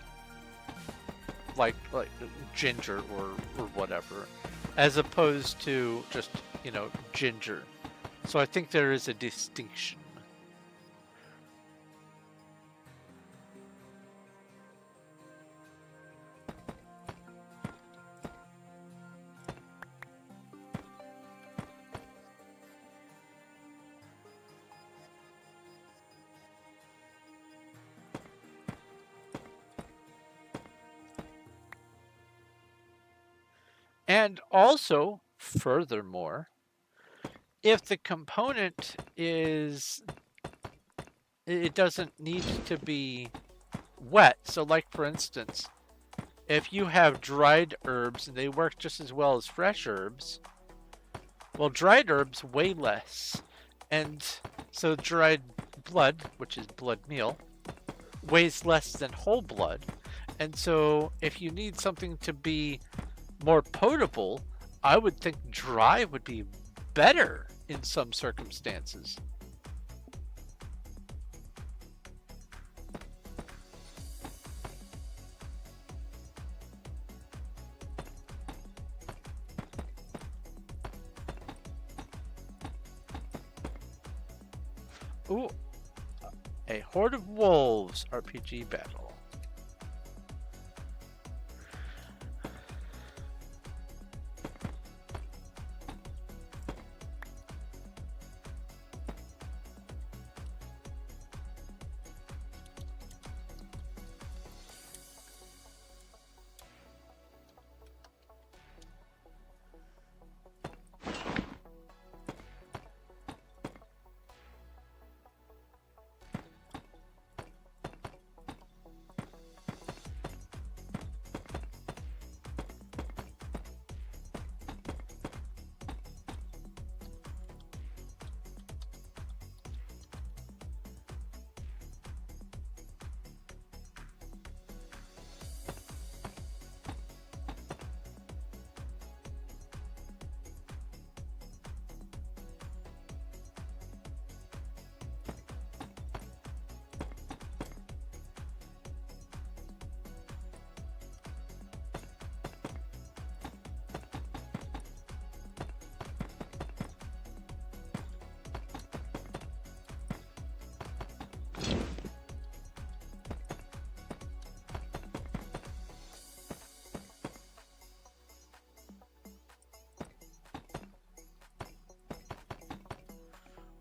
like ginger or whatever, as opposed to just, you know, ginger. So I think there is a distinction. And also, furthermore, if the component is, it doesn't need to be wet. So like for instance, if you have dried herbs and they work just as well as fresh herbs, well, dried herbs weigh less. And so dried blood, which is blood meal, weighs less than whole blood. And so if you need something to be more potable, I would think dry would be better in some circumstances. Ooh, a Horde of Wolves RPG battle.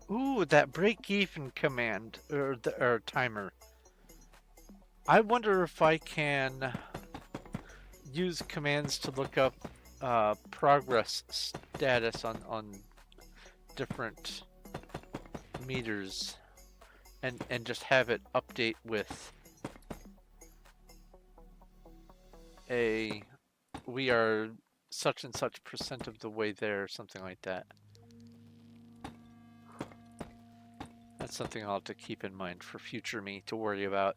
Ooh, that break-even command, or timer. I wonder if I can use commands to look up progress status on different meters and just have it update with a we are such and such % of the way there, or something like that. That's something I'll have to keep in mind for future me to worry about.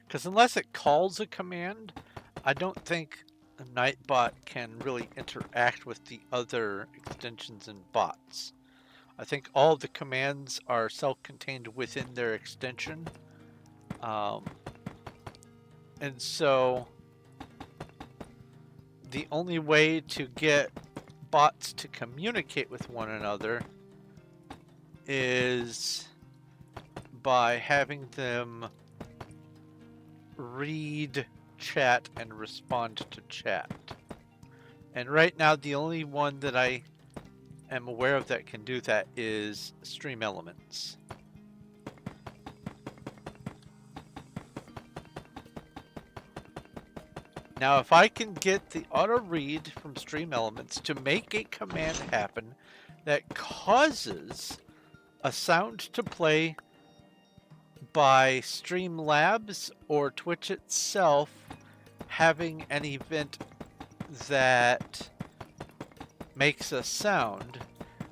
Because unless it calls a command, I don't think a Nightbot can really interact with the other extensions and bots. I think all of the commands are self-contained within their extension. And so the only way to get bots to communicate with one another is by having them read chat and respond to chat. And right now the only one that I am aware of that can do that is Stream Elements. Now if I can get the auto read from Stream Elements to make a command happen that causes a sound to play by Streamlabs or Twitch itself having an event that makes a sound,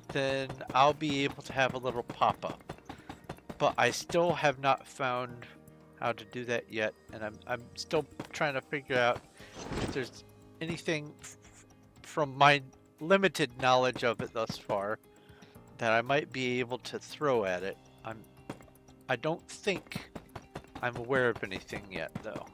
then I'll be able to have a little pop-up. But I still have not found how to do that yet, and I'm still trying to figure out if there's anything from my limited knowledge of it thus far that I might be able to throw at it. I don't think I'm aware of anything yet, though.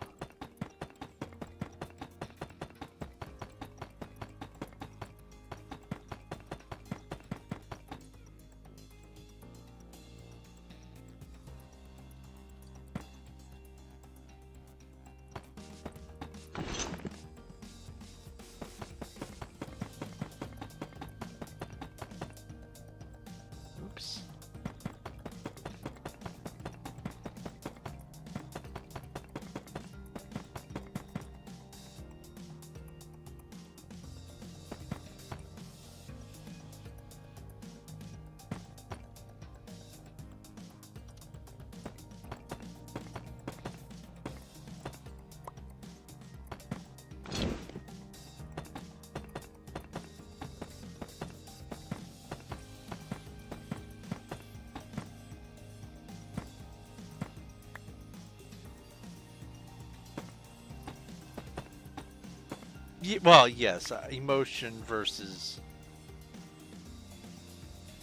Well, yes, emotion versus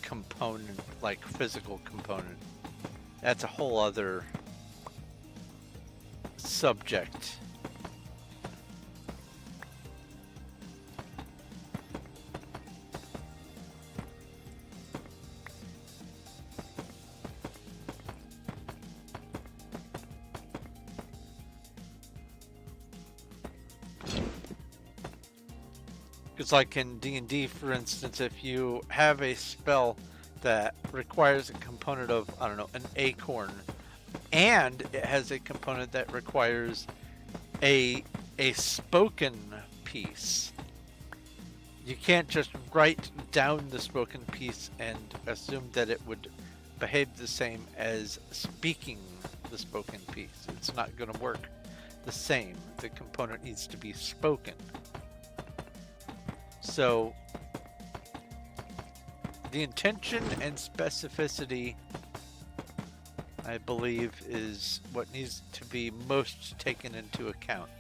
component, like physical component. That's a whole other subject. It's like in D&D, for instance, if you have a spell that requires a component of, I don't know, an acorn, and it has a component that requires a spoken piece. You can't just write down the spoken piece and assume that it would behave the same as speaking the spoken piece. It's not going to work the same. The component needs to be spoken. So the intention and specificity, I believe, is what needs to be most taken into account.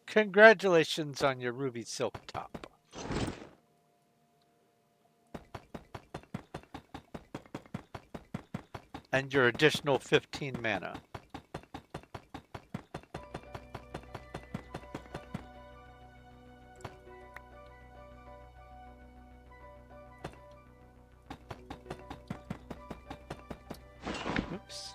Congratulations on your ruby silk top. And your additional 15 mana. Oops.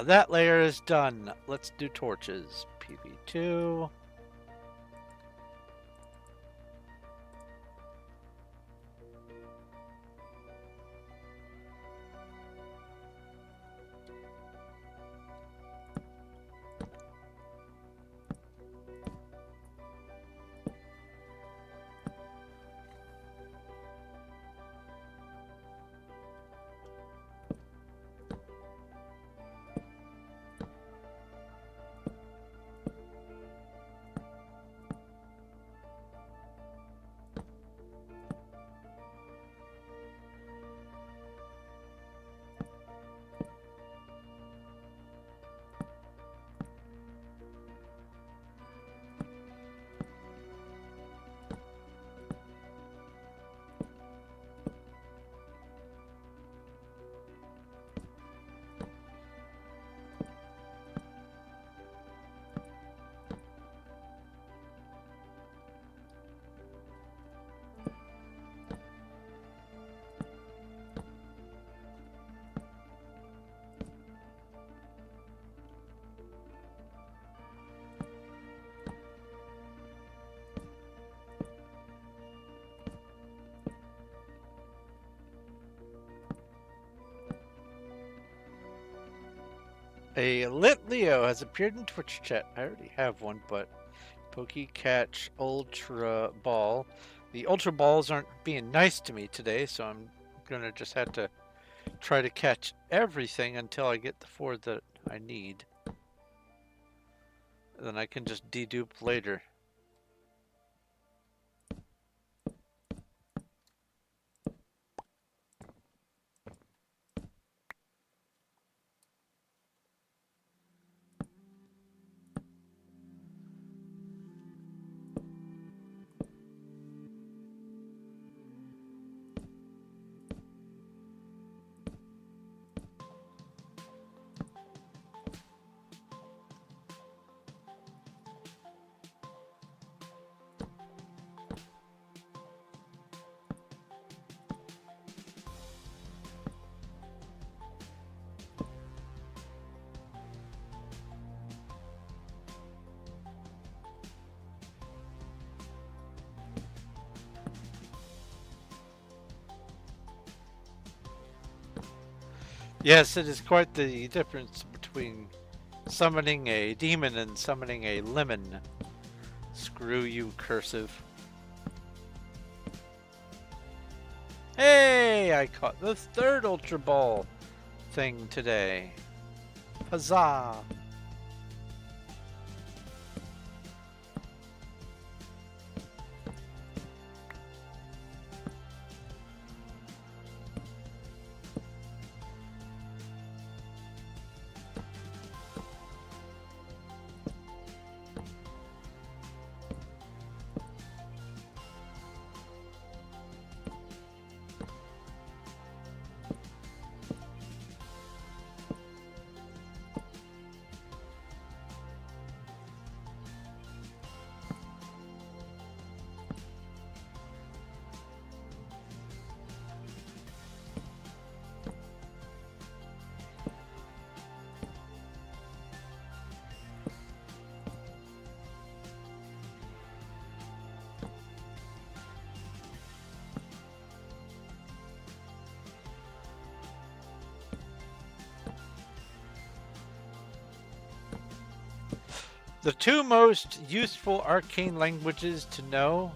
That layer is done. Let's do torches. PV2. A Lit Leo has appeared in Twitch chat. I already have one, but Catch Ultra Ball. The Ultra Balls aren't being nice to me today, so I'm gonna just have to try to catch everything until I get the 4 that I need. Then I can just dedupe later. Yes, it is quite the difference between summoning a demon and summoning a lemon. Screw you, cursive. Hey, I caught the third Ultra Ball thing today. Huzzah! The two most useful arcane languages to know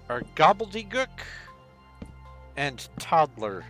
are Gobbledygook and Toddler.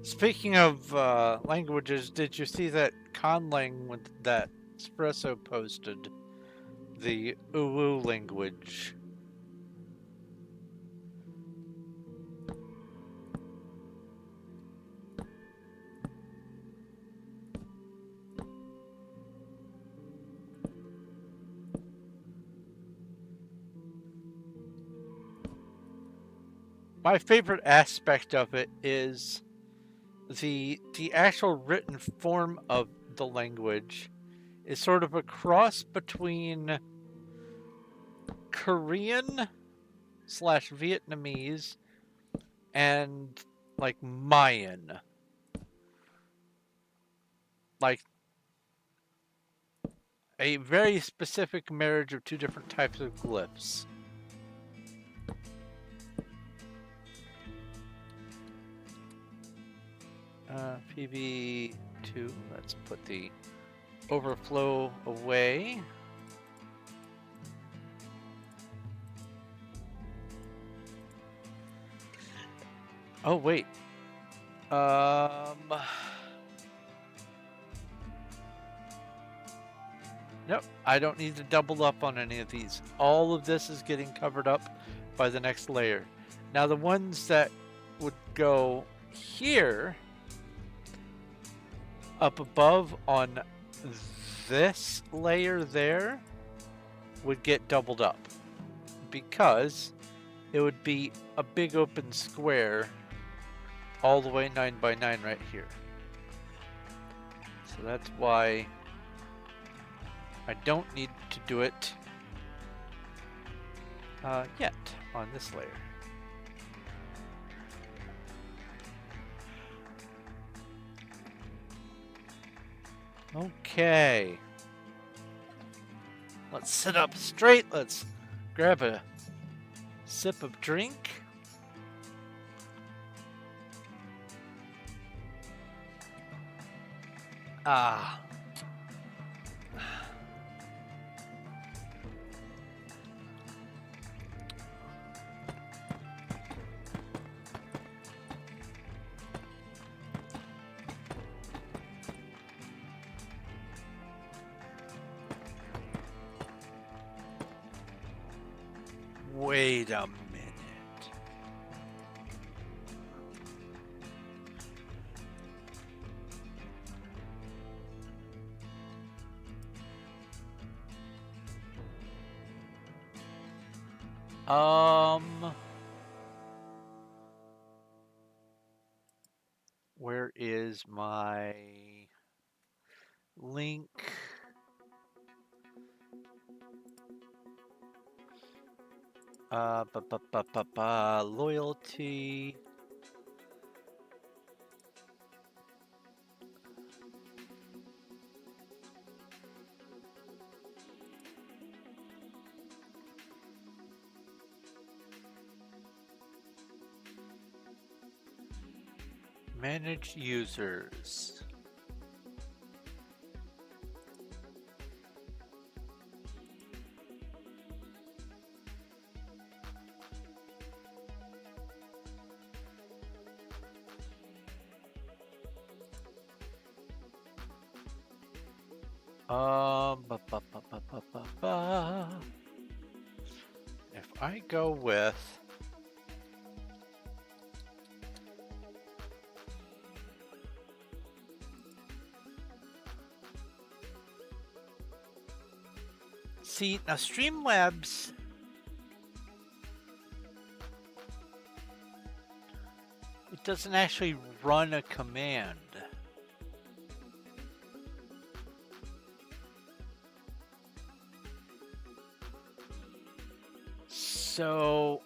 Speaking of languages, did you see that conlang that Espresso posted? The Uwu language. My favorite aspect of it is the actual written form of the language is sort of a cross between Korean / Vietnamese and like Mayan. Like a very specific marriage of two different types of glyphs. PB2, let's put the overflow away. Oh, wait. Nope, I don't need to double up on any of these. All of this is getting covered up by the next layer. Now the ones that would go here up above on this layer there would get doubled up because it would be a big open square all the way 9 by 9 right here. So that's why I don't need to do it yet on this layer. Okay. Let's sit up straight. Let's grab a sip of drink. Wait a minute. Where is my link? Loyalty. Manage users. If I go with see now Streamlabs it doesn't actually run a command. So,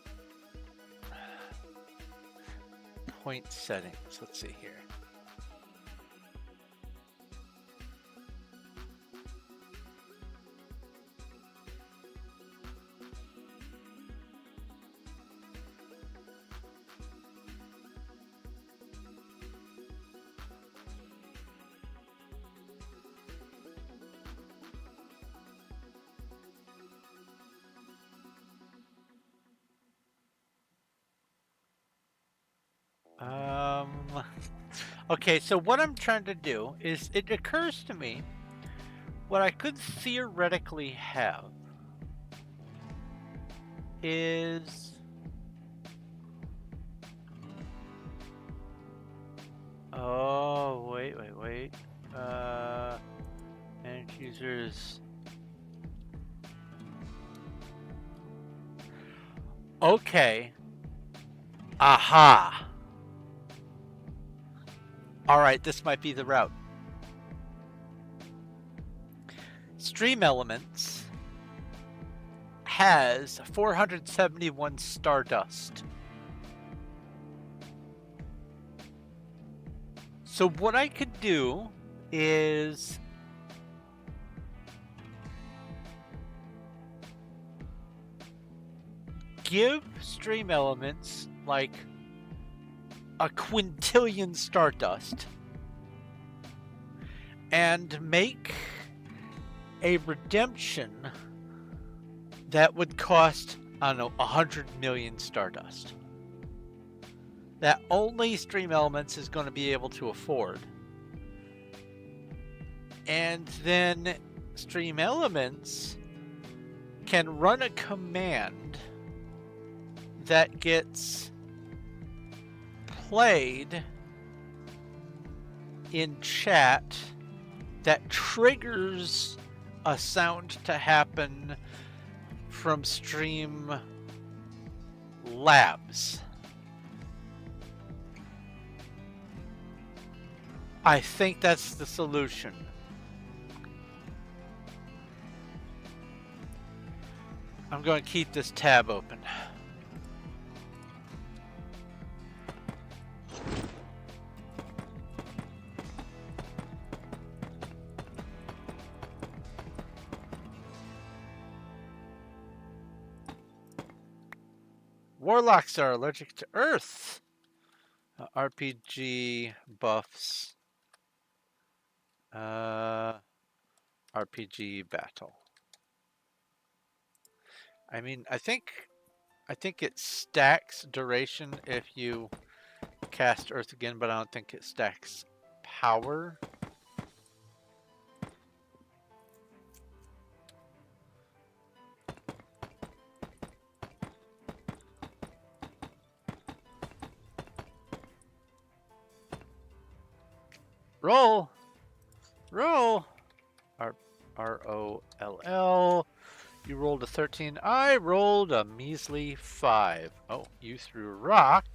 point settings, let's see here. Okay, so what I'm trying to do is, it occurs to me, what I could theoretically have is... Oh, wait. Manage users... Okay. Aha! Alright, this might be the route. Stream Elements has 471 Stardust. So what I could do is give Stream Elements like a quintillion Stardust and make a redemption that would cost, I don't know, 100 million Stardust. That only Stream Elements is going to be able to afford. And then Stream Elements can run a command that gets played in chat that triggers a sound to happen from Stream Labs. I think that's the solution. I'm going to keep this tab open. Warlocks are allergic to Earth. RPG buffs. RPG battle. I mean, I think it stacks duration if you cast Earth again, but I don't think it stacks power. Roll! Roll! R-O-L-L. You rolled a 13. I rolled a measly 5. Oh, you threw rock.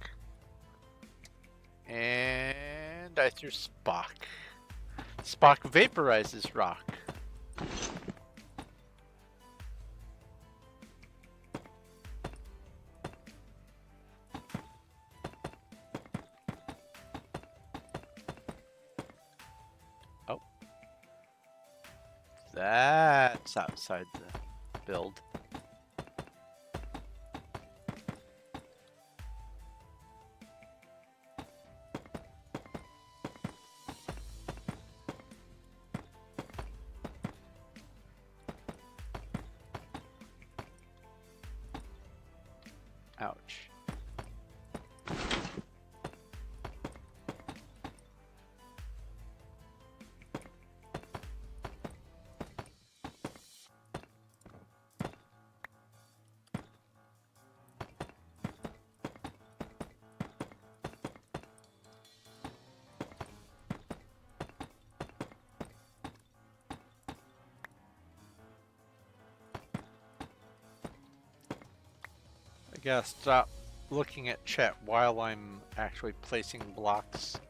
And I threw Spock. Spock vaporizes rock. Oh. That's outside the build. Ouch. I gotta stop looking at chat while I'm actually placing blocks.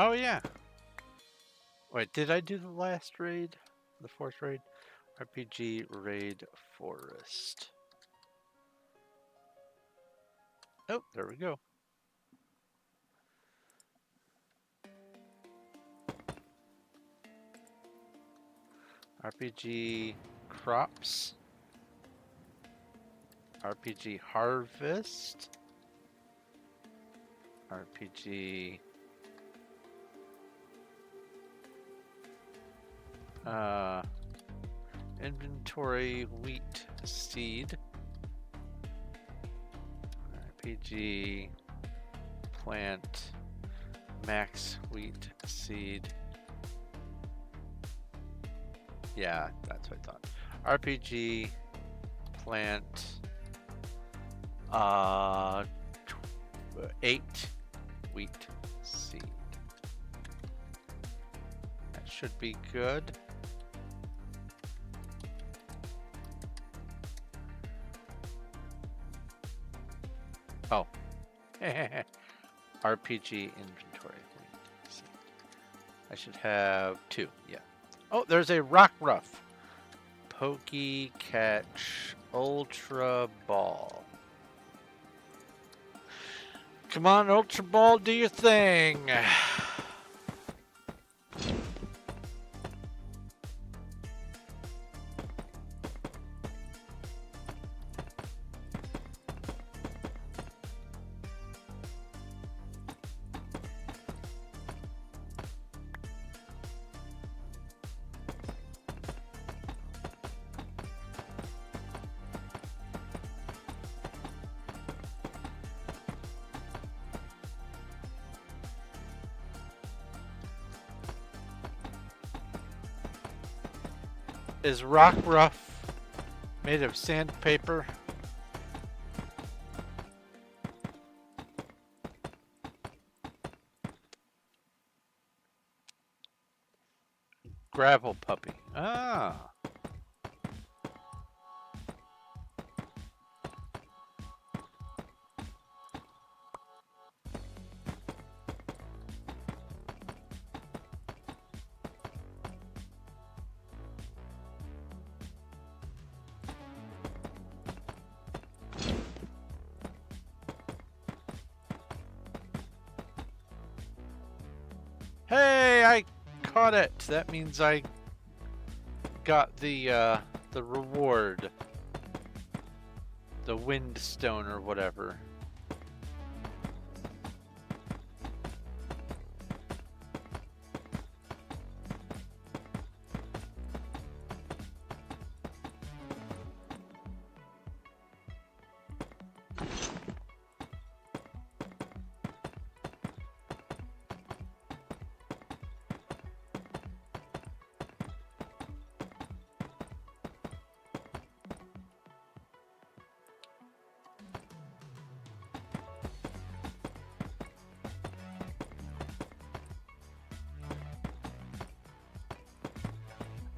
Oh yeah. Wait, did I do the last raid? The fourth raid? RPG Raid Forest. Oh, there we go. RPG Crops. RPG Harvest. RPG Inventory Wheat Seed. RPG Plant Max Wheat Seed. Yeah, that's what I thought. RPG Plant 8 Wheat Seed. That should be good. Oh. RPG inventory. I should have 2, yeah. Oh, there's a Rock Ruff. Pokey Catch Ultra Ball. Come on, Ultra Ball, do your thing. Is Rock Ruff made of sandpaper? Gravel puppy. Ah. Hey, I caught it. That means I got the reward, the wind stone or whatever.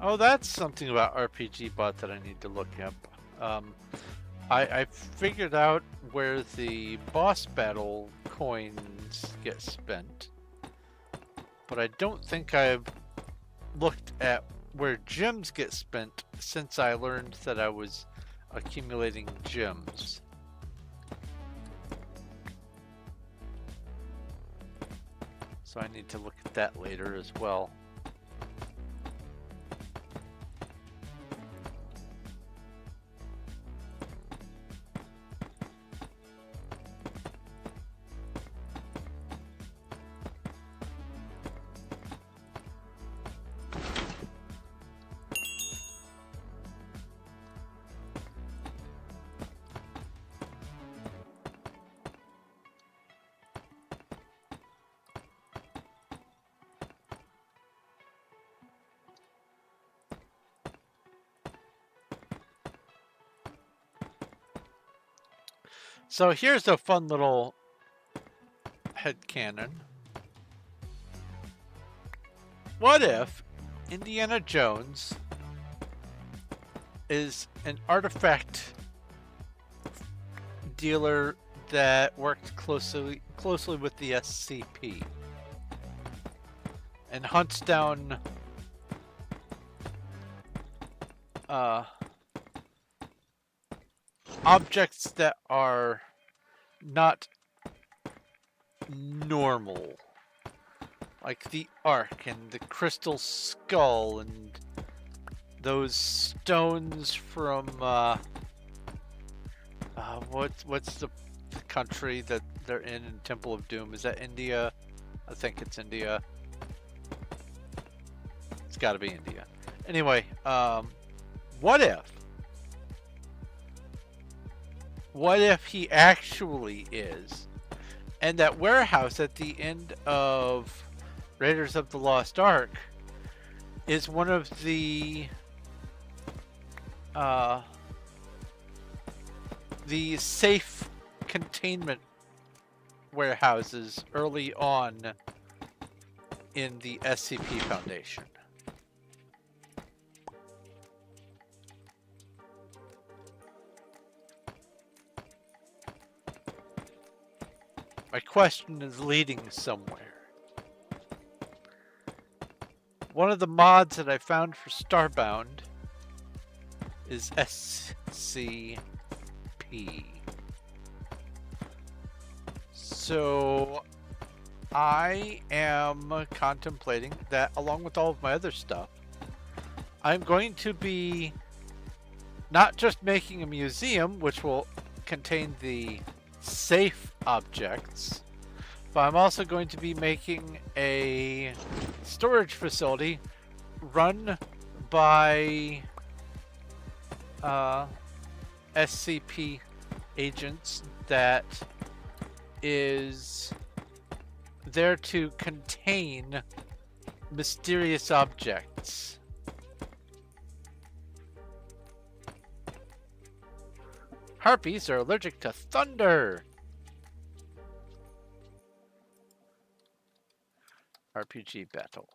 Oh, that's something about RPG bot that I need to look up. I figured out where the boss battle coins get spent, but I don't think I've looked at where gems get spent since I learned that I was accumulating gems. So I need to look at that later as well. So here's a fun little headcanon. What if Indiana Jones is an artifact dealer that worked closely with the SCP and hunts down objects that are not normal, like the Ark and the Crystal Skull and those stones from what's the country that they're in Temple of Doom? Is that India? I think it's India. It's got to be India. Anyway, what if he actually is? And that warehouse at the end of Raiders of the Lost Ark is one of the safe containment warehouses early on in the SCP Foundation. My question is leading somewhere. One of the mods that I found for Starbound is SCP. So I am contemplating that, along with all of my other stuff, I'm going to be not just making a museum, which will contain the safe objects, but I'm also going to be making a storage facility run by SCP agents that is there to contain mysterious objects. Harpies are allergic to thunder. RPG battle.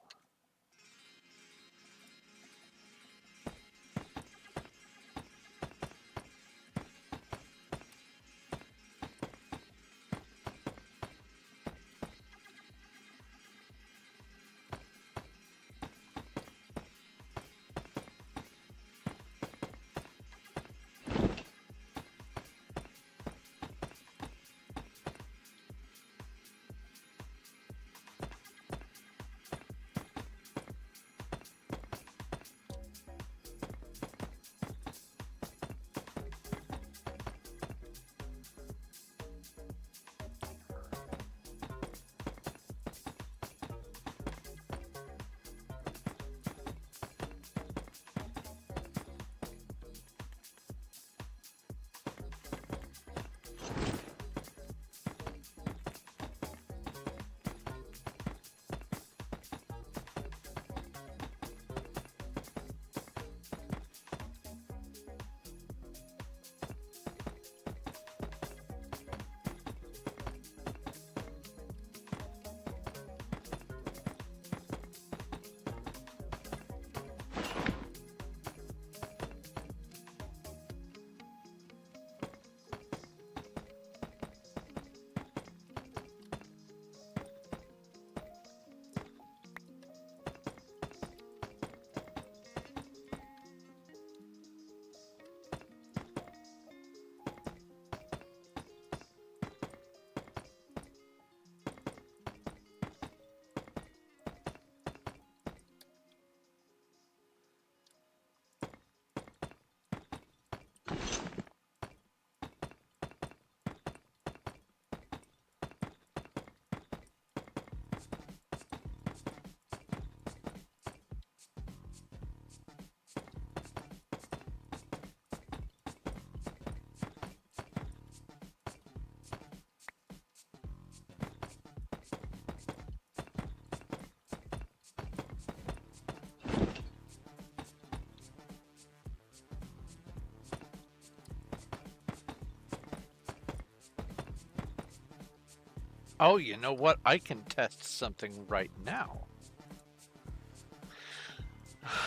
Oh, you know what? I can test something right now.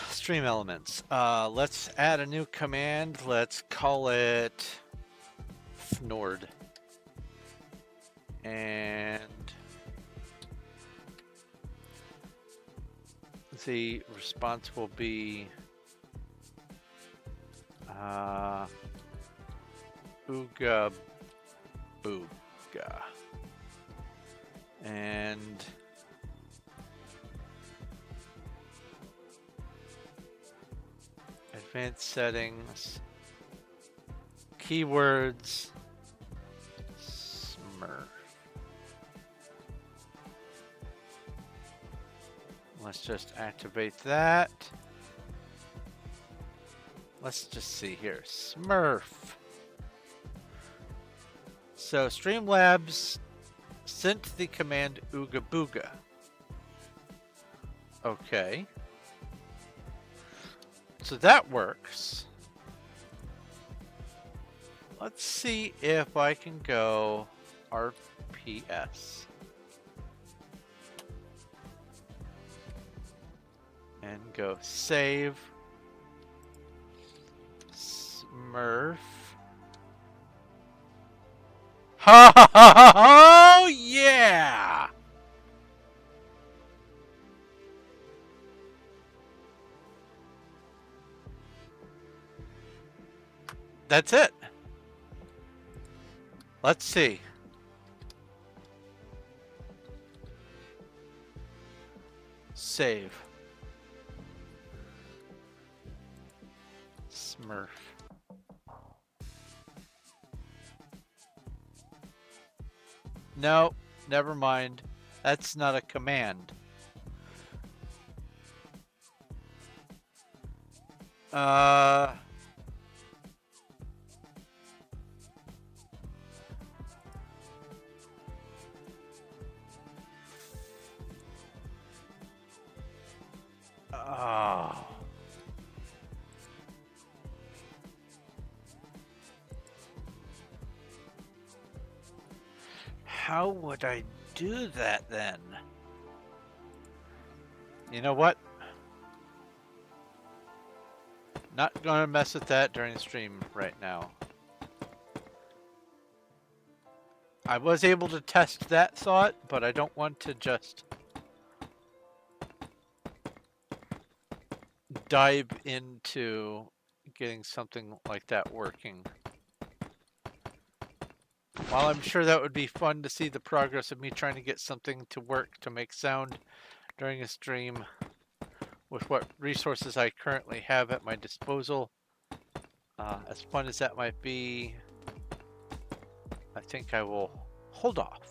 Stream elements. Let's add a new command. Let's call it Fnord. And the response will be Ooga Booga. And advanced settings, keywords, Smurf. Let's just activate that. Let's just see here. Smurf. So Streamlabs sent the command Ooga Booga. Okay. So that works. Let's see if I can go RPS. And go save. Smurf. Ha ha ha ha! Oh yeah! That's it. Let's see. Save. Smurf. No, never mind. That's not a command. Oh. How would I do that then? You know what? Not gonna mess with that during the stream right now. I was able to test that thought, but I don't want to just dive into getting something like that working. While I'm sure that would be fun to see the progress of me trying to get something to work to make sound during a stream with what resources I currently have at my disposal, as fun as that might be, I think I will hold off.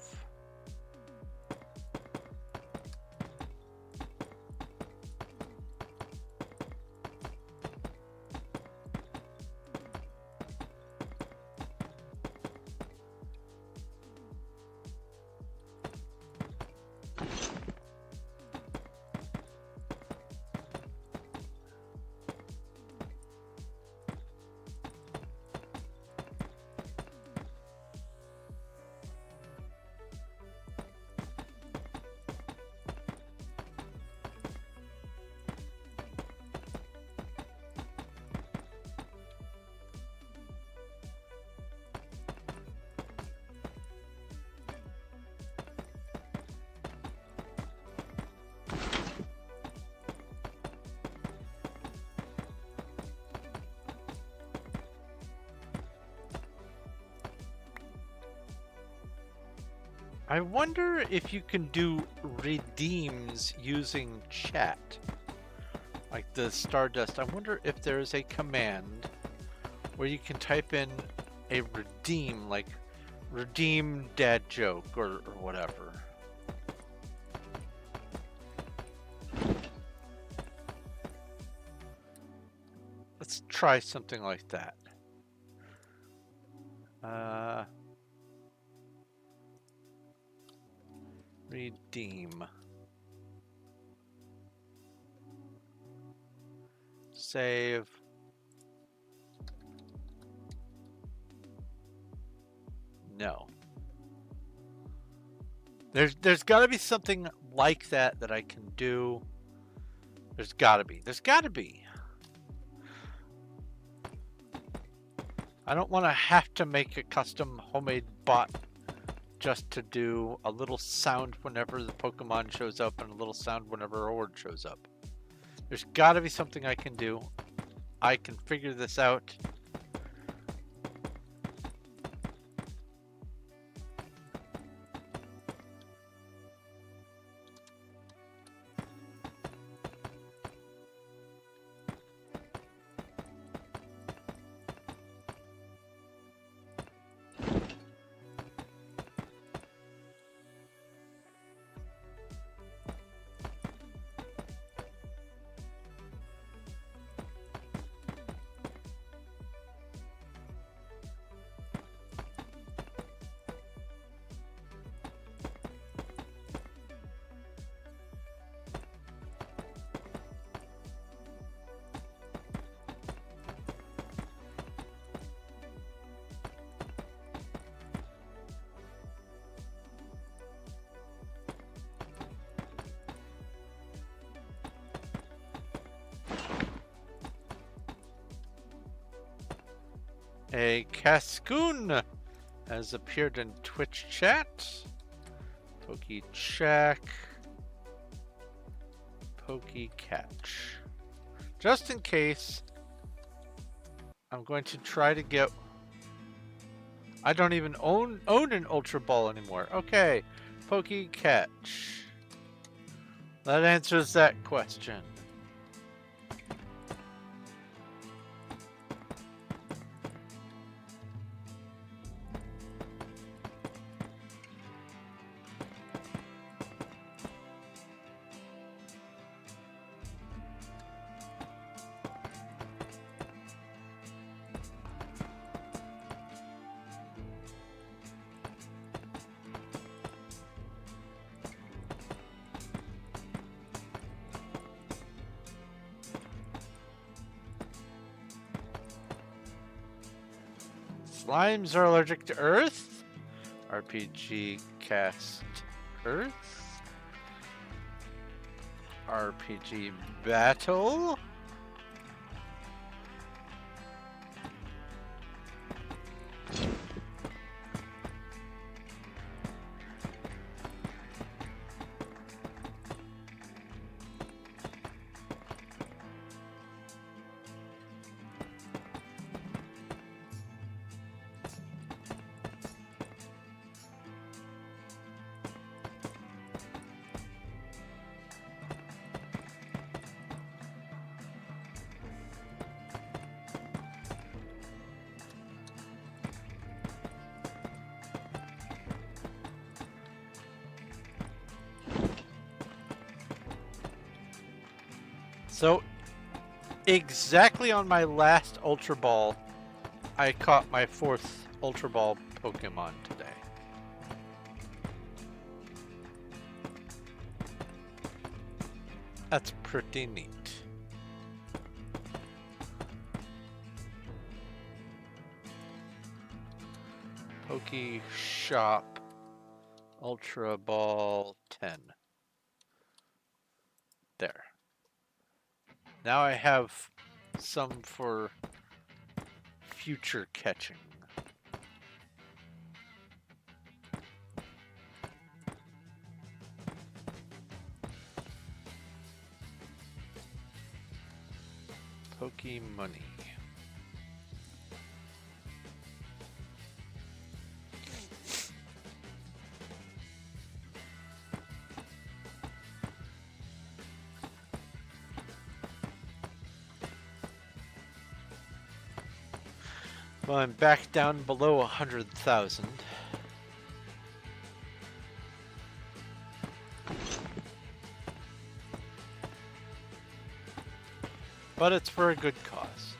I wonder if you can do redeems using chat, like the Stardust. I wonder if there is a command where you can type in a redeem, like redeem dad joke or whatever. Let's try something like that. Redeem. Save. No. There's got to be something like that that I can do. There's got to be. There's got to be. I don't want to have to make a custom homemade bot just to do a little sound whenever the Pokemon shows up and a little sound whenever a horde shows up. There's got to be something I can do. I can figure this out. A Cascoon has appeared in Twitch chat. Pokecheck. Pokecatch. Just in case, I'm going to try to get... I don't even own an Ultra Ball anymore. Okay, Pokecatch. That answers that question. Slimes are allergic to Earth. RPG cast Earth. RPG battle. So, exactly on my last Ultra Ball, I caught my 4th Ultra Ball Pokemon today. That's pretty neat. Poke Shop Ultra Ball 10. There. Now I have some for future catching. Pokemoney. Well, I'm back down below 100,000. But it's for a good cause.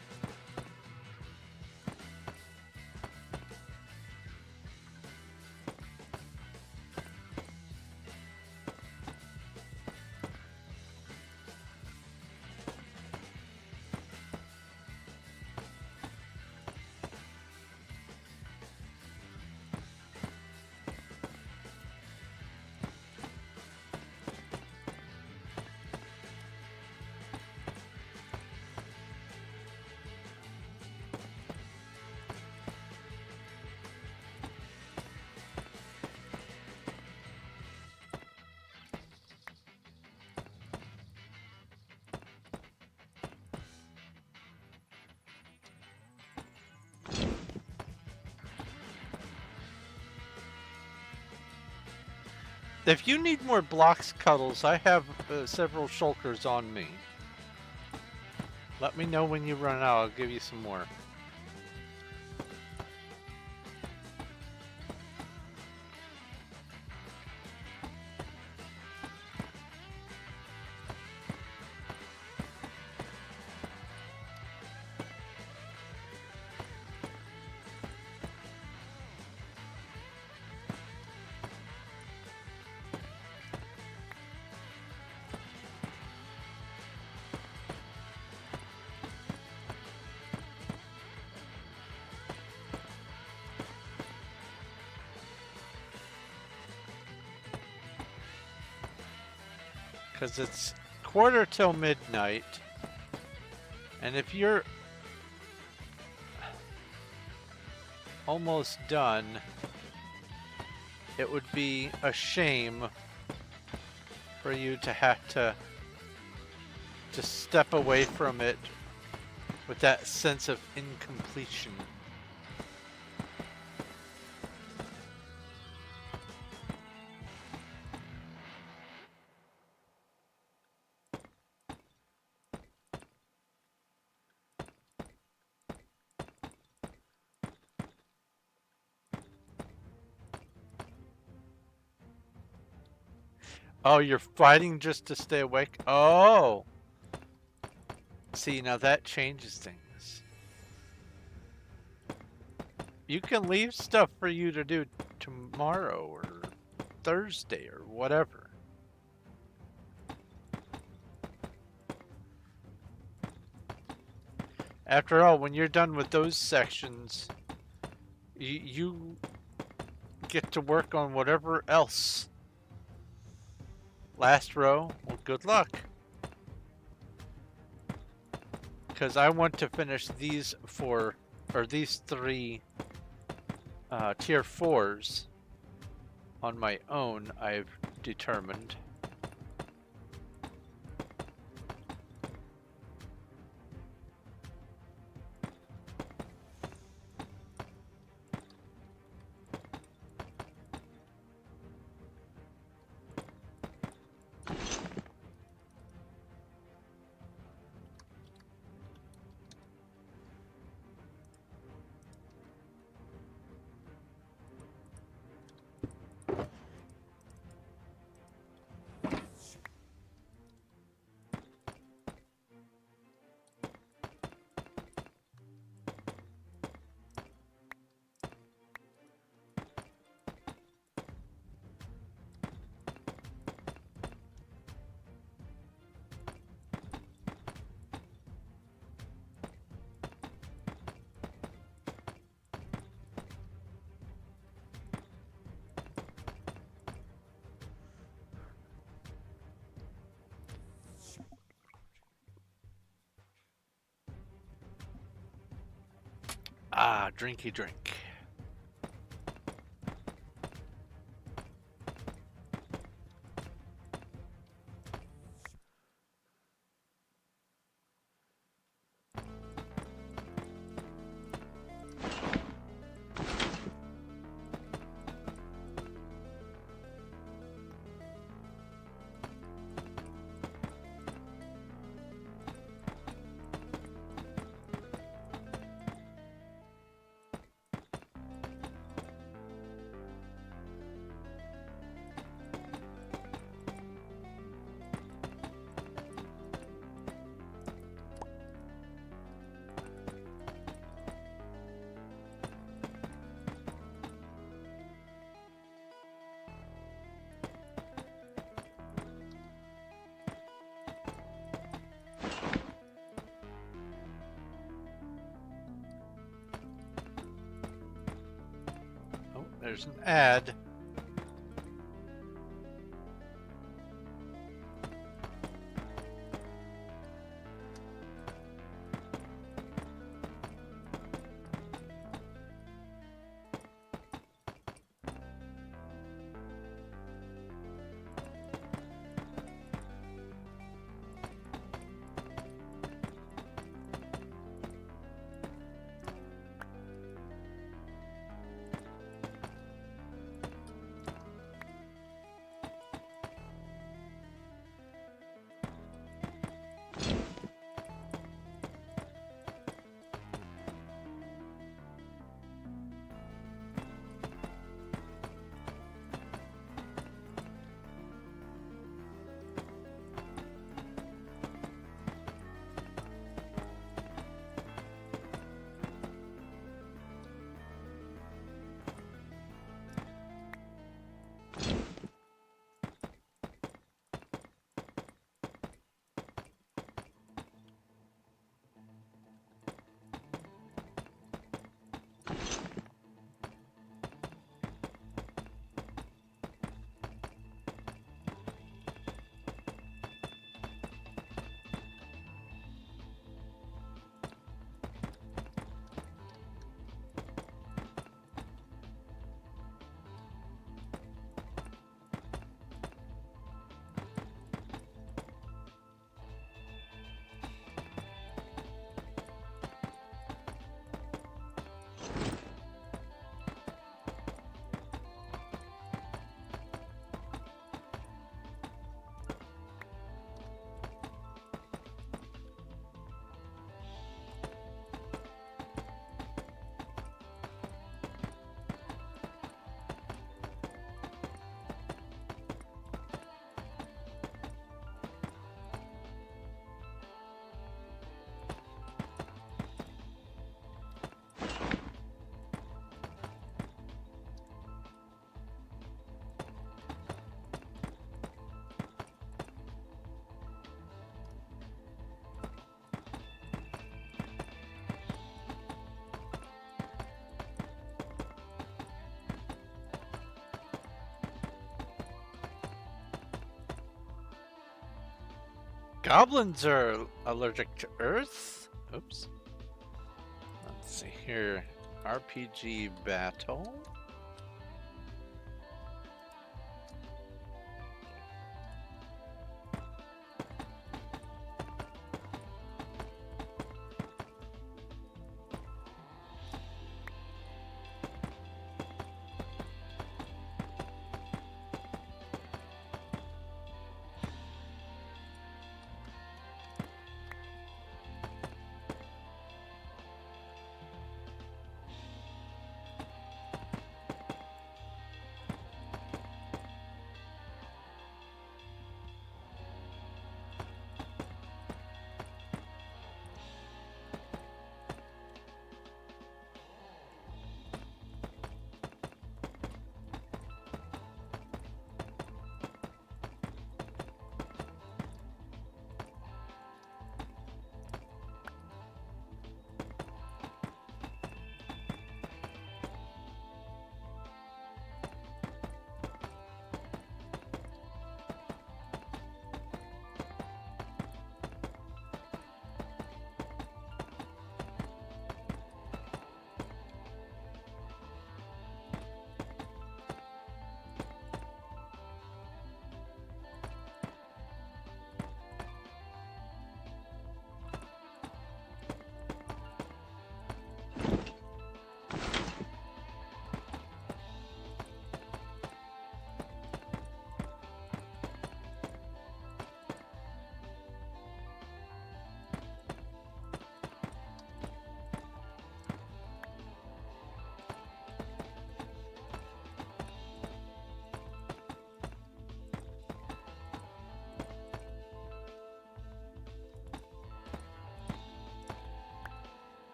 If you need more blocks, Cuddles, I have several shulkers on me. Let me know when you run out. I'll give you some more. Because it's quarter till midnight, and if you're almost done, it would be a shame for you to have to step away from it with that sense of incompletion. Oh, you're fighting just to stay awake? Oh! See, now that changes things. You can leave stuff for you to do tomorrow or Thursday or whatever. After all, when you're done with those sections, you get to work on whatever else. Last row, well, good luck. Because I want to finish these these 3 tier 4s on my own, I've determined. Ah, drinky drink. Oh, there's an ad. Goblins are allergic to earth? Oops. Let's see here. RPG battle.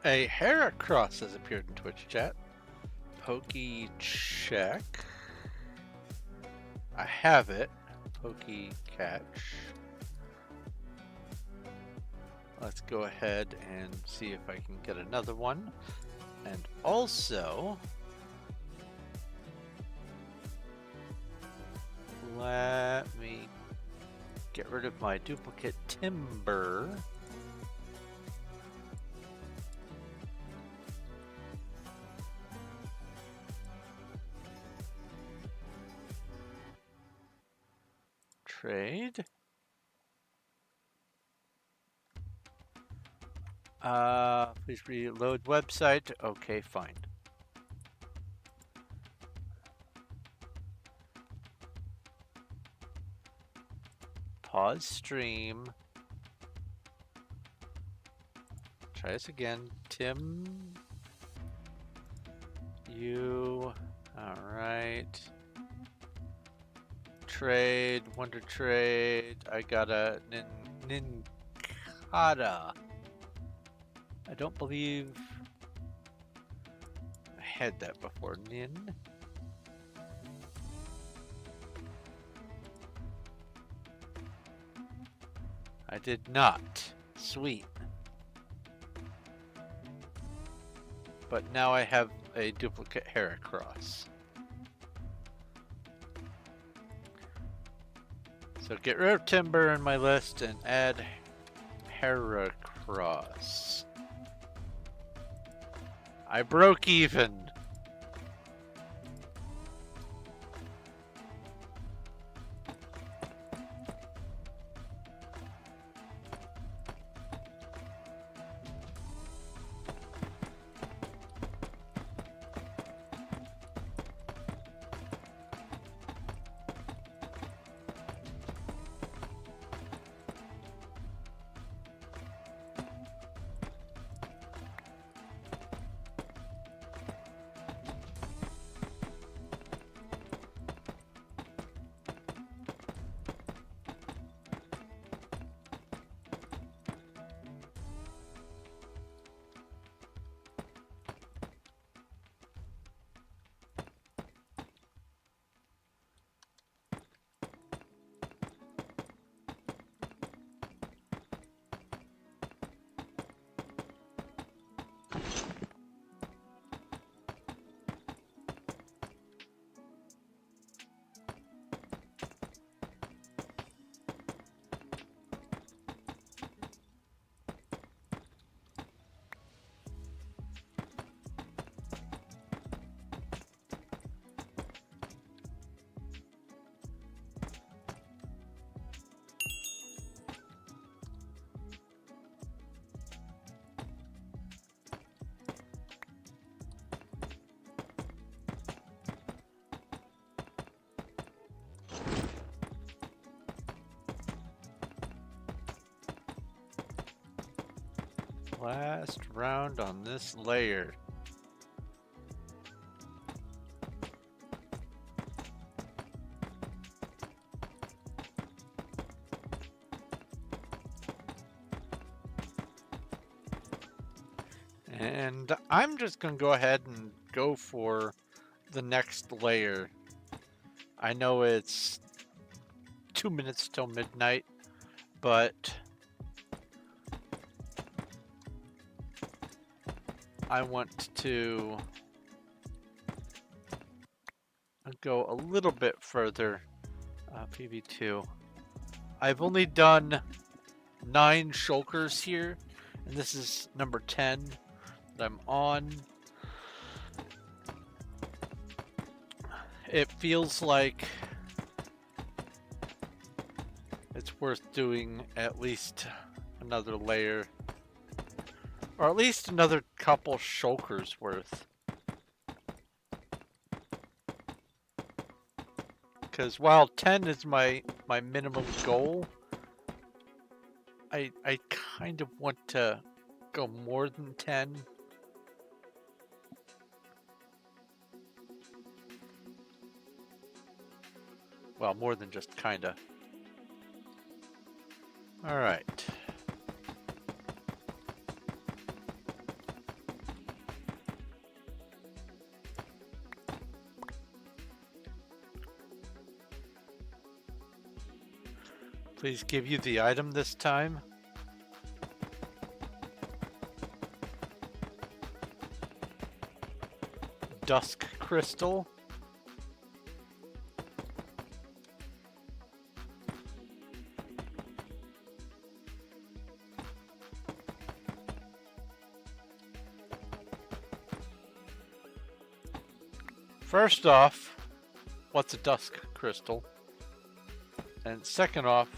A Heracross has appeared in Twitch chat. Pokey check. I have it. Pokey catch. Let's go ahead and see if I can get another one. And also, let me get rid of my duplicate timber. Trade. Please reload website. Okay, fine. Pause stream. Try this again. Tim. You. All right. Trade, Wonder Trade. I got a Ninkata. I don't believe I had that before. Nin. I did not. Sweet. But now I have a duplicate Heracross. So get rid of Timber in my list and add Heracross. I broke even. Last round on this layer. And I'm just going to go ahead and go for the next layer. I know it's 2 minutes till midnight, but I want to go a little bit further. PV2. I've only done 9 shulkers here, and this is number 10 that I'm on. It feels like it's worth doing at least another layer, or at least another couple shulkers worth. Because while 10 is my minimum goal, I kind of want to go more than 10. Well, more than just kinda. All right. Please give you the item this time. Dusk Crystal. First off, what's a Dusk Crystal? And second off,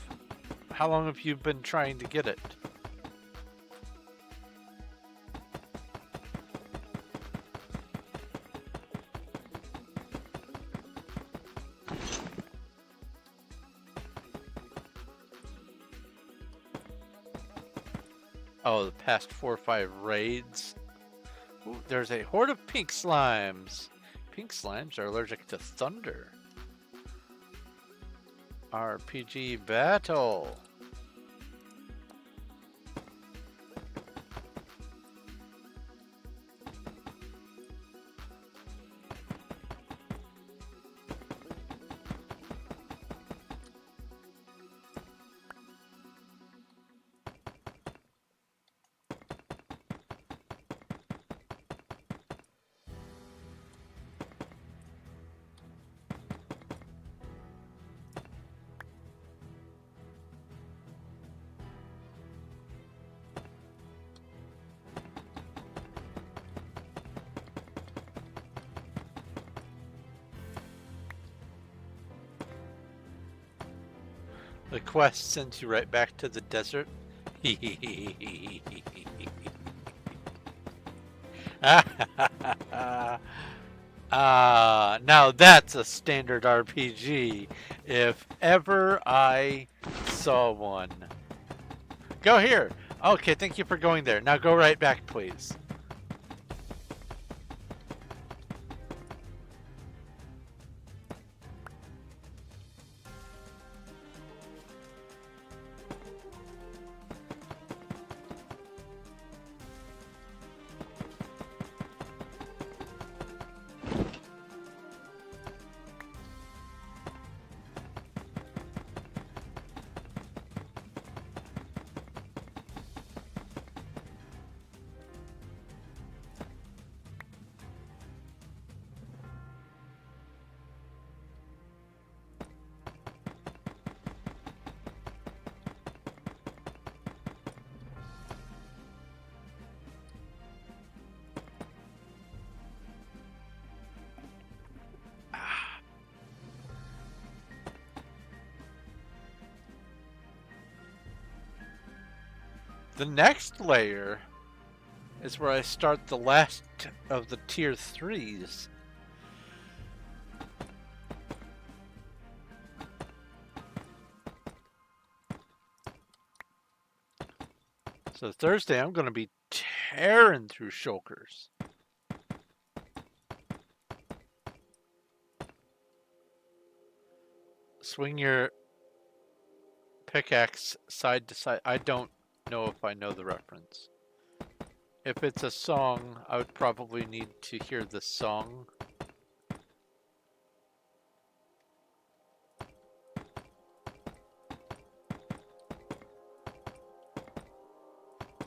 how long have you been trying to get it? Oh, the past 4 or 5 raids. Ooh, there's a horde of pink slimes. Pink slimes are allergic to thunder. RPG battle. The quest sends you right back to the desert. Now that's a standard RPG, if ever I saw one. Go here. Okay, thank you for going there. Now go right back, please. The next layer is where I start the last of the tier 3s. So Thursday I'm going to be tearing through shulkers. Swing your pickaxe side to side. I don't know if I know the reference. If it's a song, I would probably need to hear the song.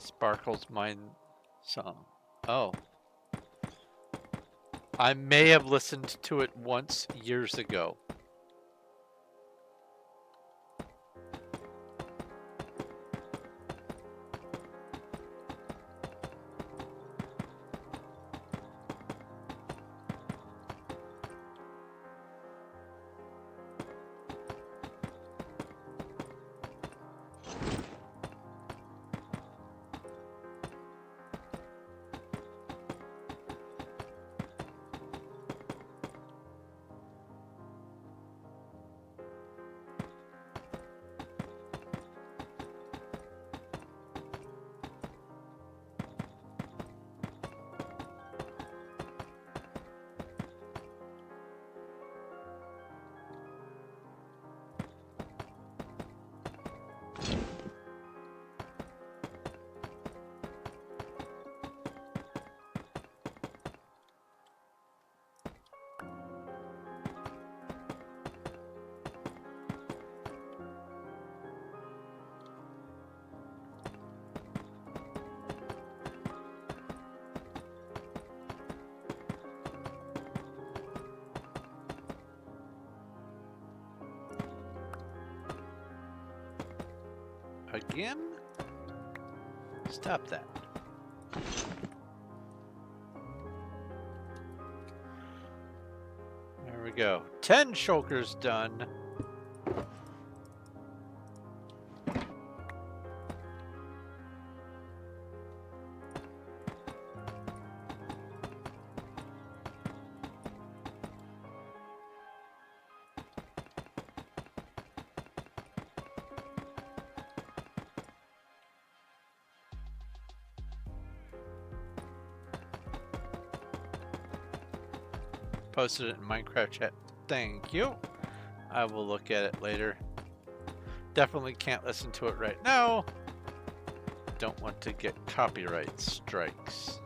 Sparkle's Mine song. Oh. I may have listened to it once years ago. Again? Stop that. There we go. 10 shulkers done. Posted it in Minecraft chat. Thank you. I will look at it later. Definitely can't listen to it right now. Don't want to get copyright strikes.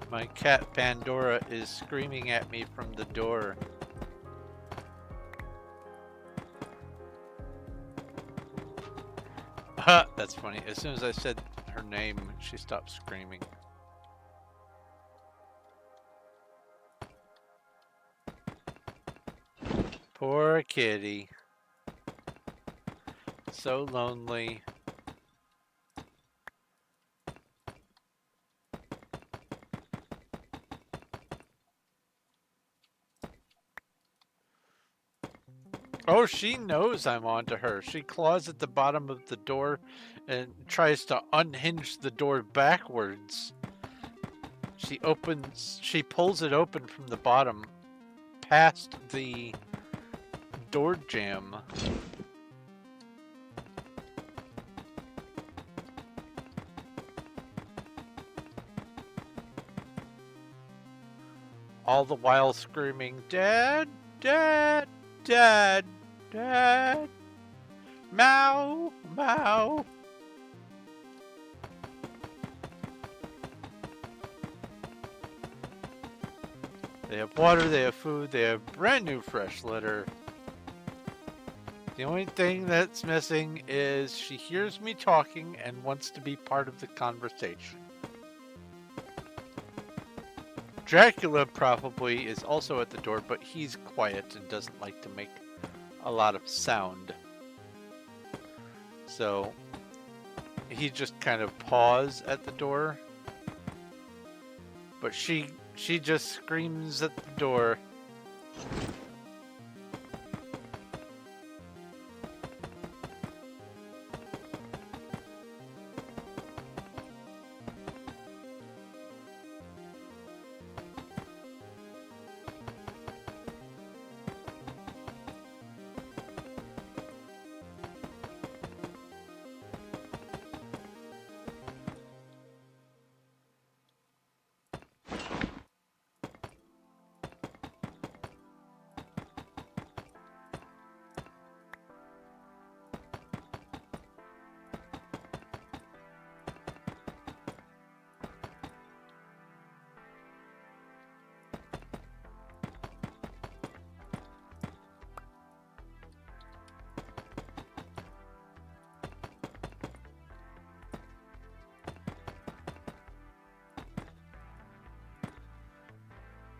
My cat Pandora is screaming at me from the door. That's funny. As soon as I said her name, she stopped screaming. Poor kitty. So lonely. Oh, she knows I'm onto her. She claws at the bottom of the door and tries to unhinge the door backwards. She pulls it open from the bottom past the door jamb. All the while screaming, "Dad, Dad, Dad, Dad, meow, meow." They have water, they have food, they have brand new fresh litter. The only thing that's missing is she hears me talking and wants to be part of the conversation. Dracula probably is also at the door, but he's quiet and doesn't like to make a lot of sound. So he just kind of paws at the door. But she just screams at the door.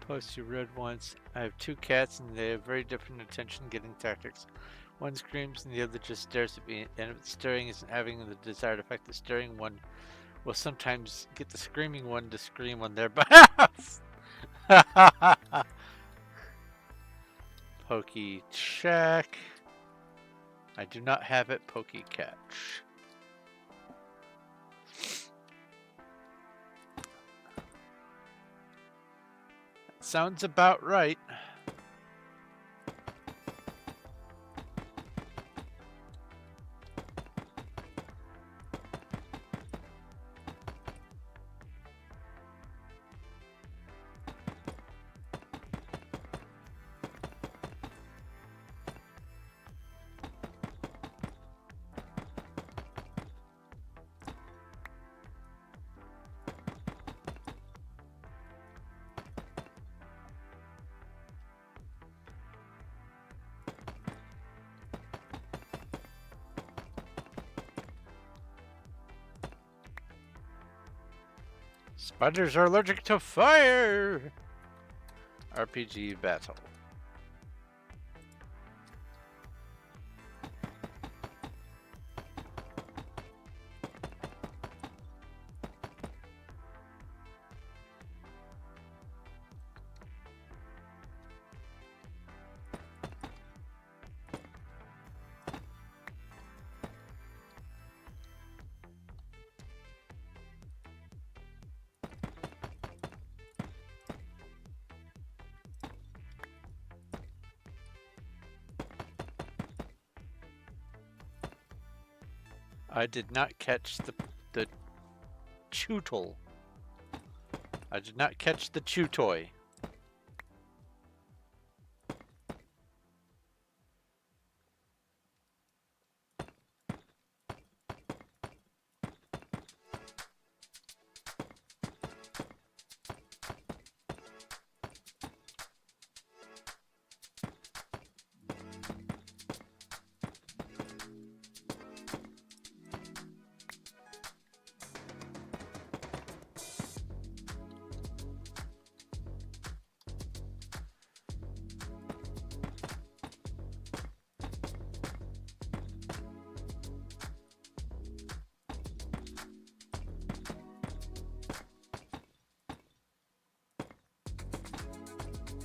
Post you read once. I have two cats and they have very different attention-getting tactics. One screams and the other just stares at me, and if the staring isn't having the desired effect, the staring one will sometimes get the screaming one to scream on their behalf. Pokey check. I do not have it. Pokey catch. Sounds about right. Spiders are allergic to fire! RPG battle. I did not catch the chootle. I did not catch the chew toy.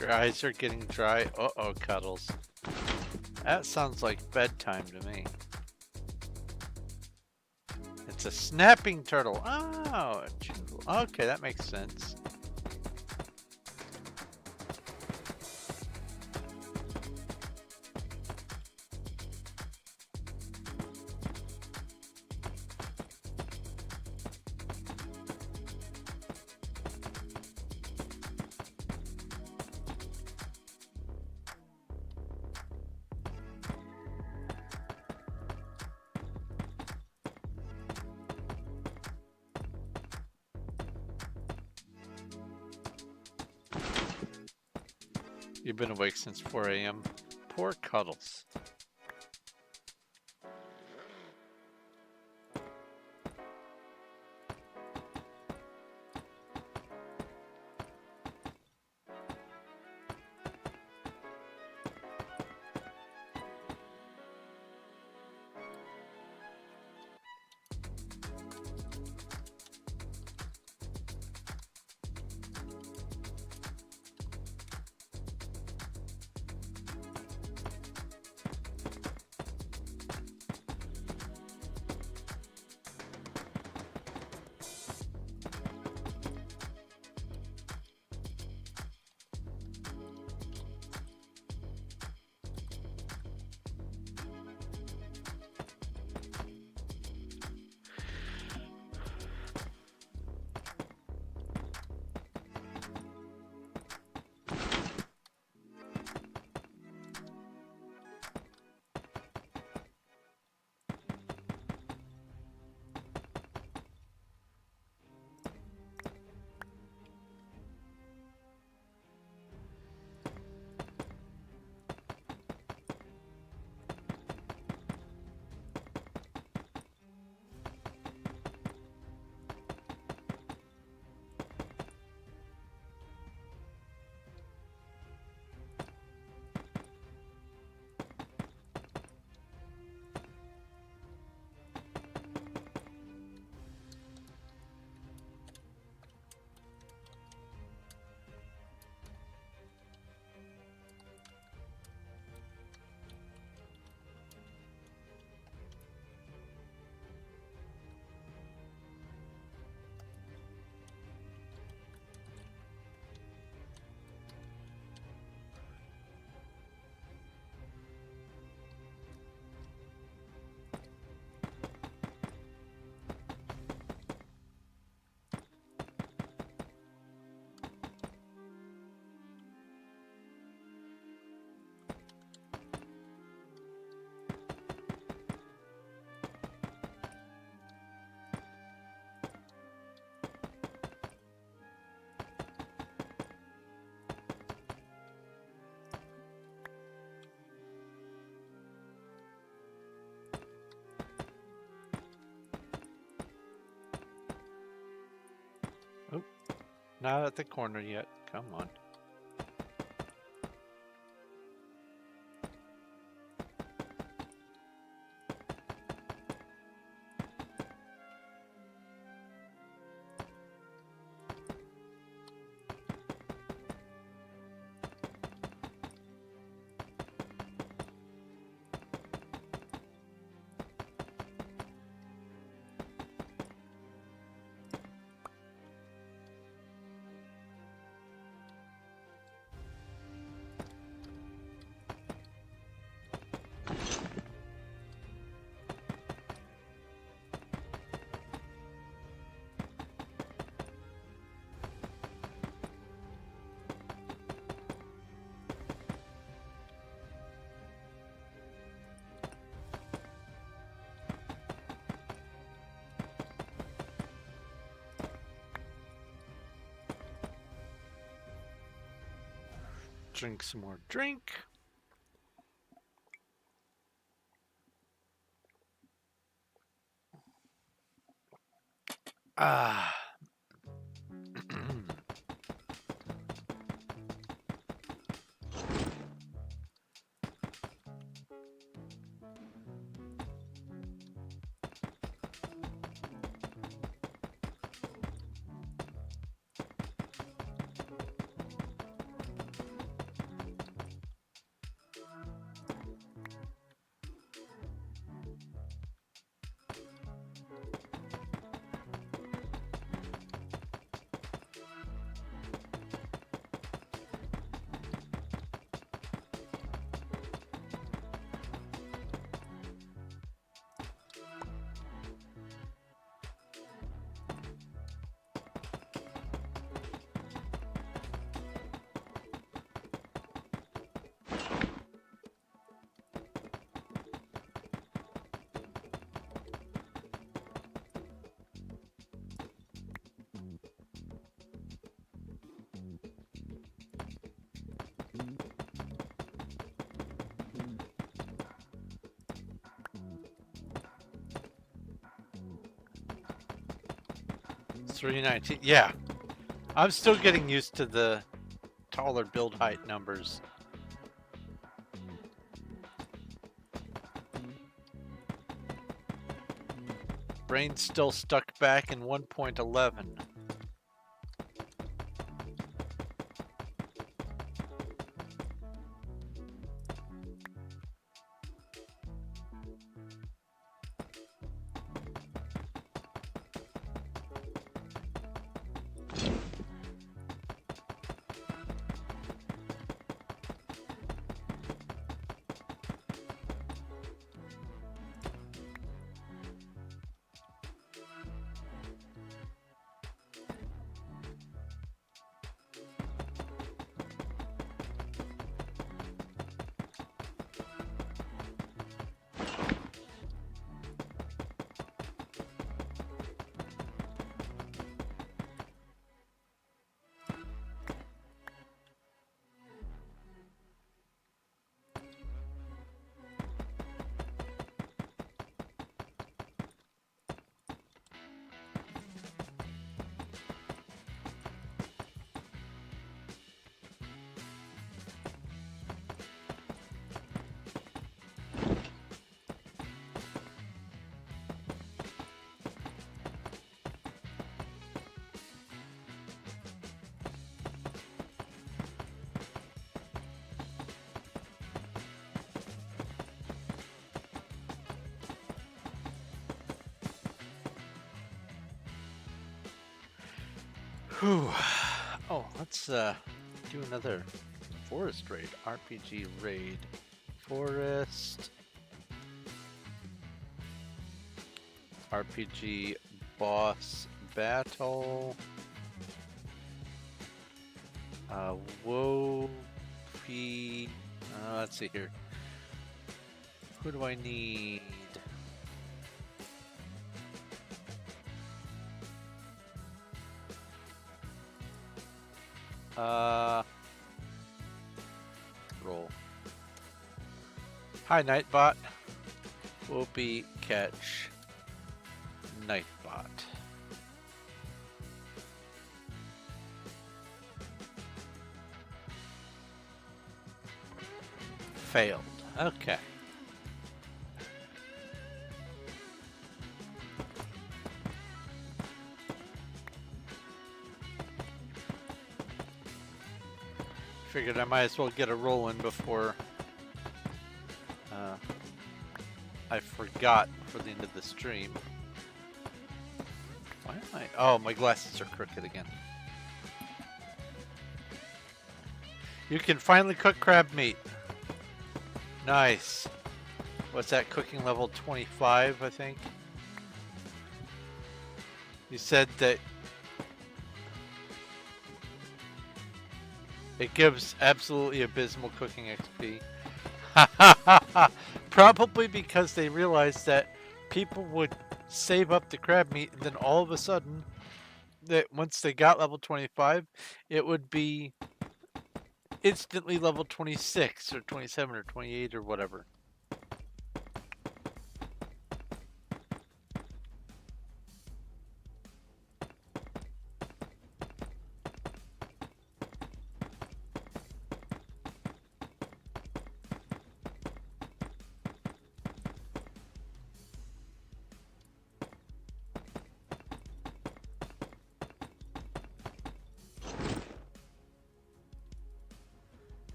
Your eyes are getting dry. Uh-oh, Cuddles. That sounds like bedtime to me. It's a snapping turtle. Oh, okay, that makes sense. You've been awake since 4 a.m. Poor Cuddles. Oh, not at the corner yet. Come on. drink some more drink. Ah. 319. Yeah. I'm still getting used to the taller build height numbers. Brain's still stuck back in 1.11. Whew. Oh, let's do another forest raid. RPG raid. Forest. RPG boss battle. Wofi. Let's see here. Who do I need? Roll. Hi, Nightbot. Whoopee catch. Nightbot. Failed. Okay. Figured I might as well get a roll in before I forgot for the end of the stream. Why am I? Oh, my glasses are crooked again. You can finally cook crab meat. Nice. What's that, cooking level 25, I think? You said that it gives absolutely abysmal cooking XP. Probably because they realized that people would save up the crab meat, and then all of a sudden, that once they got level 25, it would be instantly level 26 or 27 or 28 or whatever.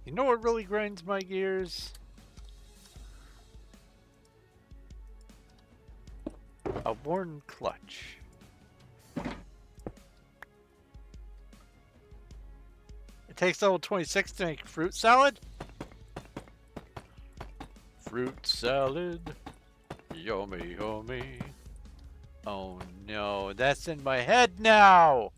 You know what really grinds my gears? A worn clutch. It takes level 26 to make fruit salad? Fruit salad. Yummy, yummy. Oh no, that's in my head now!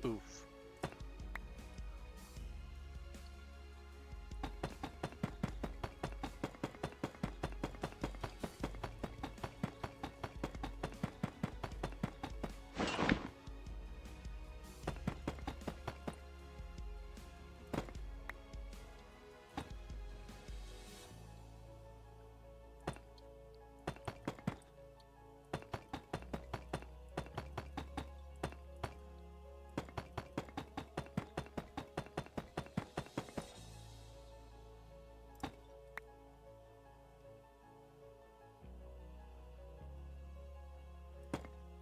Oof.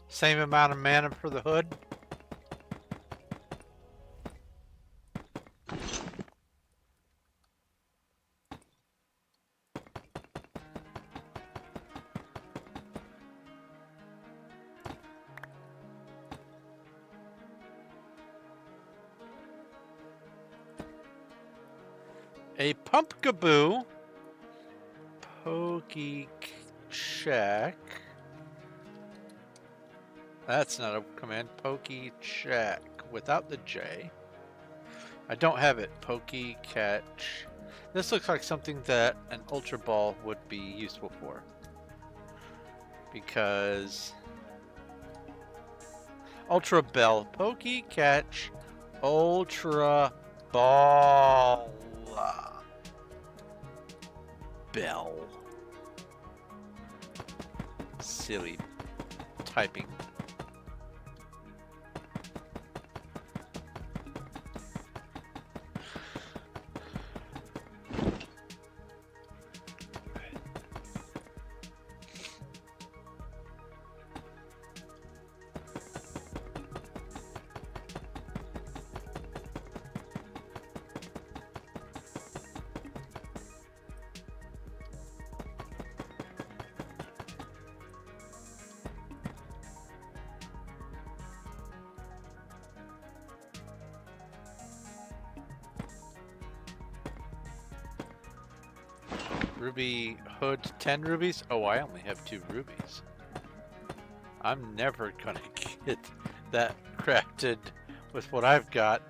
Same amount of mana for the hood? A pumpkaboo. Pokey check. That's not a command. Pokey check without the J. I don't have it. Pokey catch. This looks like something that an Ultra Ball would be useful for. Because Ultra Bell. Pokey catch. Ultra Ball. Bell. Silly typing. Ruby hood 10 rubies? Oh, I only have 2 rubies. I'm never gonna get that crafted with what I've got.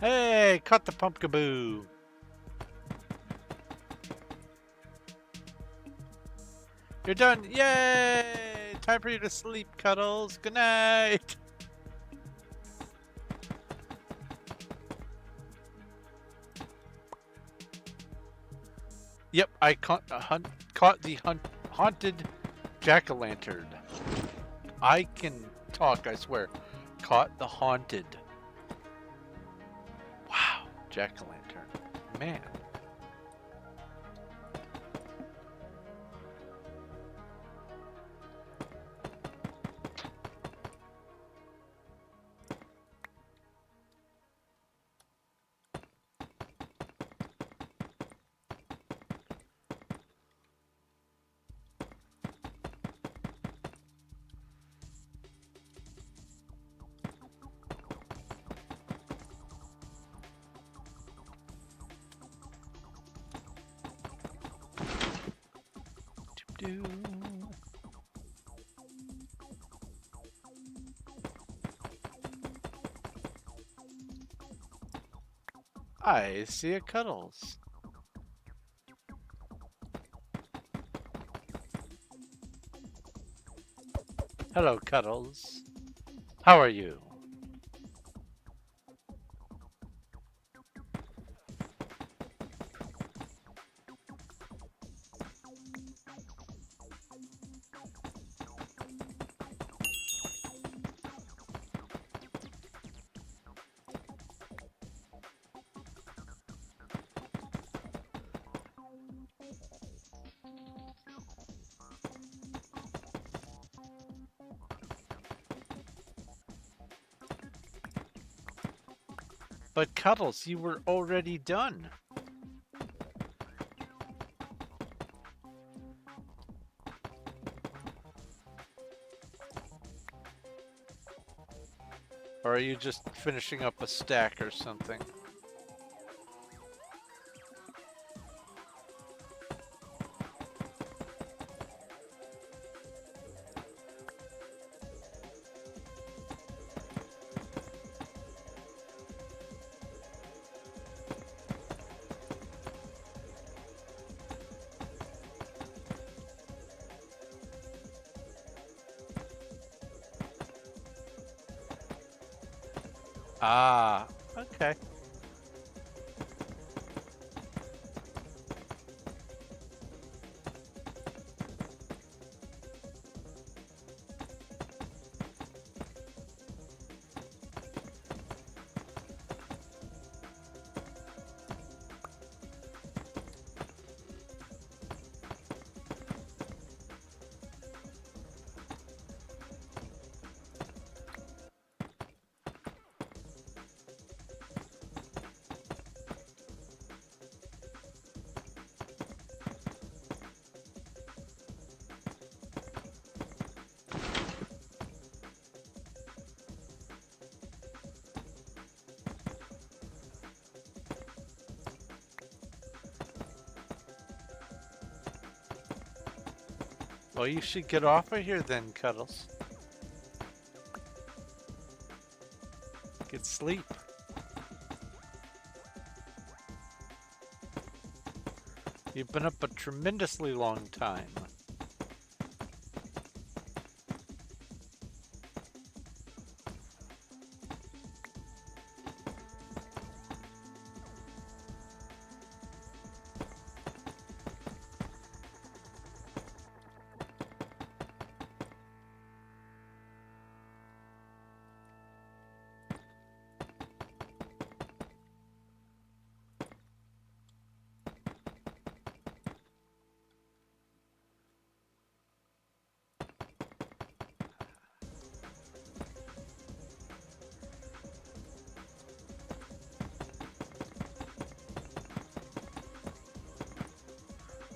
Hey, caught the pumpkaboo. You're done. Yay! Time for you to sleep, Cuddles. Good night. Yep, I caught the haunted jack-o'-lantern. I can talk, I swear. Caught the haunted. Wow, Jack-o'-lantern. Man. Do. I see a Cuddles. Hello, Cuddles. How are you? But Cuddles, you were already done. Or are you just finishing up a stack or something? Ah, okay. Well, you should get off of here then, Cuddles. Get sleep. You've been up a tremendously long time.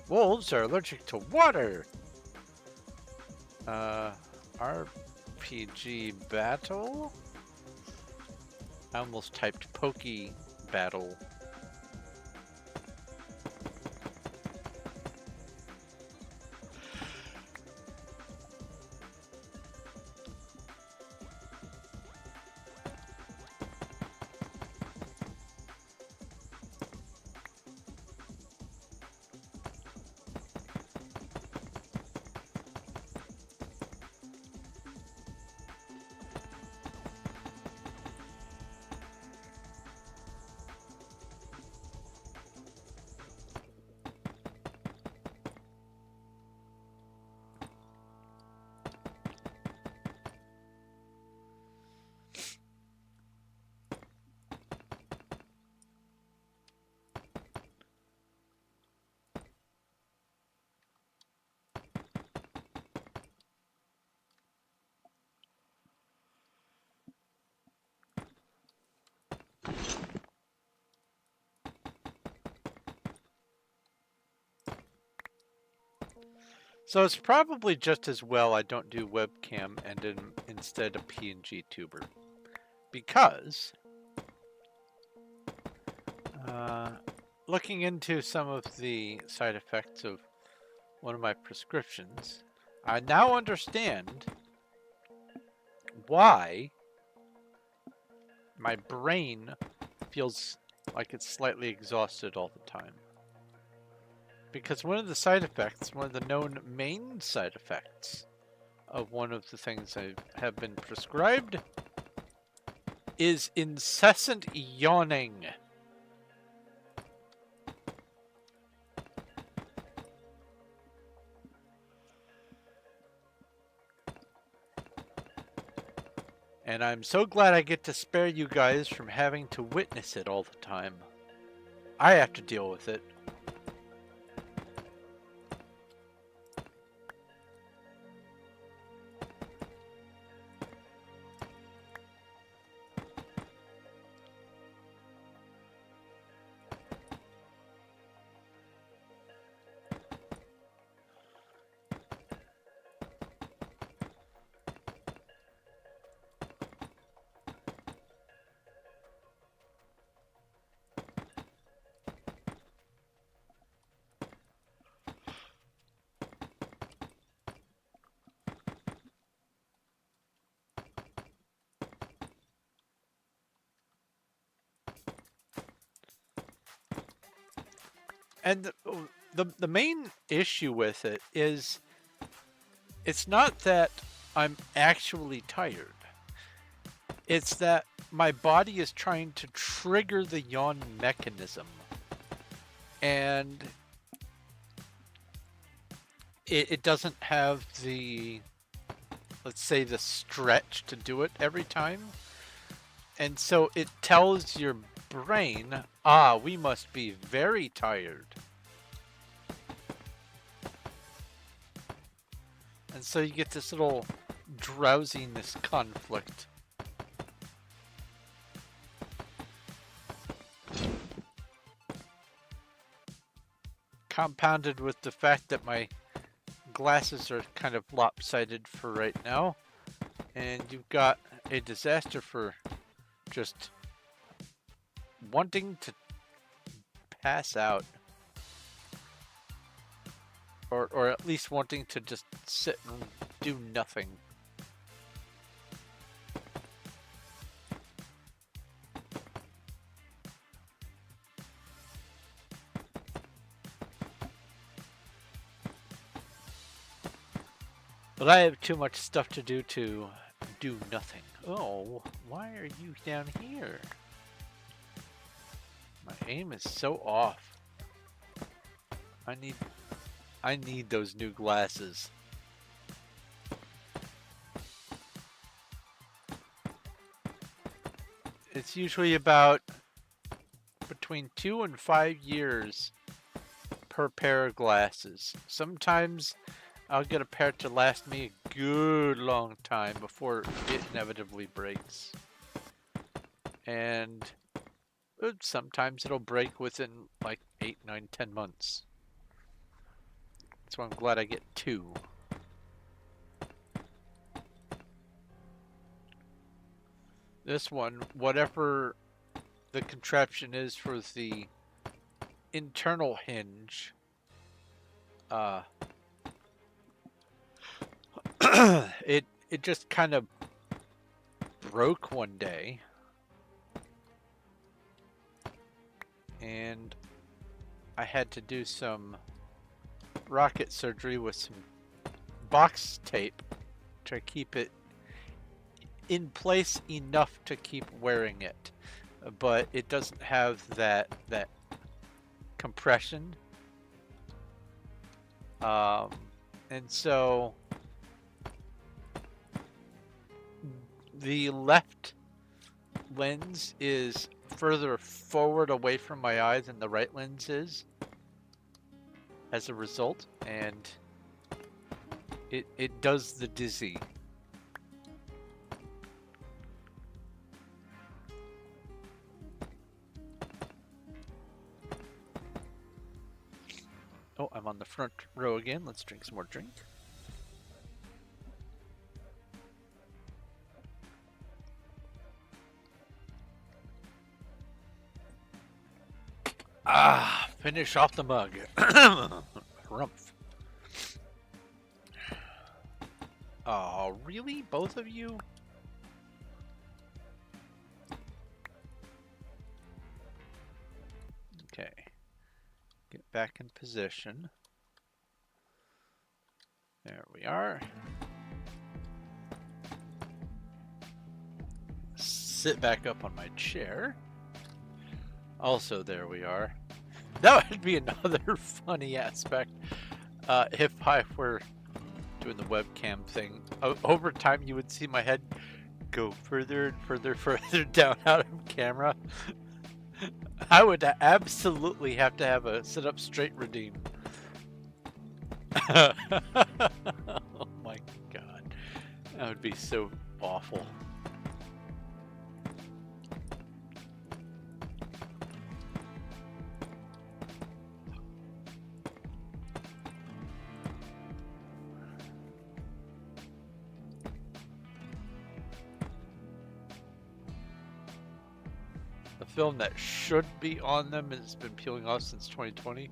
Wolves are allergic to water. RPG battle? I almost typed pokey battle. So it's probably just as well I don't do webcam and instead a PNG tuber. Because, looking into some of the side effects of one of my prescriptions, I now understand why my brain feels like it's slightly exhausted all the time. Because one of the side effects, one of the known main side effects of one of the things I have been prescribed is incessant yawning. And I'm so glad I get to spare you guys from having to witness it all the time. I have to deal with it. And the main issue with it is it's not that I'm actually tired. It's that my body is trying to trigger the yawn mechanism. And it doesn't have the, let's say, the stretch to do it every time. And so it tells your brain, ah, we must be very tired. And so you get this little drowsiness conflict. Compounded with the fact that my glasses are kind of lopsided for right now. And you've got a disaster for just wanting to pass out. Or at least wanting to just sit and do nothing. But I have too much stuff to do nothing. Oh, why are you down here? My aim is so off. I need those new glasses. It's usually about between 2 and 5 years per pair of glasses. Sometimes I'll get a pair to last me a good long time before it inevitably breaks. And sometimes it'll break within like 8, 9, 10 months. So I'm glad I get 2. This one, whatever the contraption is for the internal hinge, it just kind of broke one day, and I had to do some rocket surgery with some box tape to keep it in place enough to keep wearing it, but it doesn't have that compression, and so the left lens is further forward away from my eye than the right lens is as a result, and it does the dizzy. Oh, I'm on the front row again. Let's drink some more drink. Ah, finish off the mug. Rumph. Oh, really? Both of you? Okay. Get back in position. There we are. Sit back up on my chair. Also, there we are. That would be another funny aspect if I were doing the webcam thing. Over time, you would see my head go further and further down out of camera. I would absolutely have to have a sit up straight redeem. Oh my god. That would be so awful. The film that should be on them has been peeling off since 2020.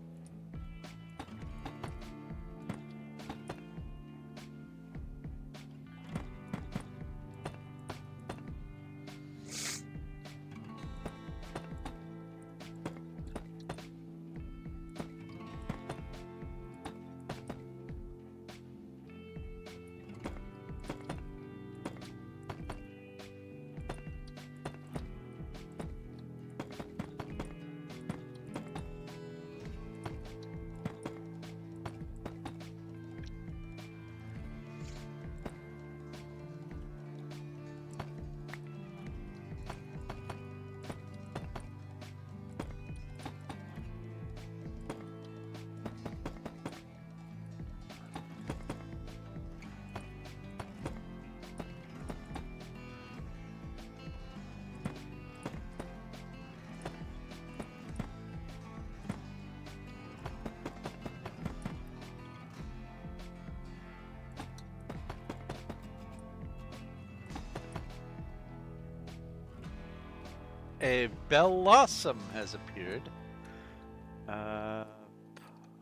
A Bellossom has appeared.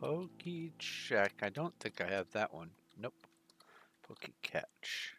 Pokey check. I don't think I have that one. Nope. Pokey catch.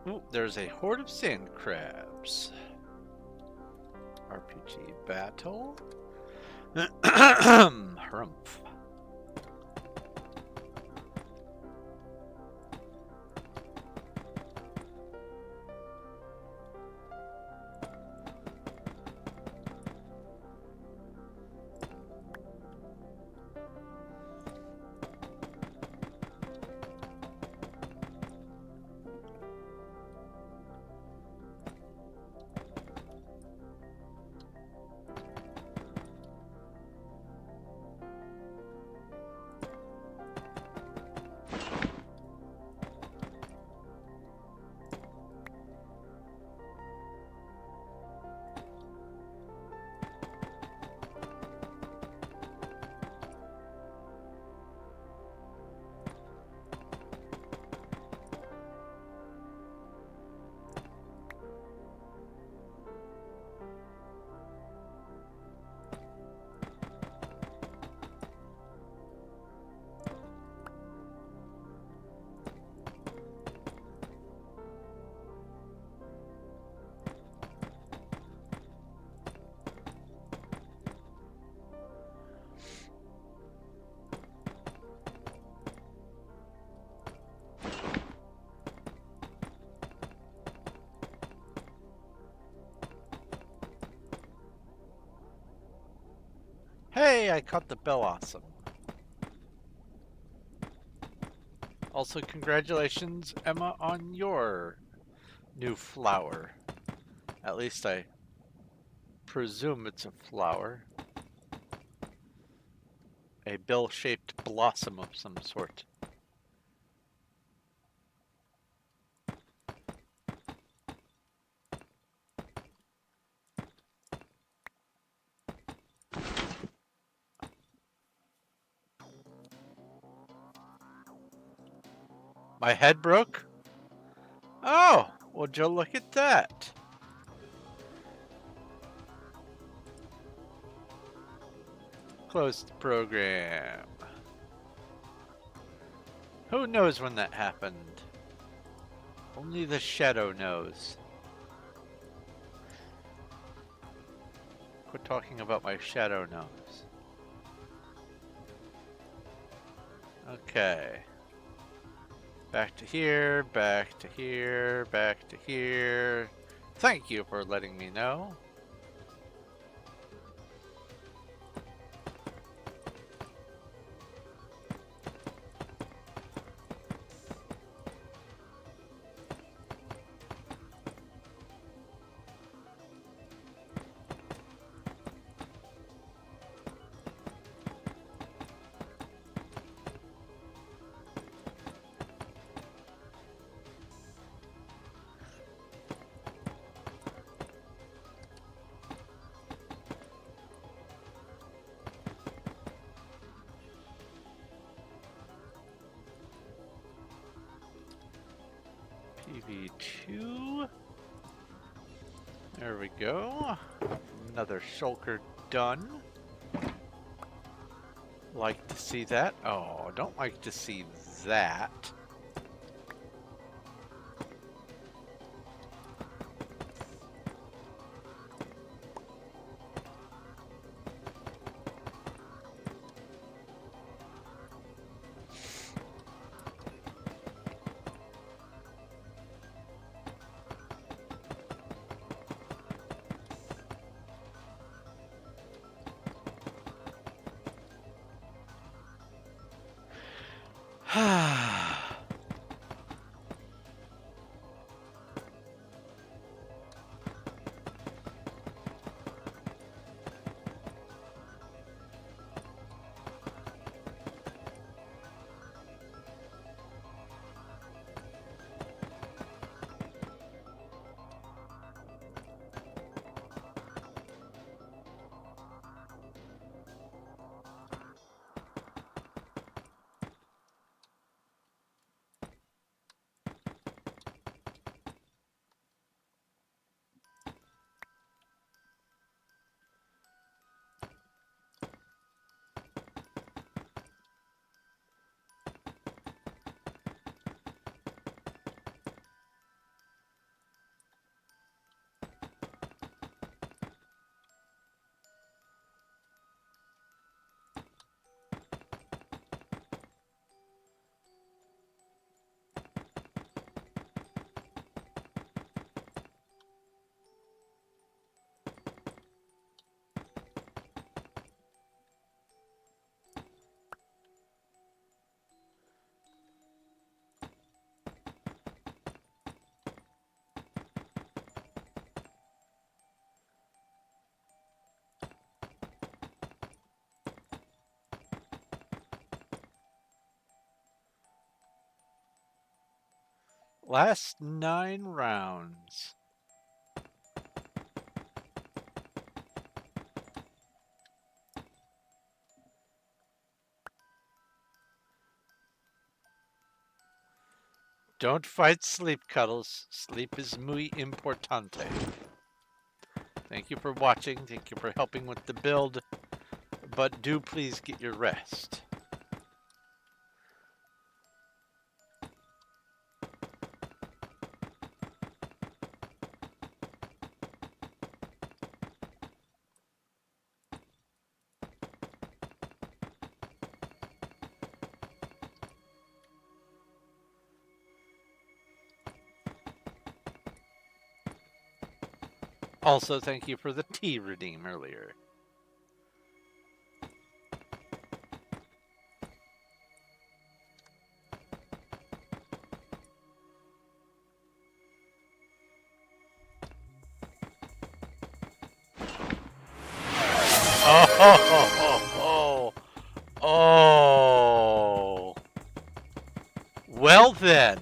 Ooh, there's a horde of sand crabs. RPG battle. Harumph. Hey, I caught the bell awesome. Also, congratulations, Emma, on your new flower. At least I presume it's a flower. A bell-shaped blossom of some sort. My head broke? Oh, would you look at that? Close the program. Who knows when that happened? Only the shadow knows. Quit talking about my shadow nose. Okay. Back to here, back to here, back to here. Thank you for letting me know. PV2. There we go. Another shulker done. Like to see that? Oh, don't like to see that. Last 9 rounds. Don't fight sleep, Cuddles. Sleep is muy importante. Thank you for watching. Thank you for helping with the build. But do please get your rest. Also, thank you for the tea redeem earlier. Oh, oh. Well then.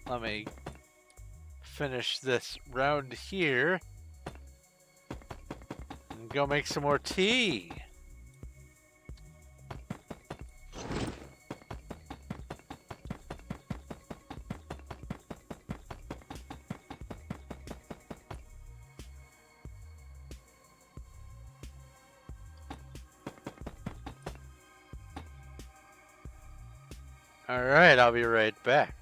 Let me finish this round here and go make some more tea. All right, I'll be right back.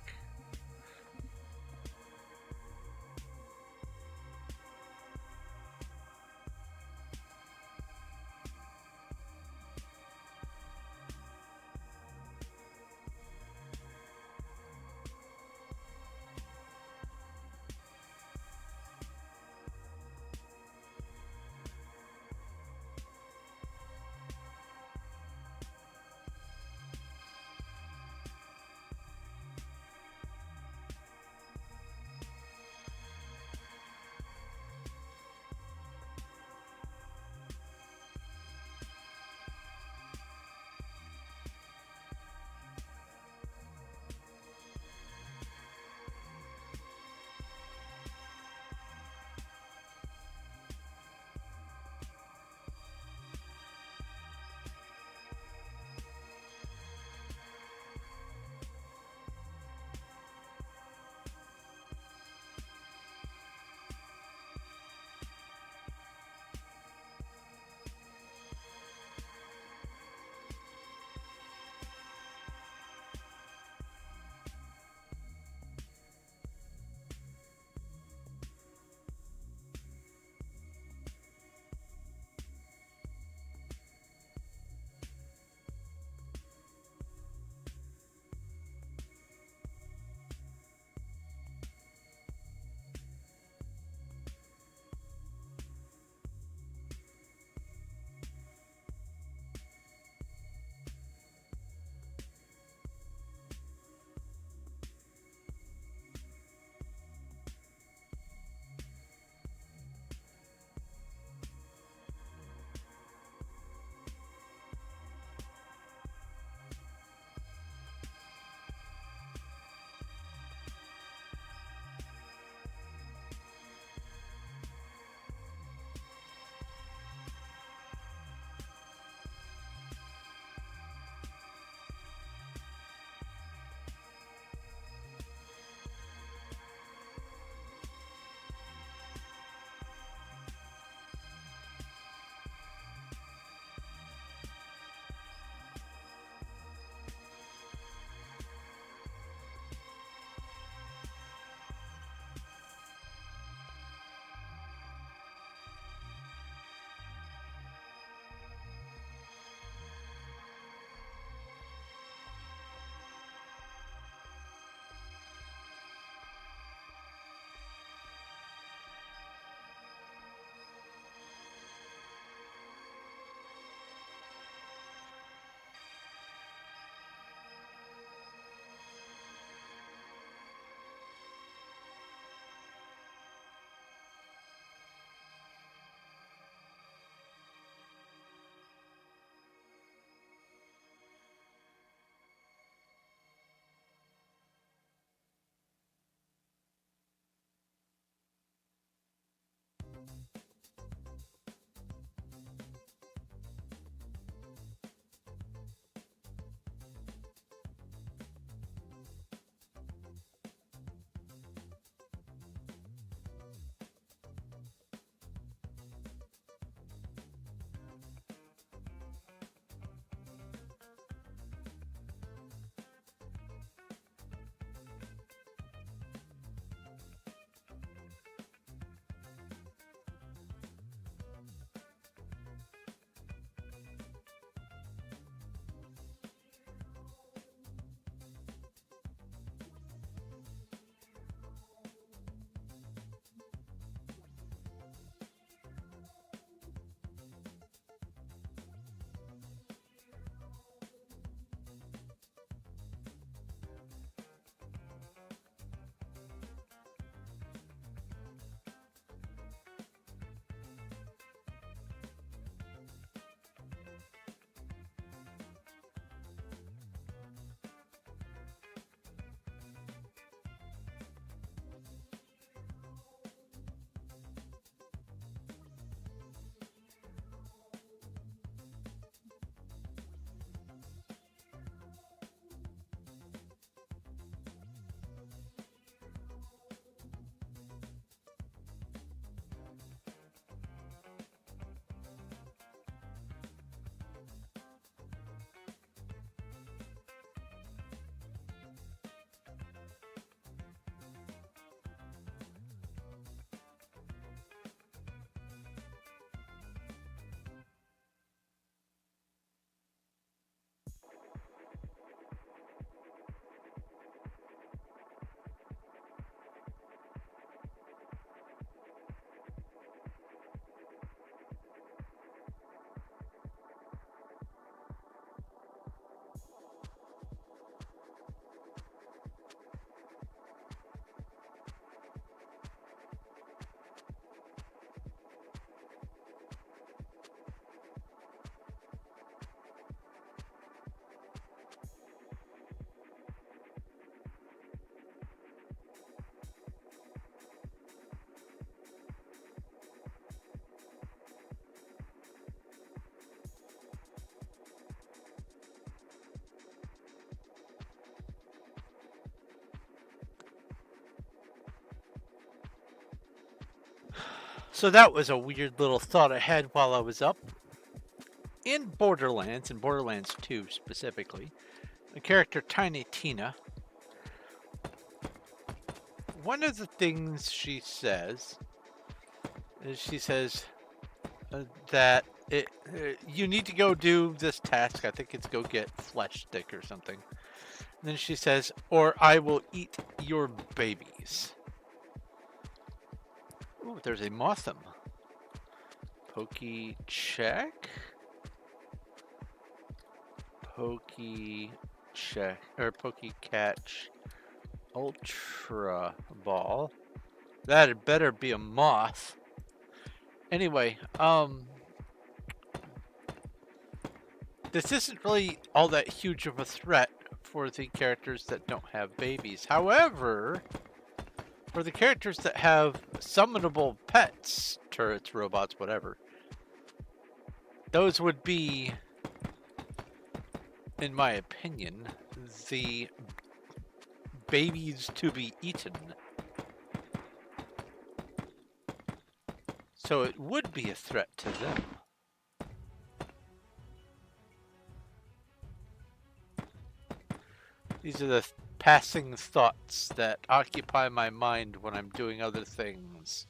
So that was a weird little thought I had while I was up. In Borderlands 2 specifically, the character Tiny Tina, one of the things she says is that you need to go do this task. I think it's go get flesh stick or something. And then she says, or I will eat your babies. Ooh, there's a Motham. Pokey check. Pokey check. Or Pokey catch. Ultra ball. That'd better be a moth. Anyway, this isn't really all that huge of a threat for the characters that don't have babies. However, for the characters that have summonable pets, turrets, robots, whatever, those would be, in my opinion, the babies to be eaten. So it would be a threat to them. These are the passing thoughts that occupy my mind when I'm doing other things.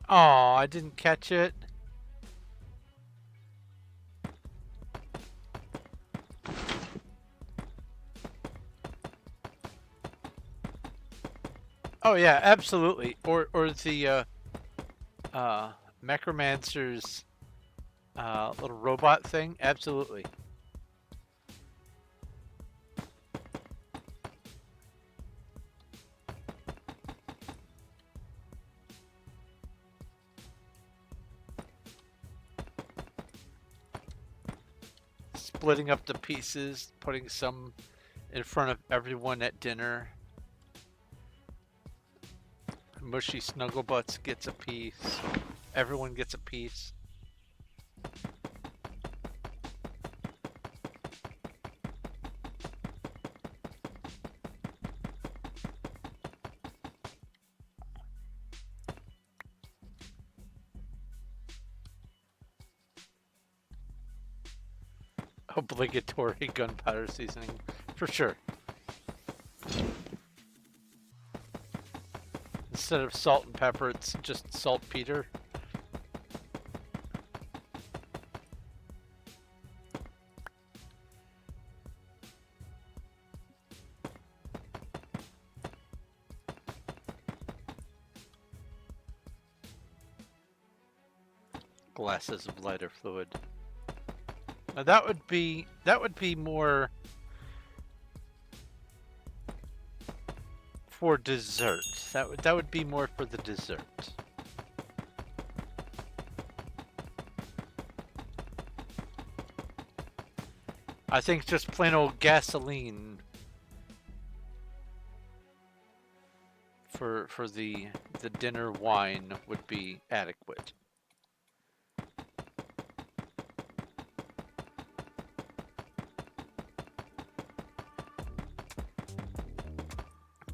Oh, I didn't catch it. Oh yeah, absolutely. Or the Necromancer's little robot thing. Absolutely. Splitting up the pieces, putting some in front of everyone at dinner. Mushy Snugglebutts gets a piece. Everyone gets a piece. Obligatory gunpowder seasoning, for sure. Instead of salt and pepper, it's just saltpeter. Glasses of lighter fluid. Now that would be more for dessert. That would be more for the dessert. I think just plain old gasoline for the dinner wine would be adequate.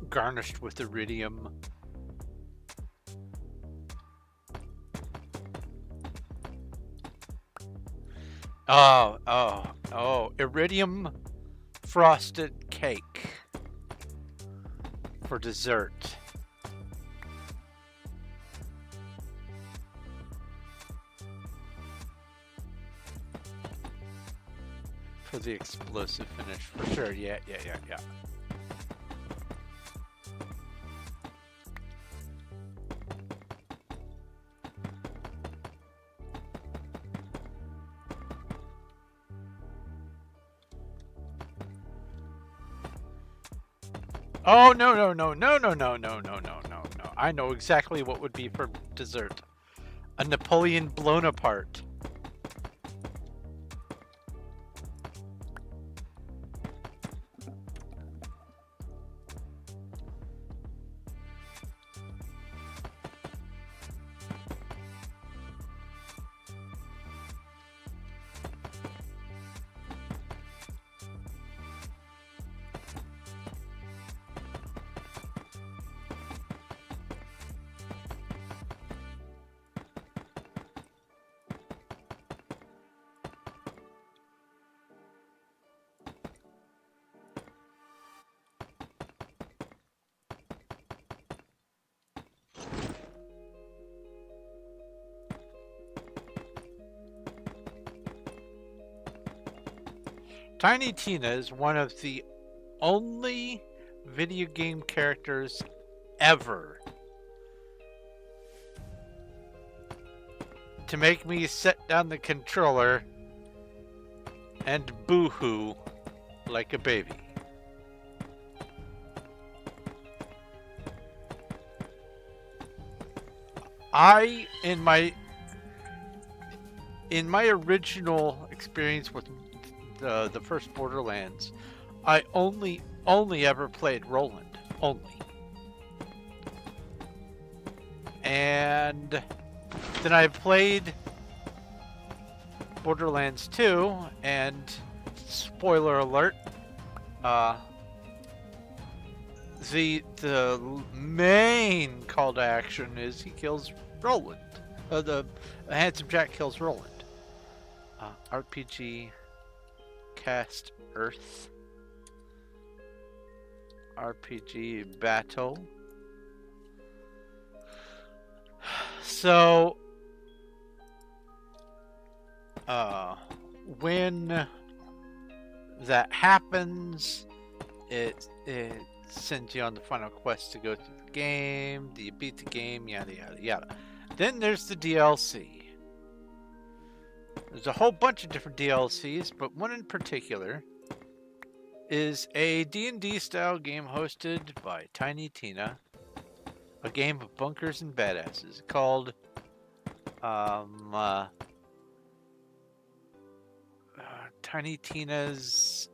Garnished with iridium. Oh, iridium frosted cake for dessert. For the explosive finish, for sure. Yeah. Oh, no. I know exactly what would be for dessert. A Napoleon blown apart. Tiny Tina is one of the only video game characters ever to make me set down the controller and boo-hoo like a baby. In my original experience with the first Borderlands, I only ever played Roland, only. And then I played Borderlands 2, and spoiler alert, the main call to action is he kills Roland. The Handsome Jack kills Roland. RPG Cast Earth. RPG Battle. So, when that happens, it sends you on the final quest to go through the game. Do you beat the game? Yada yada yada. Then there's the DLC. There's a whole bunch of different DLCs, but one in particular is a D&D style game hosted by Tiny Tina, a game of bunkers and badasses called Tiny Tina's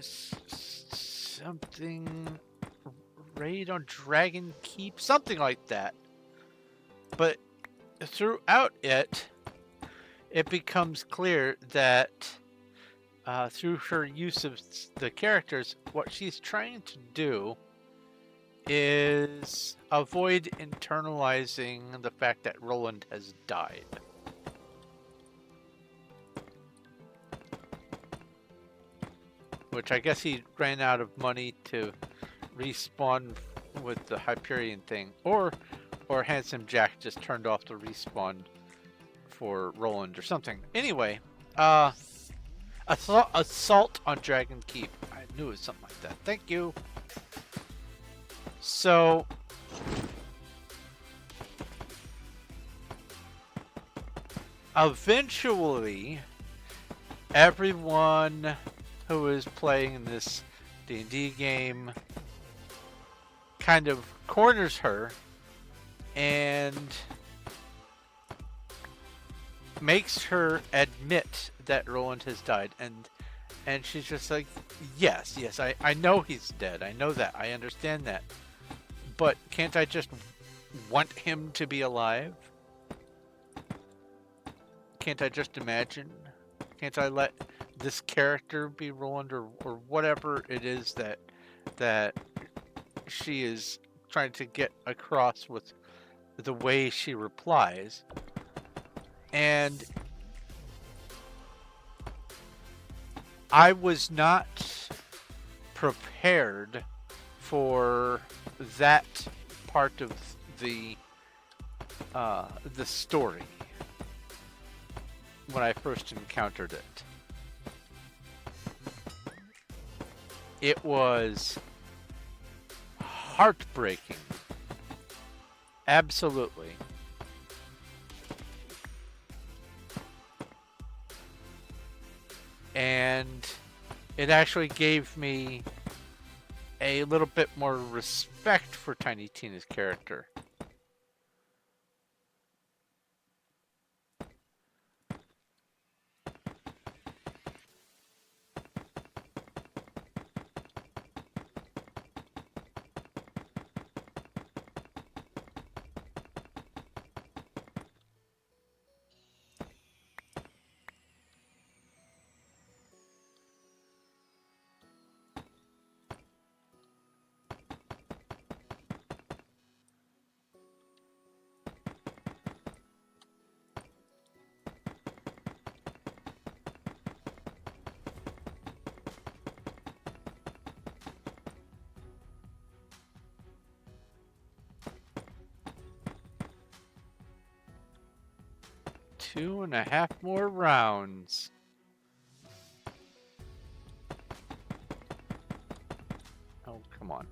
something Raid on Dragon Keep, something like that. But throughout it becomes clear that through her use of the characters, what she's trying to do is avoid internalizing the fact that Roland has died. Which I guess he ran out of money to respawn with the Hyperion thing, or Handsome Jack just turned off the respawn for Roland or something. Anyway, assault on Dragon Keep. I knew it was something like that. Thank you. So, eventually, everyone who is playing this D&D game kind of corners her and makes her admit that Roland has died, and she's just like, yes, I know he's dead, I know that, I understand that, but can't I just want him to be alive? Can't I just imagine? Can't I let this character be Roland, or whatever it is that she is trying to get across with the way she replies? And I was not prepared for that part of the story when I first encountered it. It was heartbreaking. Absolutely. And it actually gave me a little bit more respect for Tiny Tina's character. 2.5 more rounds. Oh, come on.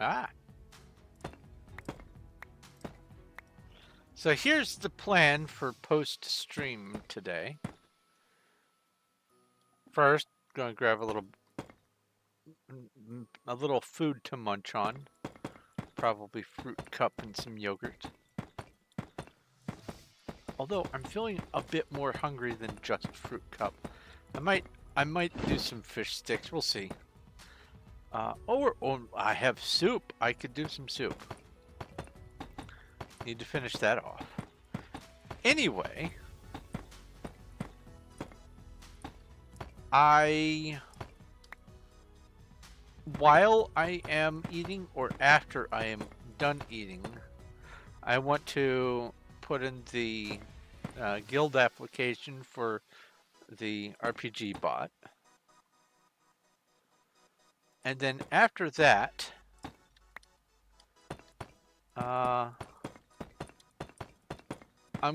Ah. So here's the plan for post-stream today. First, gonna grab a little food to munch on. Probably fruit cup and some yogurt. Although I'm feeling a bit more hungry than just fruit cup. I might do some fish sticks. We'll see. Or I have soup. I could do some soup. Need to finish that off. Anyway, while I am eating or after I am done eating, I want to put in the guild application for the RPG bot. And then after that, I'm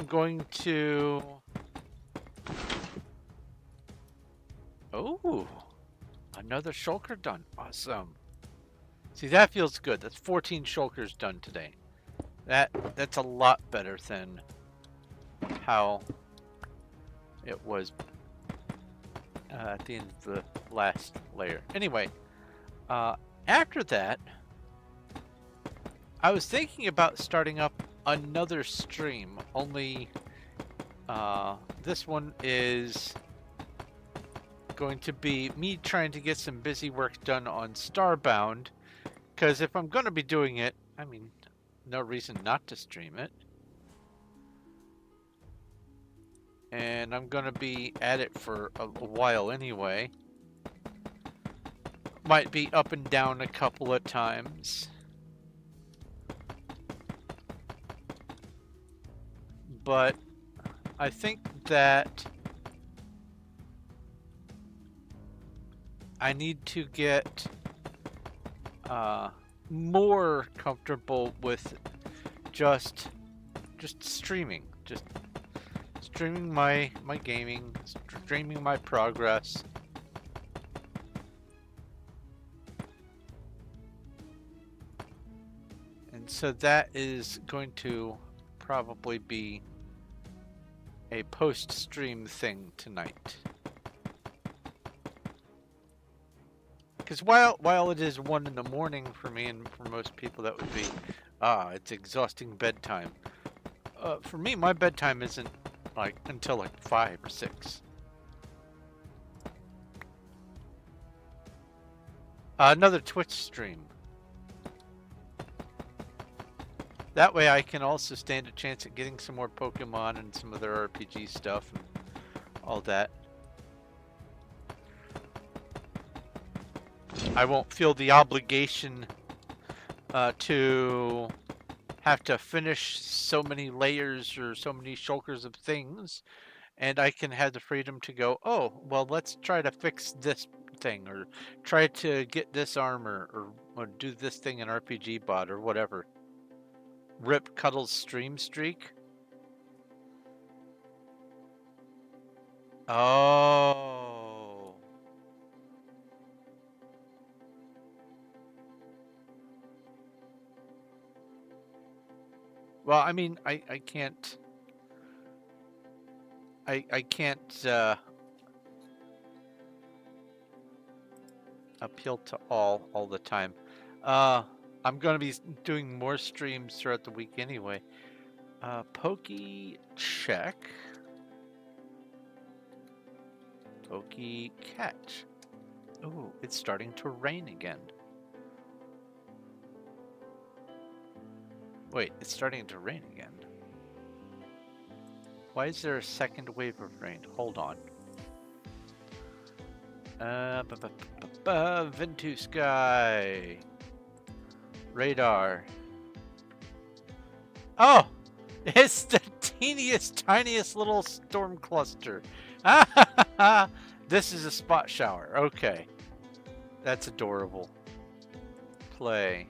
going to... Oh, another shulker done. Awesome. See, that feels good. That's 14 shulkers done today. That's a lot better than how it was at the end of the last layer. Anyway, after that, I was thinking about starting up another stream, only this one is going to be me trying to get some busy work done on Starbound, because if I'm going to be doing it, I mean, no reason not to stream it. And I'm going to be at it for a while anyway. Might be up and down a couple of times. But I think that I need to get more comfortable with just streaming. Just streaming my gaming, streaming my progress. And so that is going to probably be a post-stream thing tonight. Because while it is 1 in the morning for me, and for most people that would be, it's exhausting bedtime. For me, my bedtime isn't like until like 5 or 6. Another Twitch stream. That way I can also stand a chance at getting some more Pokemon and some other RPG stuff and all that. I won't feel the obligation to have to finish so many layers or so many shulkers of things, and I can have the freedom to go, oh, well, let's try to fix this thing, or try to get this armor, or do this thing in RPG bot, or whatever. Rip Cuddle's stream streak. Oh. Well, I mean, I can't... I can't appeal to all the time. I'm going to be doing more streams throughout the week anyway. Pokey check. Pokey catch. Oh, it's starting to rain again. Wait, it's starting to rain again. Why is there a second wave of rain? Hold on. Ventu sky. Radar. Oh! It's the teeniest, tiniest little storm cluster. This is a spot shower. Okay. That's adorable. Play.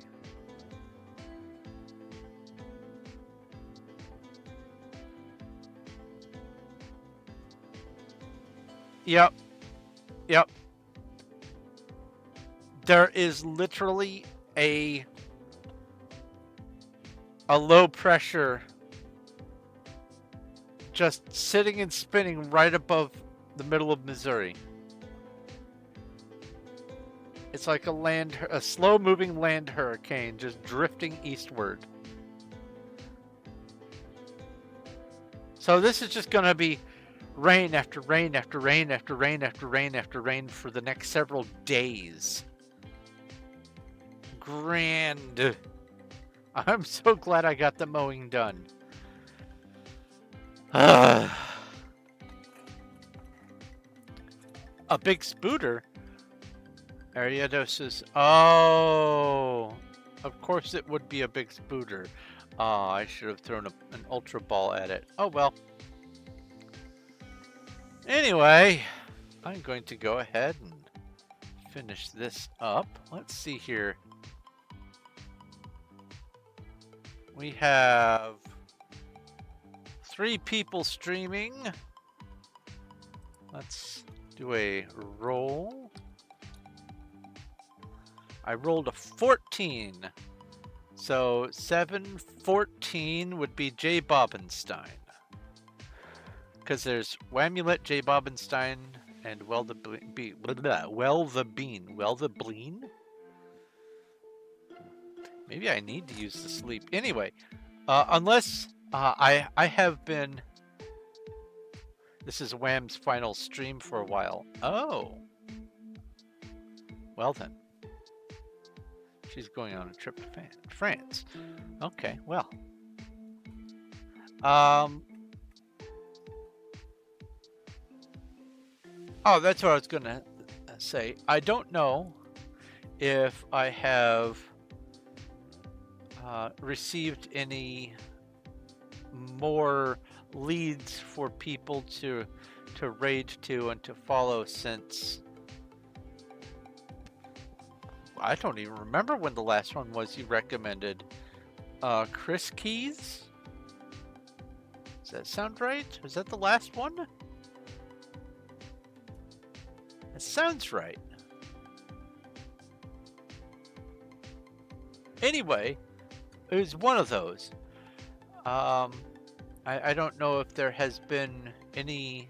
Yep. Yep. There is literally a low pressure just sitting and spinning right above the middle of Missouri. It's like a slow-moving land hurricane just drifting eastward. So this is just going to be rain after rain after rain after rain after rain after rain for the next several days. Grand. I'm so glad I got the mowing done. A big spooter? Ariados. Oh, of course it would be a big spooter. Oh, I should have thrown an ultra ball at it. Oh well. Anyway, I'm going to go ahead and finish this up. Let's see here. We have 3 people streaming. Let's do a roll. I rolled a 14. So 714 would be Jay Bobenstein. Because there's Whamulet, Jay Bobenstein, and Well the Bean. Maybe I need to use the sleep. Anyway, unless I have been... This is Wham's final stream for a while. Oh. Well then. She's going on a trip to France. Okay, well. Oh, that's what I was going to say. I don't know if I have received any more leads for people to raid to and to follow since I don't even remember when the last one was you recommended. Chris Keys? Does that sound right? Was that the last one? It sounds right. Anyway, it was one of those. I don't know if there has been any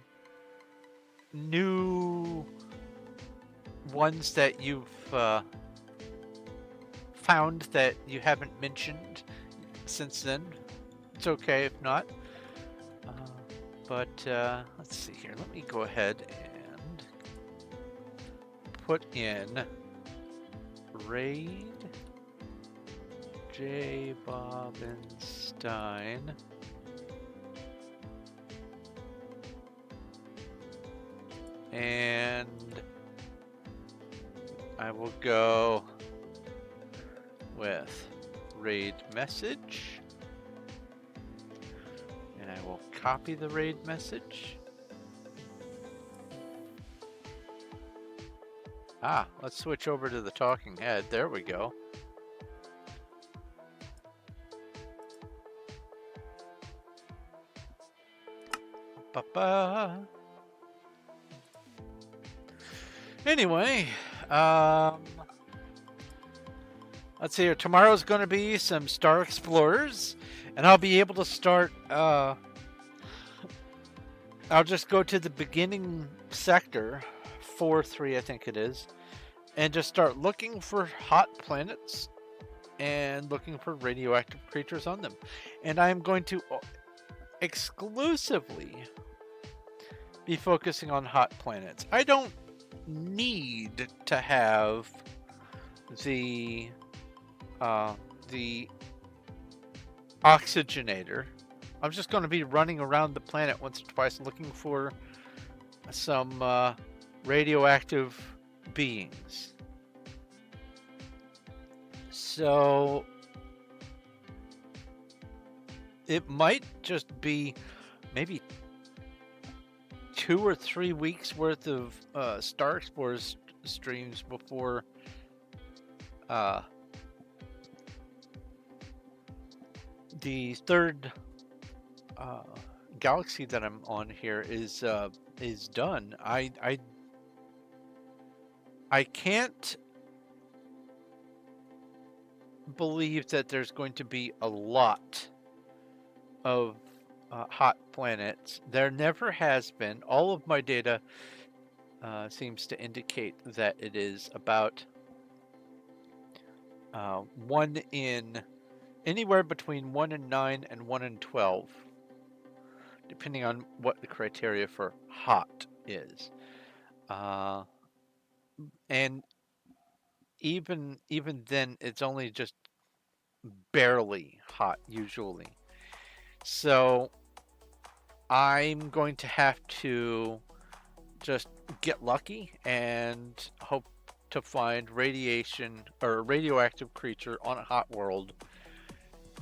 new ones that you've found that you haven't mentioned since then. It's okay if not. But let's see here. Let me go ahead and put in raid J. Bobenstein. And I will go with raid message. And I will copy the raid message. Let's switch over to the talking head. There we go. Anyway, let's see here. Tomorrow's going to be some Star Explorers, and I'll be able to start. I'll just go to the beginning sector, 4-3, I think it is, and just start looking for hot planets and looking for radioactive creatures on them. And I'm going to exclusively be focusing on hot planets. I don't need to have the oxygenator. I'm just going to be running around the planet once or twice looking for some radioactive beings. So it might just be maybe 2 or 3 weeks worth of Star Explorers streams before the third galaxy that I'm on here is done. I can't believe that there's going to be a lot of hot planets. There never has been. All of my data seems to indicate that it is about one in anywhere between 1 in 9 and 1 in 12, depending on what the criteria for hot is. And even then, it's only just barely hot usually. So I'm going to have to just get lucky and hope to find radiation or a radioactive creature on a hot world,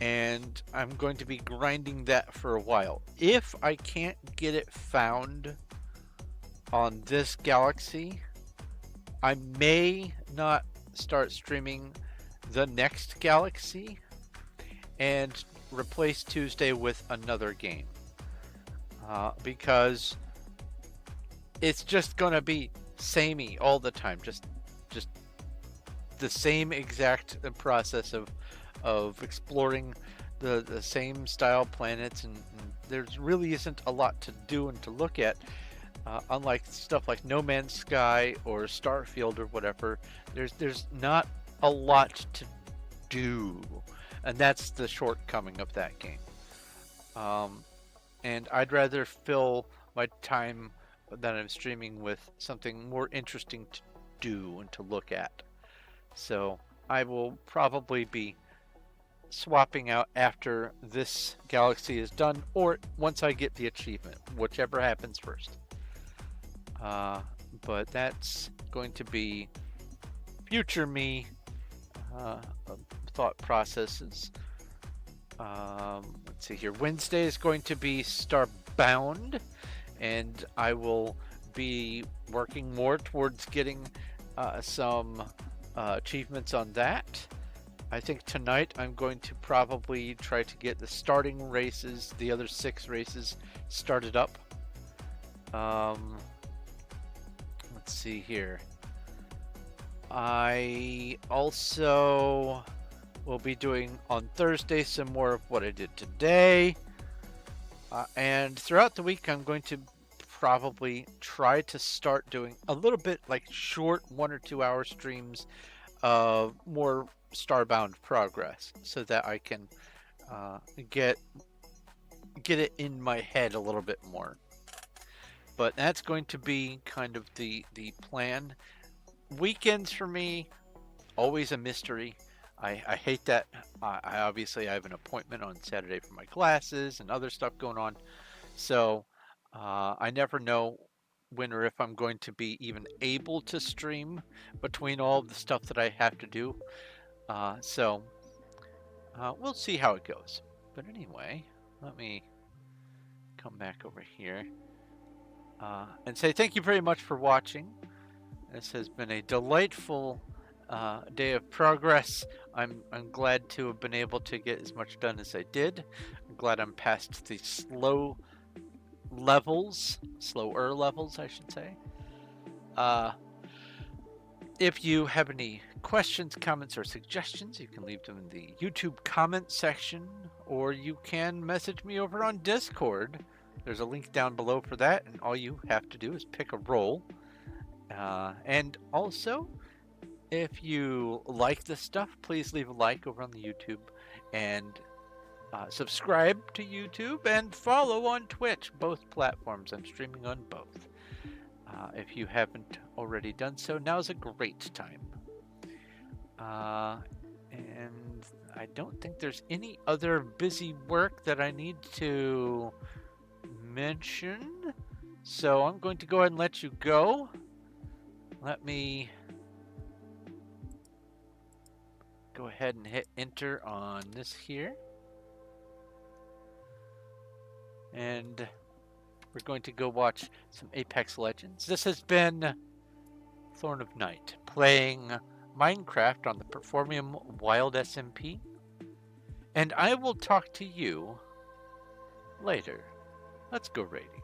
and I'm going to be grinding that for a while. If I can't get it found on this galaxy, I may not start streaming the next galaxy and replace Tuesday with another game, because it's just gonna be samey all the time, just the same exact process of exploring the same style planets, and there really isn't a lot to do and to look at. Unlike stuff like No Man's Sky or Starfield or whatever, there's not a lot to do, and that's the shortcoming of that game. And I'd rather fill my time that I'm streaming with something more interesting to do and to look at. So I will probably be swapping out after this galaxy is done, or once I get the achievement, whichever happens first. But that's going to be future me thought processes. Let's see here. Wednesday is going to be Starbound, and I will be working more towards getting some achievements on that. I think tonight I'm going to probably try to get the starting races, the other 6 races, started up. Let's see here. I also will be doing on Thursday some more of what I did today. And throughout the week, I'm going to probably try to start doing a little bit like short 1 or 2 hour streams of more Starbound progress, so that I can get it in my head a little bit more. But that's going to be kind of the plan. Weekends for me, always a mystery. I hate that. I obviously have an appointment on Saturday for my classes and other stuff going on, so I never know when or if I'm going to be even able to stream between all of the stuff that I have to do. So we'll see how it goes. But anyway, let me come back over here and say thank you very much for watching. This has been a delightful day of progress. I'm glad to have been able to get as much done as I did. I'm glad I'm past the slower levels, I should say. If you have any questions, comments, or suggestions, you can leave them in the YouTube comment section, or you can message me over on Discord. There's a link down below for that, and all you have to do is pick a role. And also, if you like this stuff, please leave a like over on the YouTube, and subscribe to YouTube, and follow on Twitch. Both platforms. I'm streaming on both. If you haven't already done so, now's a great time. And I don't think there's any other busy work that I need to mention. So I'm going to go ahead and let you go. Let me go ahead and hit enter on this here. And we're going to go watch some Apex Legends. This has been Thorn of Night, playing Minecraft on the Performium Wild SMP. And I will talk to you later. Let's go raiding.